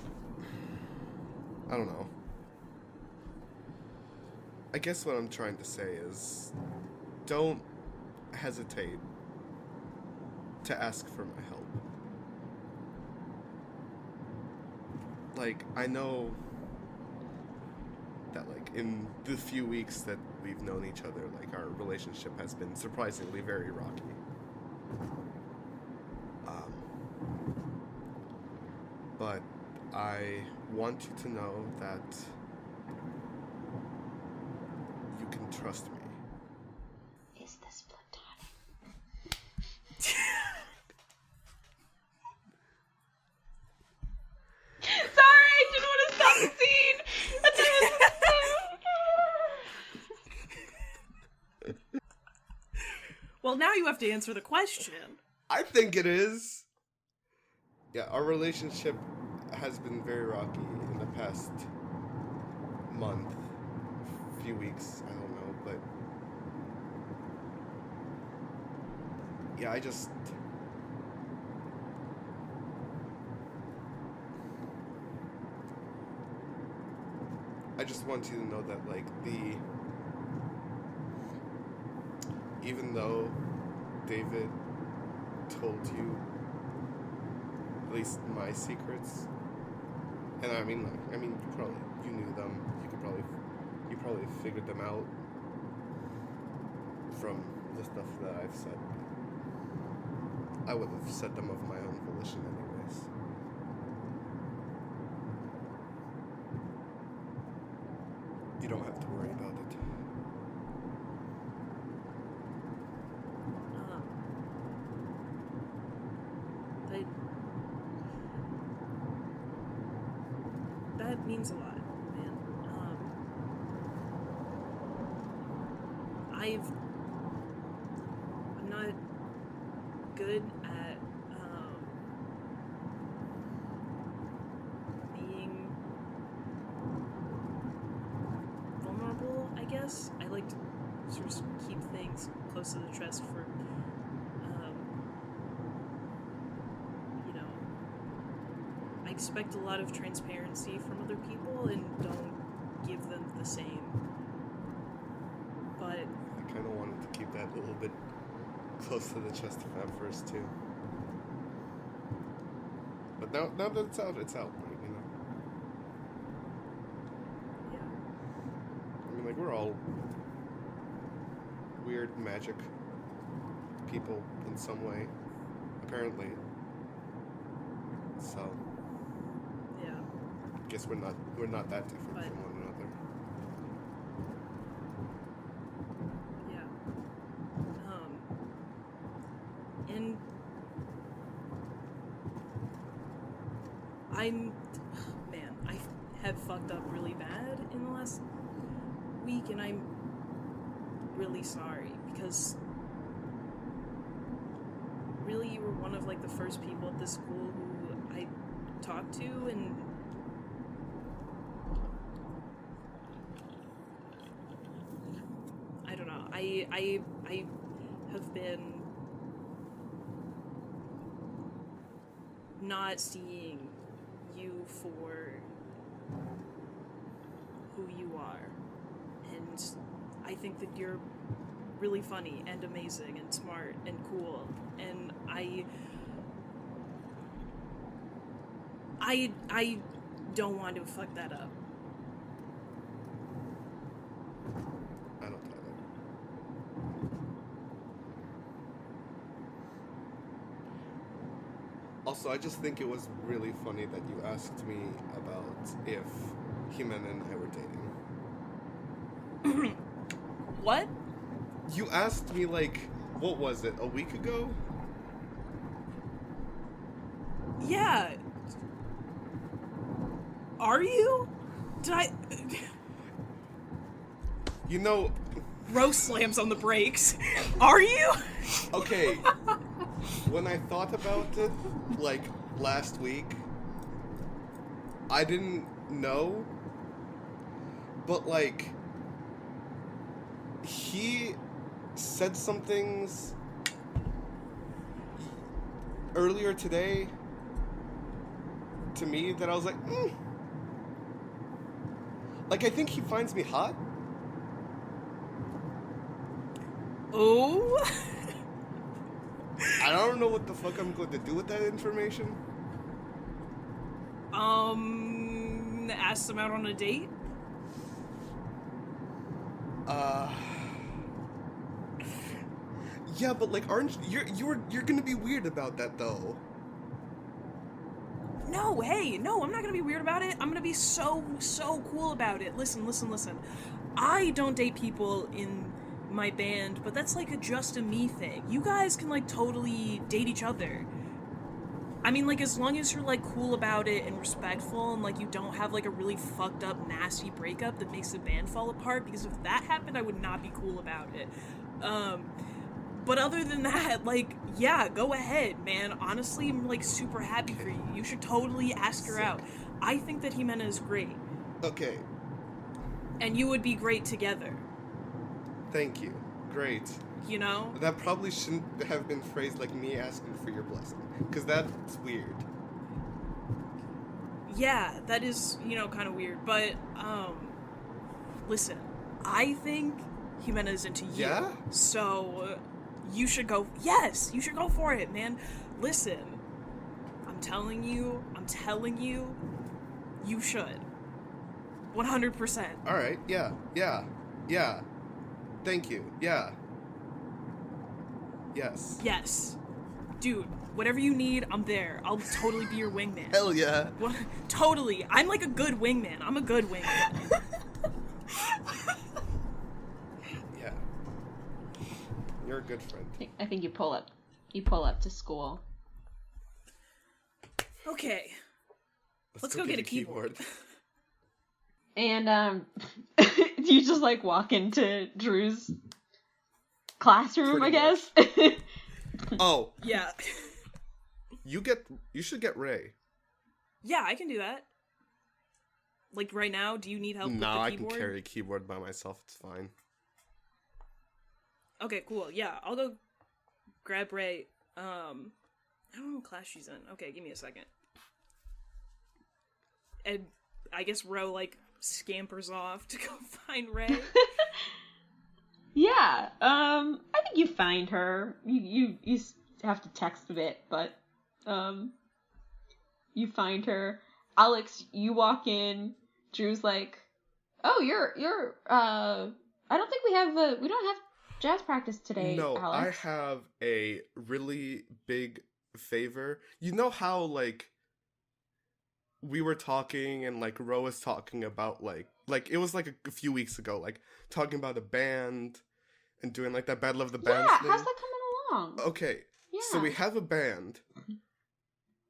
don't know. I guess what I'm trying to say is, don't hesitate to ask for my help. Like, I know that, like, in the few weeks that we've known each other, like, our relationship has been surprisingly very rocky. But I want you to know that you can trust me. Is this platonic? Sorry, I didn't want to stop the scene. Well, now you have to answer the question. I think it is. Yeah, our relationship has been very rocky in the past month, few weeks, I don't know, but yeah, I just want you to know that, like, even though David told you at least my secrets, and I mean you knew them. You probably figured them out from the stuff that I've said. I would have said them of my own volition anyways. You don't have to worry about it. That means a lot, man. I'm not good at being vulnerable, I guess. I like to sort of keep things close to the chest for, you know, I expect a lot of transparency from other people and don't give them the same. But I kind of wanted to keep that a little bit close to the chest at first too. But now that it's out, right, you know? yeah, I mean, like, we're all weird magic people in some way, apparently. So, yeah. I guess we're not that different But- from one another. Yeah. And man, I have fucked up really bad in the last week, and I'm really sorry, because really you were one of, like, the first people at this school who I talked to, and I don't know, I have been not seeing you for who you are, and I think that you're really funny and amazing and smart and cool, and I don't want to fuck that up. I don't either. Also, I just think it was really funny that you asked me about if Jimena and I were dating. What? You asked me, like, what was it, a week ago? Yeah. Are you? Did I... You know, Rose slams on the brakes. Are you? okay, when I thought about it, like, last week, I didn't know, but, like, he said some things earlier today to me that I was like, Like, I think he finds me hot. Oh? I don't know what the fuck I'm going to do with that information. Ask them out on a date? Yeah, but, like, aren't you're gonna be weird about that, though. No, hey, no, I'm not gonna be weird about it. I'm gonna be so cool about it. Listen. I don't date people in my band, but that's like just a me thing. You guys can, like, totally date each other. I mean, like, as long as you're, like, cool about it and respectful, and, like, you don't have, like, a really fucked up, nasty breakup that makes the band fall apart, because if that happened, I would not be cool about it. But other than that, like, yeah, go ahead, man. Honestly, I'm, like, super happy for you. You should totally ask her out. I think that Jimena is great. Okay, And you would be great together, thank you. Great. you know? That probably shouldn't have been phrased like me asking for your blessing, because that's weird. Yeah, that is, you know, kind of weird. But, listen, I think Jimena is into you. Yeah? So, you should go, yes, you should go for it, man. Listen, I'm telling you, you should. 100%. Alright, yeah. Thank you, yeah. Yes. Yes. Dude, whatever you need, I'm there. I'll totally be your wingman. Hell yeah. Totally. I'm like a good wingman. I'm a good wingman. You're a good friend. I think you pull up. You pull up to school. Okay. Let's go get a keyboard. And you just like walk into Drew's classroom, Pretty I much. guess. Oh, Yeah. you should get Ray. Yeah, I can do that. Like right now, do you need help with the Nah, I keyboard? can carry a keyboard by myself. It's fine. Okay, cool. Yeah, I'll go grab Ray. I don't know what class she's in. Okay, give me a second. And I guess Ro, like, scampers off to go find Ray. Yeah. I think you find her. You have to text a bit, but you find her. Alex, you walk in. Drew's like, "Oh, you're I don't think we don't have jazz practice today, No, Alex." I have a really big favor. You know how, like, we were talking and, like, Ro was talking about, like it was, like, a few weeks ago, like, talking about a band and doing, like, that Battle of the Bands Yeah, thing. how's that coming along? Okay, Yeah. so we have a band.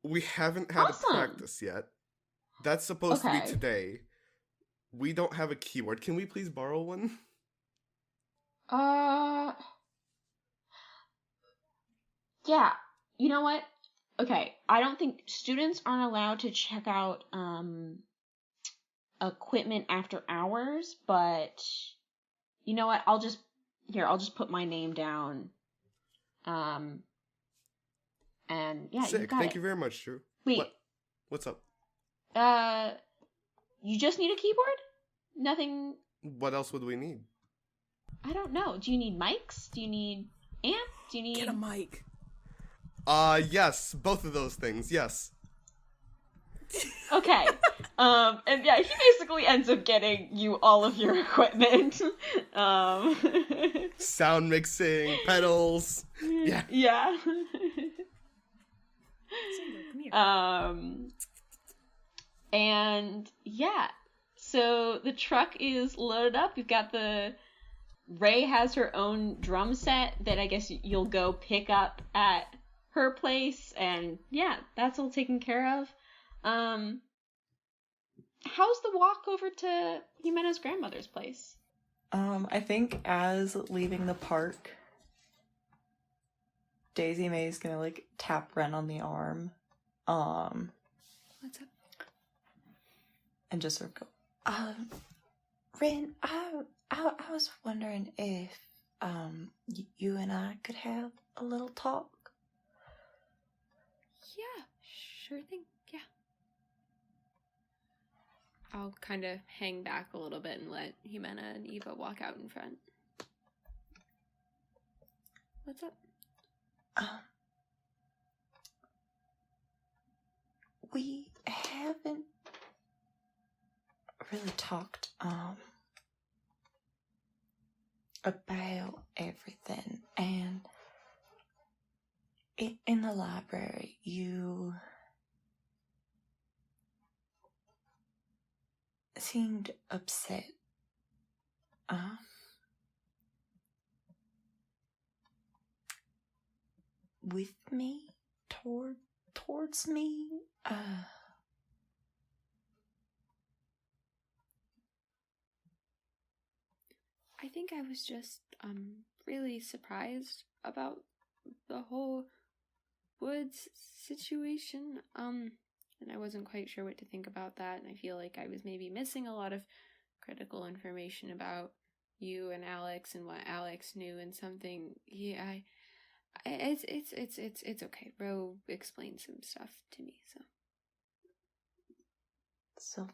We haven't had Awesome. a practice yet. That's supposed to be Okay. today. We don't have a keyboard. Can we please borrow one? Yeah. You know what? Okay, I don't think students aren't allowed to check out equipment after hours, but you know what? I'll just put my name down. And yeah, Sick. you got Thank it. you very much, Drew. Wait. What's up? You just need a keyboard? Nothing. What else would we need? I don't know. Do you need mics? Do you need amp? Do you need Get a mic. Yes, both of those things, yes. Okay. And yeah, he basically ends up getting you all of your equipment. Sound mixing, pedals. Yeah. Yeah. Come here. And yeah. So the truck is loaded up. We've got Ray has her own drum set that I guess you'll go pick up at her place, and yeah, that's all taken care of. How's the walk over to Jimena's grandmother's place? I think as leaving the park, Daisy May's gonna like tap Ren on the arm. What's up? And just sort of go, Ren, I was wondering if you and I could have a little talk. Yeah, sure thing. Yeah. I'll kind of hang back a little bit and let Jimena and Eva walk out in front. What's up? We haven't really talked about everything, and in the library you seemed upset with me towards me. I think I was just really surprised about the whole woods situation. And I wasn't quite sure what to think about that, and I feel like I was maybe missing a lot of critical information about you and Alex and what Alex knew, and something. Yeah, it's okay. Ro explained some stuff to me, So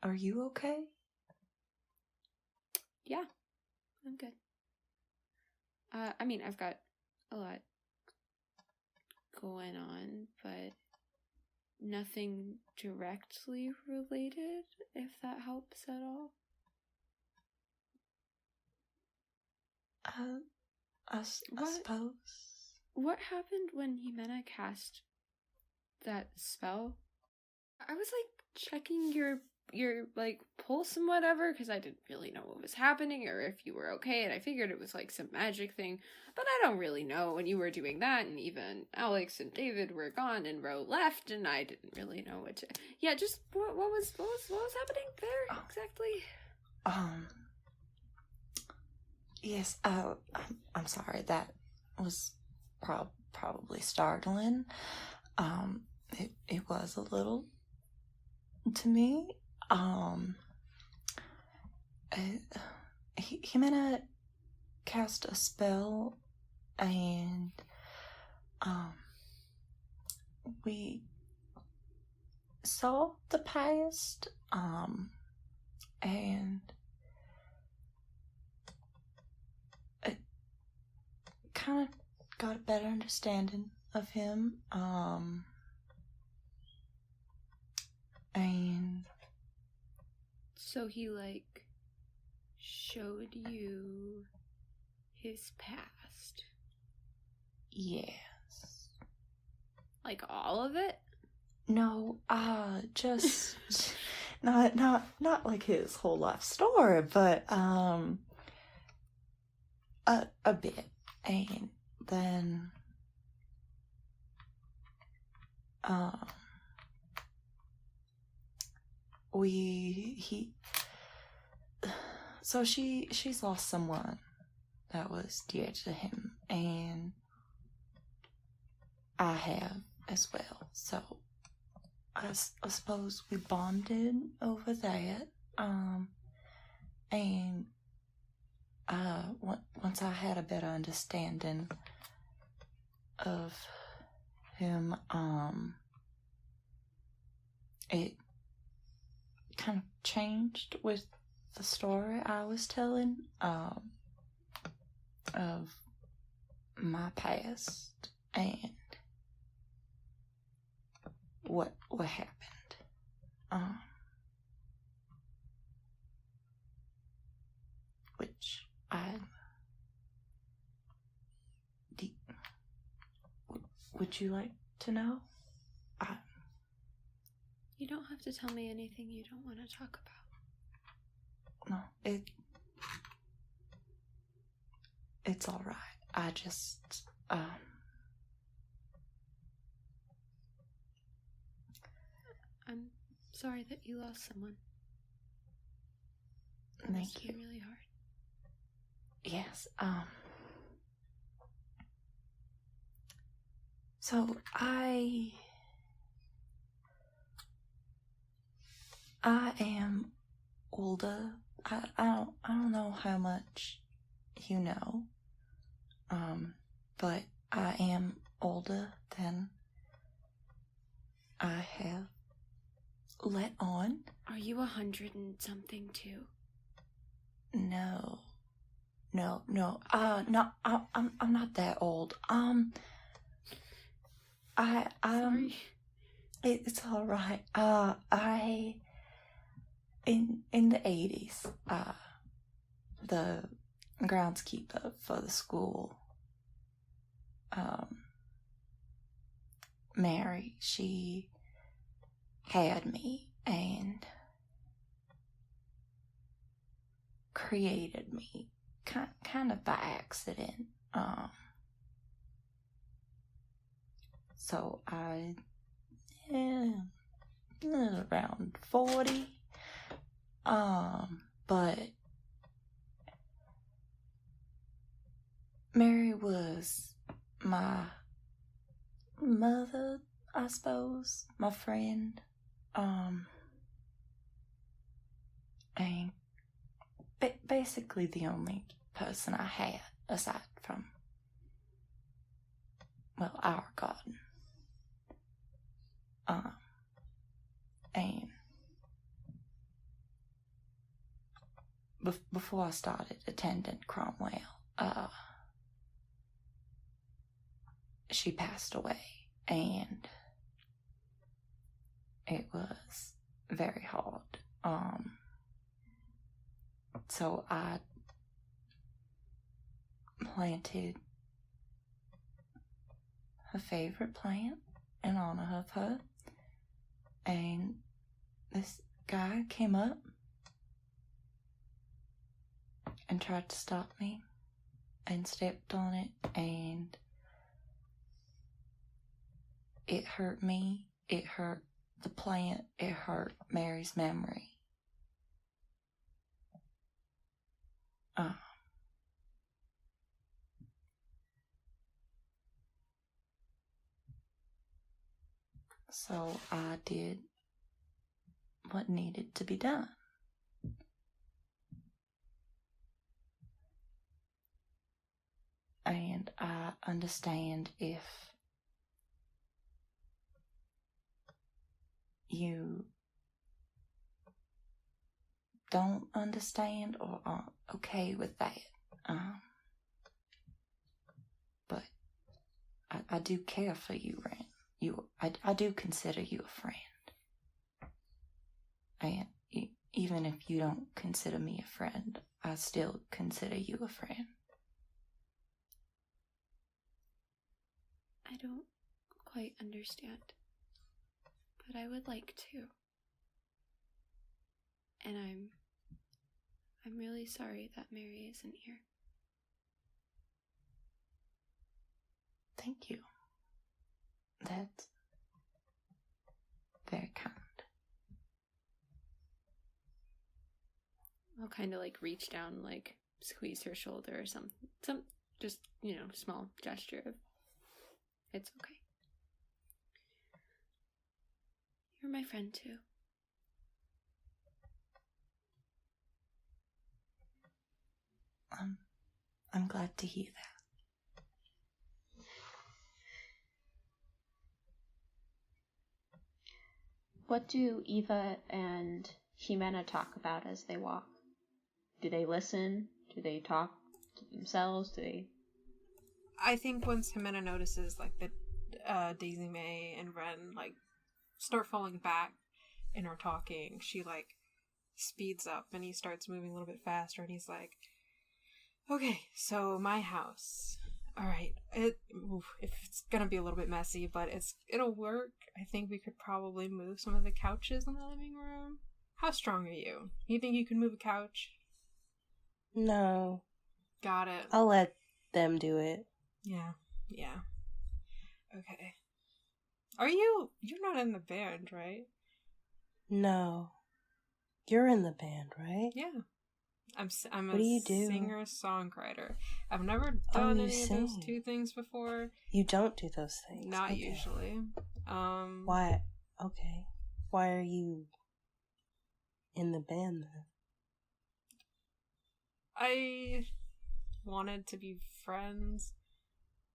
are you okay? yeah, I'm good. I mean, I've got a lot going on, but nothing directly related, if that helps at all. I suppose. What happened when Jimena cast that spell? I was like checking your your like pulse and whatever, because I didn't really know what was happening or if you were okay, and I figured it was like some magic thing, but I don't really know when you were doing that, and even Alex and David were gone and Ro left, and I didn't really know what to. Yeah, just what was happening there exactly? Yes. I'm sorry. That was probably startling. It was a little to me. He meant to cast a spell, and we saw the past, and it kind of got a better understanding of him, and so he like showed you his past. yes. Like all of it? No, just not like his whole life story, but a bit, and then so she's lost someone that was dear to him, and I have as well. So I suppose we bonded over that. And once I had a better understanding of him, it kind of changed with the story I was telling, of my past and what happened. Which would you like to know? You don't have to tell me anything you don't want to talk about. No, it's all right. I just I'm sorry that you lost someone. Thank you. Really hard. Yes. So I am older. I don't know how much you know. But I am older than I have let on. Are you 100 and something too? No. No. I'm not that old. Sorry. It's all right. I in the 80s, the groundskeeper for the school, Mary, she had me and created me kind of by accident. So I around 40, but Mary was my mother, I suppose, my friend, and basically the only person I had aside from, well, our garden. And before I started attending Cromwell, she passed away, and it was very hard. So I planted her favorite plant in honor of her, and this guy came up and tried to stop me and stepped on it, and it hurt me, it hurt the plant, it hurt Mary's memory. So I did what needed to be done. And I understand if you don't understand or aren't okay with that. But I do care for you, Ren. I do consider you a friend. And even if you don't consider me a friend, I still consider you a friend. I don't quite understand, but I would like to. And I'm really sorry that Mary isn't here. Thank you. That's very kind. I'll kind of like reach down, like squeeze her shoulder or something. Some just, small gesture of it's okay. You're my friend too. I'm glad to hear that. What do Eva and Ximena talk about as they walk? Do they listen? Do they talk to themselves? Do they... I think once Ximena notices, like, that Daisy May and Ren, like, start falling back in our talking, she, like, speeds up and he starts moving a little bit faster and he's like, okay, so my house. Alright, it's gonna be a little bit messy, but it'll work. I think we could probably move some of the couches in the living room. How strong are you? You think you can move a couch? No. Got it. I'll let them do it. Yeah. Okay. You're not in the band, right? No. You're in the band, right? Yeah. I'm What do you do? Singer-songwriter. I've never done any of those two things before. You don't do those things? Not usually. Why? Okay. Why are you in the band then? I wanted to be friends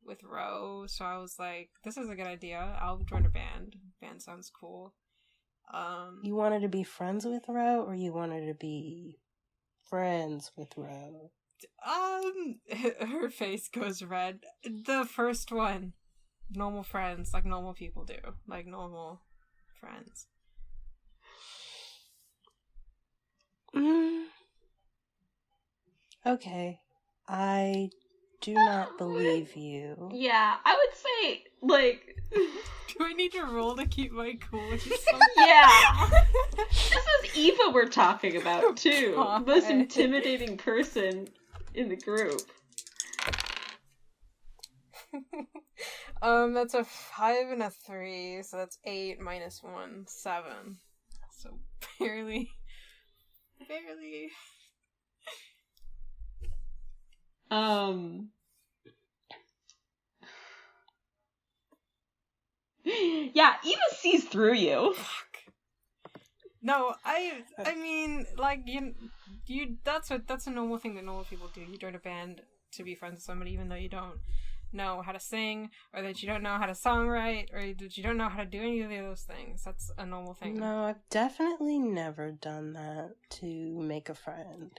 with Ro, so I was like, this is a good idea. I'll join a band. Band sounds cool. You wanted to be friends with Ro, or you wanted to be friends with Ro? Her face goes red. The first one. Normal friends, like normal people do. Like normal friends. Okay. I do not believe you. Yeah, I would say, like... Do I need to roll to keep my cool? Yeah! This is Eva we're talking about, too. God. Most intimidating person in the group. That's a 5 and a 3, so that's 8 minus 1, 7. So barely. Yeah, Eva sees through you. Fuck. No, I mean, like, you that's a normal thing that normal people do. You join a band to be friends with somebody even though you don't know how to sing, or that you don't know how to songwrite, or that you don't know how to do any of those things. That's a normal thing. No, I've definitely never done that to make a friend.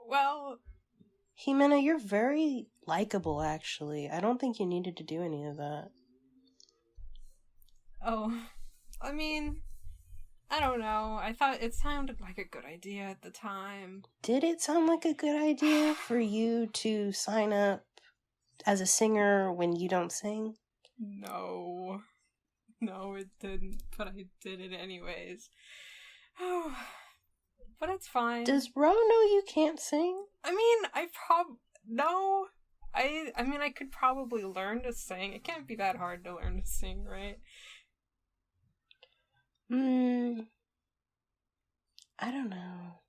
Well... Ximena, you're very likable, actually. I don't think you needed to do any of that. Oh, I mean, I don't know. I thought it sounded like a good idea at the time. Did it sound like a good idea for you to sign up as a singer when you don't sing? No, it didn't, but I did it anyways. But it's fine. Does Ro know you can't sing? I mean, no. I mean, I could probably learn to sing. It can't be that hard to learn to sing, right? I don't know.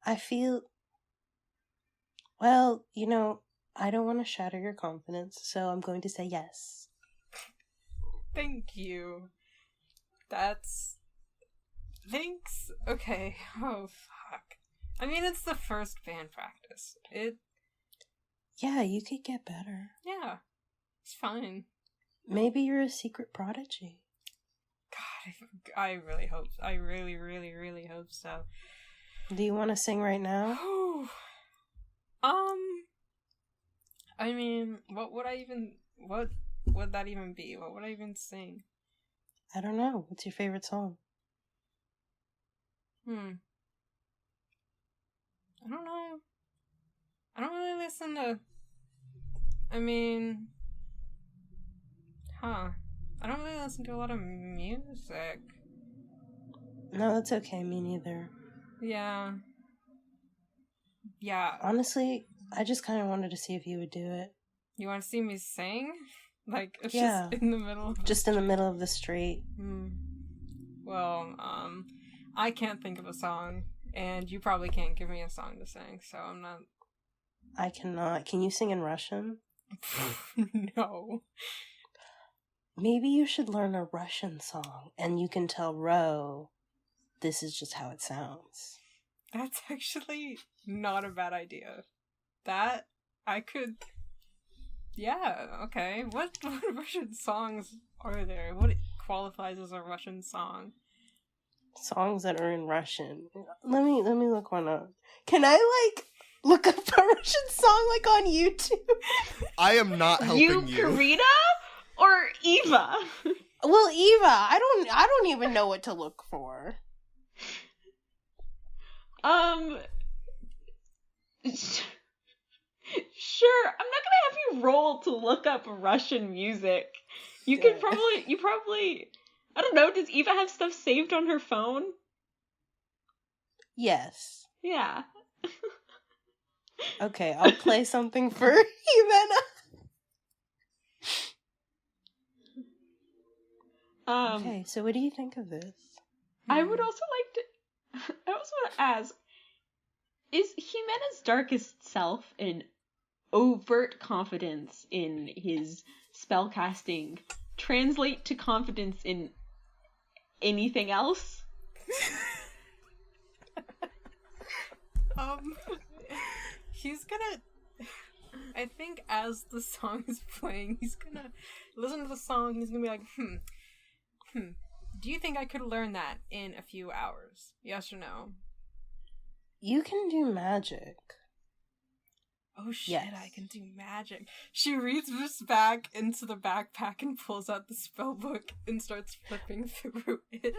I feel... Well, I don't want to shatter your confidence, so I'm going to say yes. Thank you. Thanks. Okay. Oh, fuck. I mean, it's the first band practice. Yeah, you could get better. Yeah. It's fine. Maybe you're a secret prodigy. God, I really hope. I really, really, really hope so. Do you want to sing right now? I mean, what would that even be? What would I even sing? I don't know. What's your favorite song? I don't know. I don't really listen to... I mean... I don't really listen to a lot of music. No, that's okay. Me neither. Yeah. Honestly, I just kind of wanted to see if you would do it. You want to see me sing? Like, it's Yeah. just in the middle of Just in the middle of the street. Well, I can't think of a song, and you probably can't give me a song to sing, so I'm not... I cannot. Can you sing in Russian? No. Maybe you should learn a Russian song, and you can tell Ro, this is just how it sounds. That's actually not a bad idea. That, I could... Yeah, okay. What Russian songs are there? What qualifies as a Russian song? Songs that are in Russian. Let me look one up. Can I, look up a Russian song, on YouTube? I am not helping you. Karina? Or Eva? Well, Eva, I don't even know what to look for. Sure, I'm not gonna have you roll to look up Russian music. You probably, I don't know, does Eva have stuff saved on her phone? Yes. Yeah. Okay, I'll play something for Jimena. Okay, so what do you think of this? I would also want to ask, is Jimena's darkest self an overt confidence in his spellcasting translate to confidence in anything else? He's gonna... I think as the song is playing, he's gonna listen to the song, he's gonna be like, do you think I could learn that in a few hours? Yes or no? You can do magic. Oh shit, yes. I can do magic. She reaches back into the backpack and pulls out the spell book and starts flipping through it.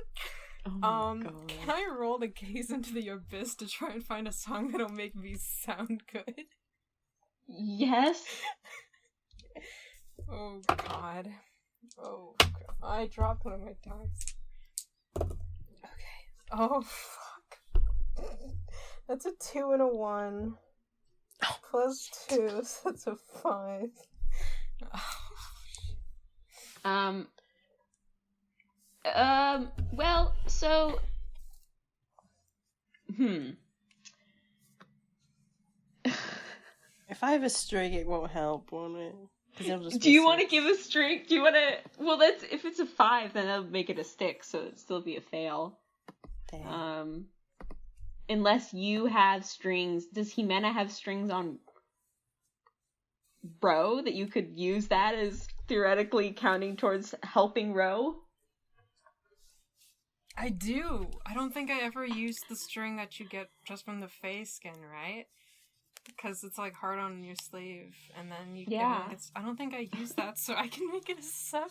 Oh my God. Can I roll to gaze into the abyss to try and find a song that'll make me sound good? Yes. Oh god. Oh god. I dropped one of my dice. Okay. Oh fuck. That's a 2 and a 1. Plus 2, so that's a 5. Well, so... If I have a string, it won't help, won't it? Do you want to give a string? Do you want to... Well, that's... If it's a 5, then that'll make it a stick, so it'd still be a fail. Dang. Unless you have strings... Does Jimena have strings on Ro that you could use that as theoretically counting towards helping Ro? I do. I don't think I ever used the string that you get just from the face skin, right? Because it's like hard on your sleeve, and then you Yeah. I don't think I used that, so I can make it a 7.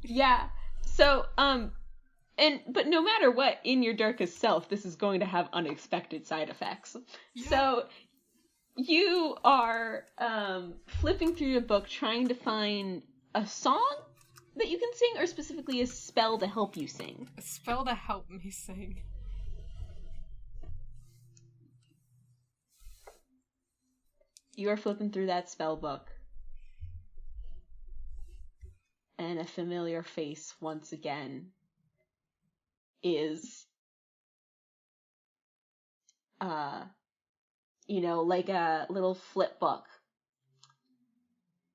Yeah. So, but no matter what, in your darkest self, this is going to have unexpected side effects. Yeah. So, you are, flipping through your book trying to find a song that you can sing, or specifically a spell to help you sing? A spell to help me sing. You are flipping through that spell book, and a familiar face once again is, like a little flip book.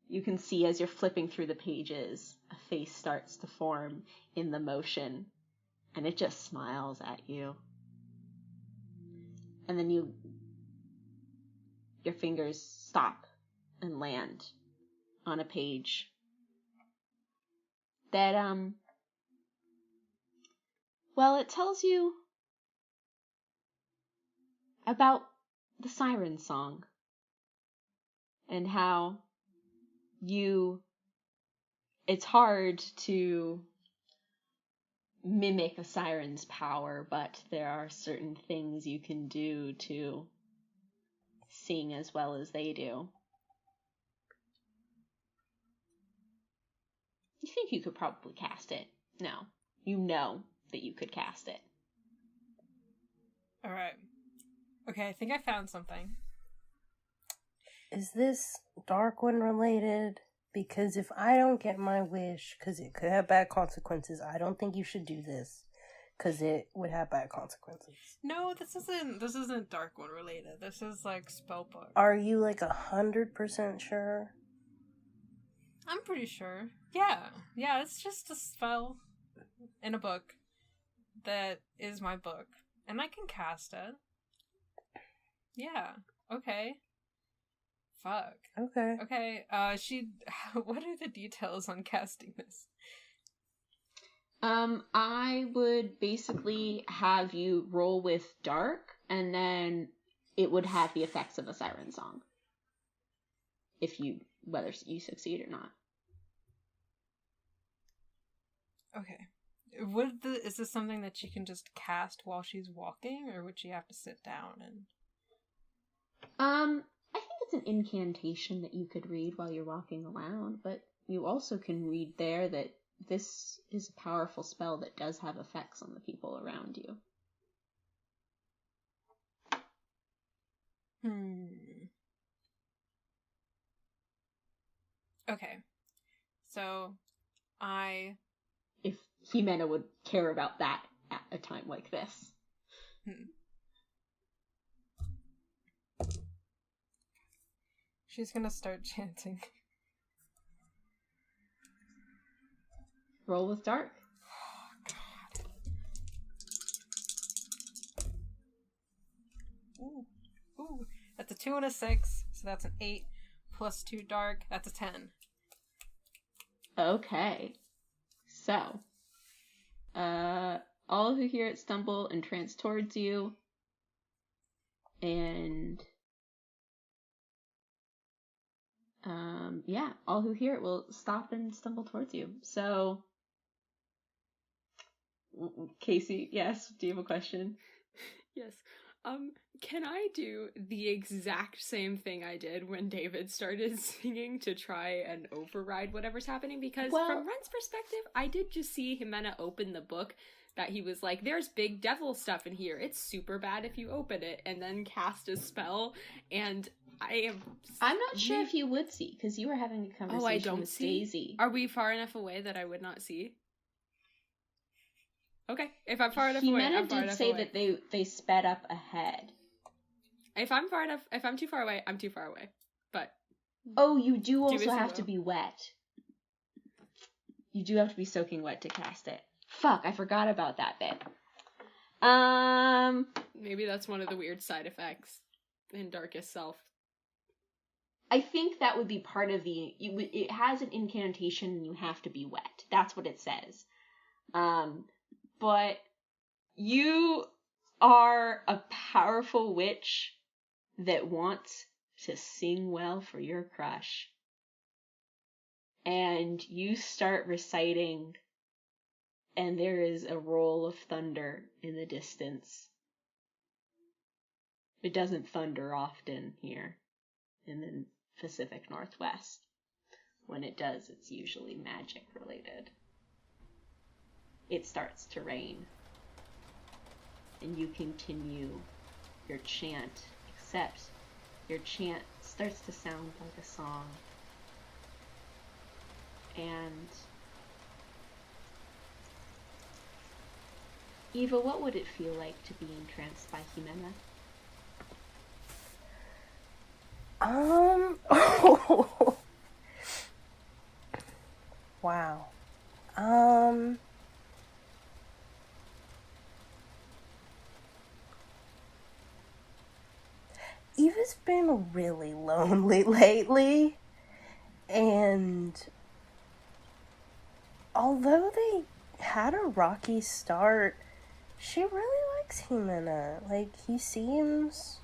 You can see as you're flipping through the pages, a face starts to form in the motion, and it just smiles at you. And then your fingers stop and land on a page that, it tells you about the siren song and how it's hard to mimic a siren's power, but there are certain things you can do to sing as well as they do. You think you could probably cast it. No. You know that you could cast it. Alright. Okay, I think I found something. Is this Dark One related? Because if I don't get my wish, because it could have bad consequences, I don't think you should do this. Because it would have bad consequences. No, this isn't Dark One related. This is like spellbook. Are you 100% sure? I'm pretty sure. Yeah, it's just a spell in a book that is my book. And I can cast it. Yeah, okay. Fuck. Okay. Okay, what are the details on casting this? I would basically have you roll with dark, and then it would have the effects of a siren song. Whether you succeed or not. Okay. Is this something that she can just cast while she's walking, or would she have to sit down and... I think it's an incantation that you could read while you're walking around, but you also can read there that this is a powerful spell that does have effects on the people around you. Okay. So, If Jimena would care about that at a time like this. She's gonna start chanting. Roll with dark. Oh, God. Ooh. That's a 2 and a 6, so that's an 8 plus 2 dark. That's a 10. Okay. So, all who hear it stumble and trance towards you, and all who hear it will stop and stumble towards you. So, Casey, yes, do you have a question? Yes. Can I do the exact same thing I did when David started singing to try and override whatever's happening? Because from Ren's perspective, I did just see Jimena open the book that he was like, there's big devil stuff in here. It's super bad if you open it, and then cast a spell, and I'm not sure if you would see, because you were having a conversation with Daisy. Are we far enough away that I would not see? Okay, if I'm far enough away, I'm far enough away. Jimena did say that they sped up ahead. If I'm too far away, I'm too far away. But you do also have to be wet. You do have to be soaking wet to cast it. Fuck, I forgot about that bit. Maybe that's one of the weird side effects in Darkest Self. I think that would be part of it has an incantation and you have to be wet. That's what it says. But you are a powerful witch that wants to sing well for your crush. And you start reciting, and there is a roll of thunder in the distance. It doesn't thunder often here in the Pacific Northwest. When it does, it's usually magic related. It starts to rain, and you continue your chant, except your chant starts to sound like a song. And Eva, what would it feel like to be entranced by Jimena? Wow. Eva's been really lonely lately, and although they had a rocky start, she really likes Jimena. Like, he seems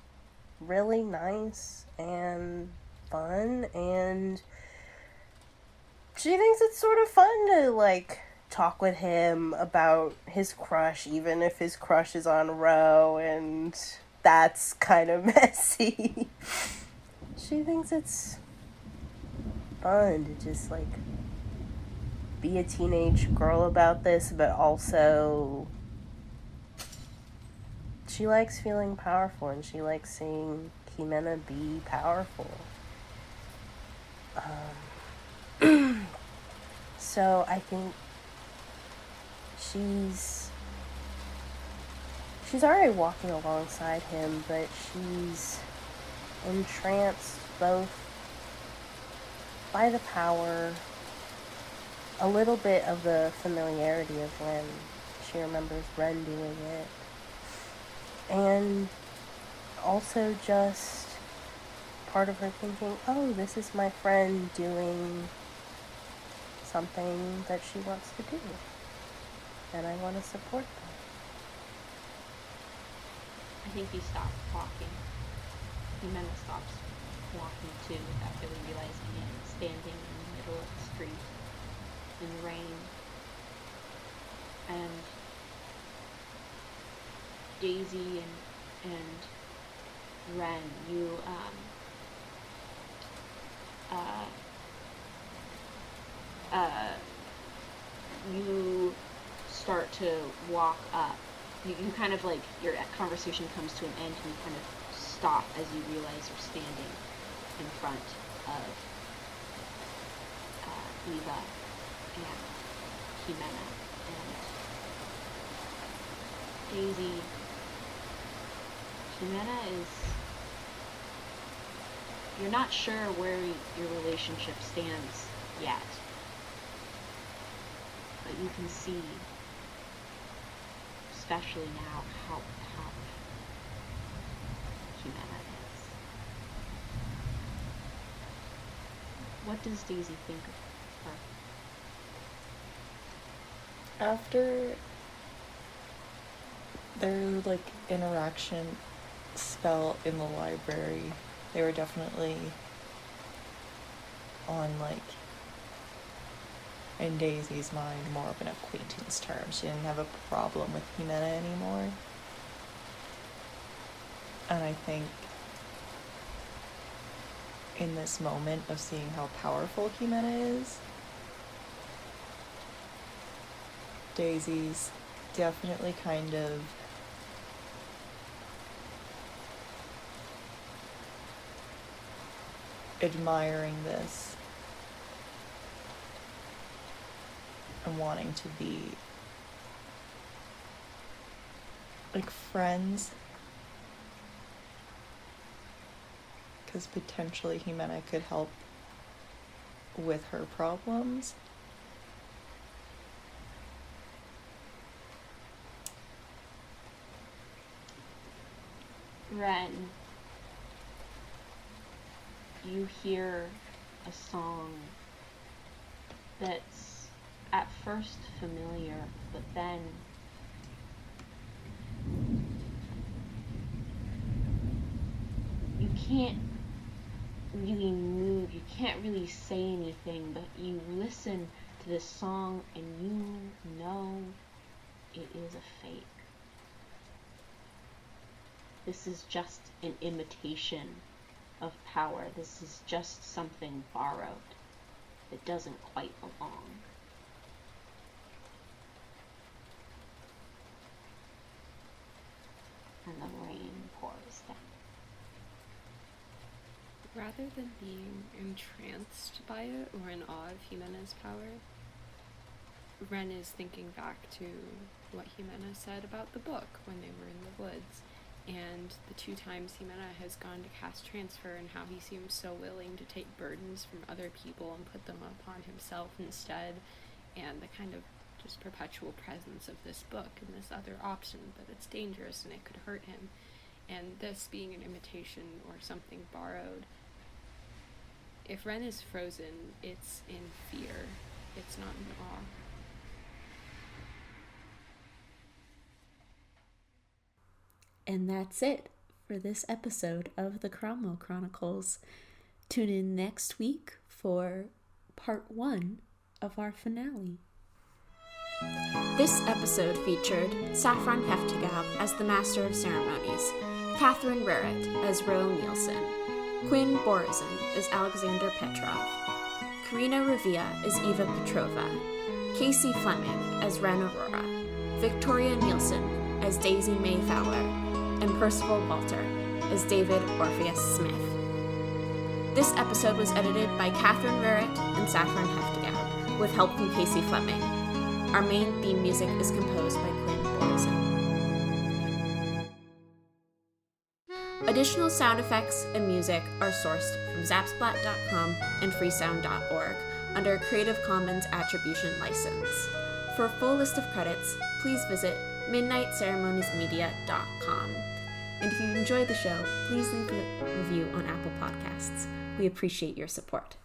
really nice and fun, and she thinks it's sort of fun to, like, talk with him about his crush, even if his crush is on Ro, and that's kind of messy. She thinks it's fun to just, like, be a teenage girl about this, but also she likes feeling powerful, and she likes seeing Jimena be powerful. So I think she's already walking alongside him, but she's entranced both by the power, a little bit of the familiarity of when she remembers Ren doing it, and also just part of her thinking, oh, this is my friend doing something that she wants to do, and I want to support them. I think you stop walking. Jimena stops walking too without really realizing it, standing in the middle of the street in the rain. And Daisy and Ren, you you start to walk up. You kind of like, your conversation comes to an end and you kind of stop as you realize you're standing in front of Eva and Jimena and Daisy. Jimena is, you're not sure where your relationship stands yet, but you can see, especially now, how powerful Jimena is. What does Daisy think of her? After their, like, interaction spell in the library, they were definitely on, like, in Daisy's mind, more of an acquaintance term. She didn't have a problem with Jimena anymore. And I think in this moment of seeing how powerful Jimena is, Daisy's definitely kind of admiring this and wanting to be like friends, because potentially Jimena could help with her problems. Ren, you hear a song that's at first familiar, but then you can't really move, you can't really say anything, but you listen to this song and you know it is a fake. This is just an imitation of power. This is just something borrowed. that doesn't quite belong. And the rain pours down. Rather than being entranced by it or in awe of Jimena's power, Ren is thinking back to what Jimena said about the book when they were in the woods, and the 2 times Jimena has gone to cast transfer and how he seems so willing to take burdens from other people and put them upon himself instead, and the kind of just perpetual presence of this book and this other option, that it's dangerous and it could hurt him, and this being an imitation or something borrowed. If Ren is frozen, it's in fear, it's not in awe. And that's it for this episode of the Cromwell Chronicles. Tune in next week for part 1 of our finale. This episode featured Saffron Heftigab as the Master of Ceremonies, Catherine Rarrett as Ro Nielsen, Quinn Borizin as Alexander Petrov, Karina Revia as Eva Petrova, Casey Fleming as Ren Aurora, Victoria Nielsen as Daisy May Fowler, and Percival Walter as David Orpheus Smith. This episode was edited by Catherine Rarrett and Saffron Heftigab, with help from Casey Fleming. Our main theme music is composed by Quinn Borizin. Additional sound effects and music are sourced from Zapsplat.com and freesound.org under a Creative Commons Attribution License. For a full list of credits, please visit midnightceremoniesmedia.com. And if you enjoyed the show, please leave a review on Apple Podcasts. We appreciate your support.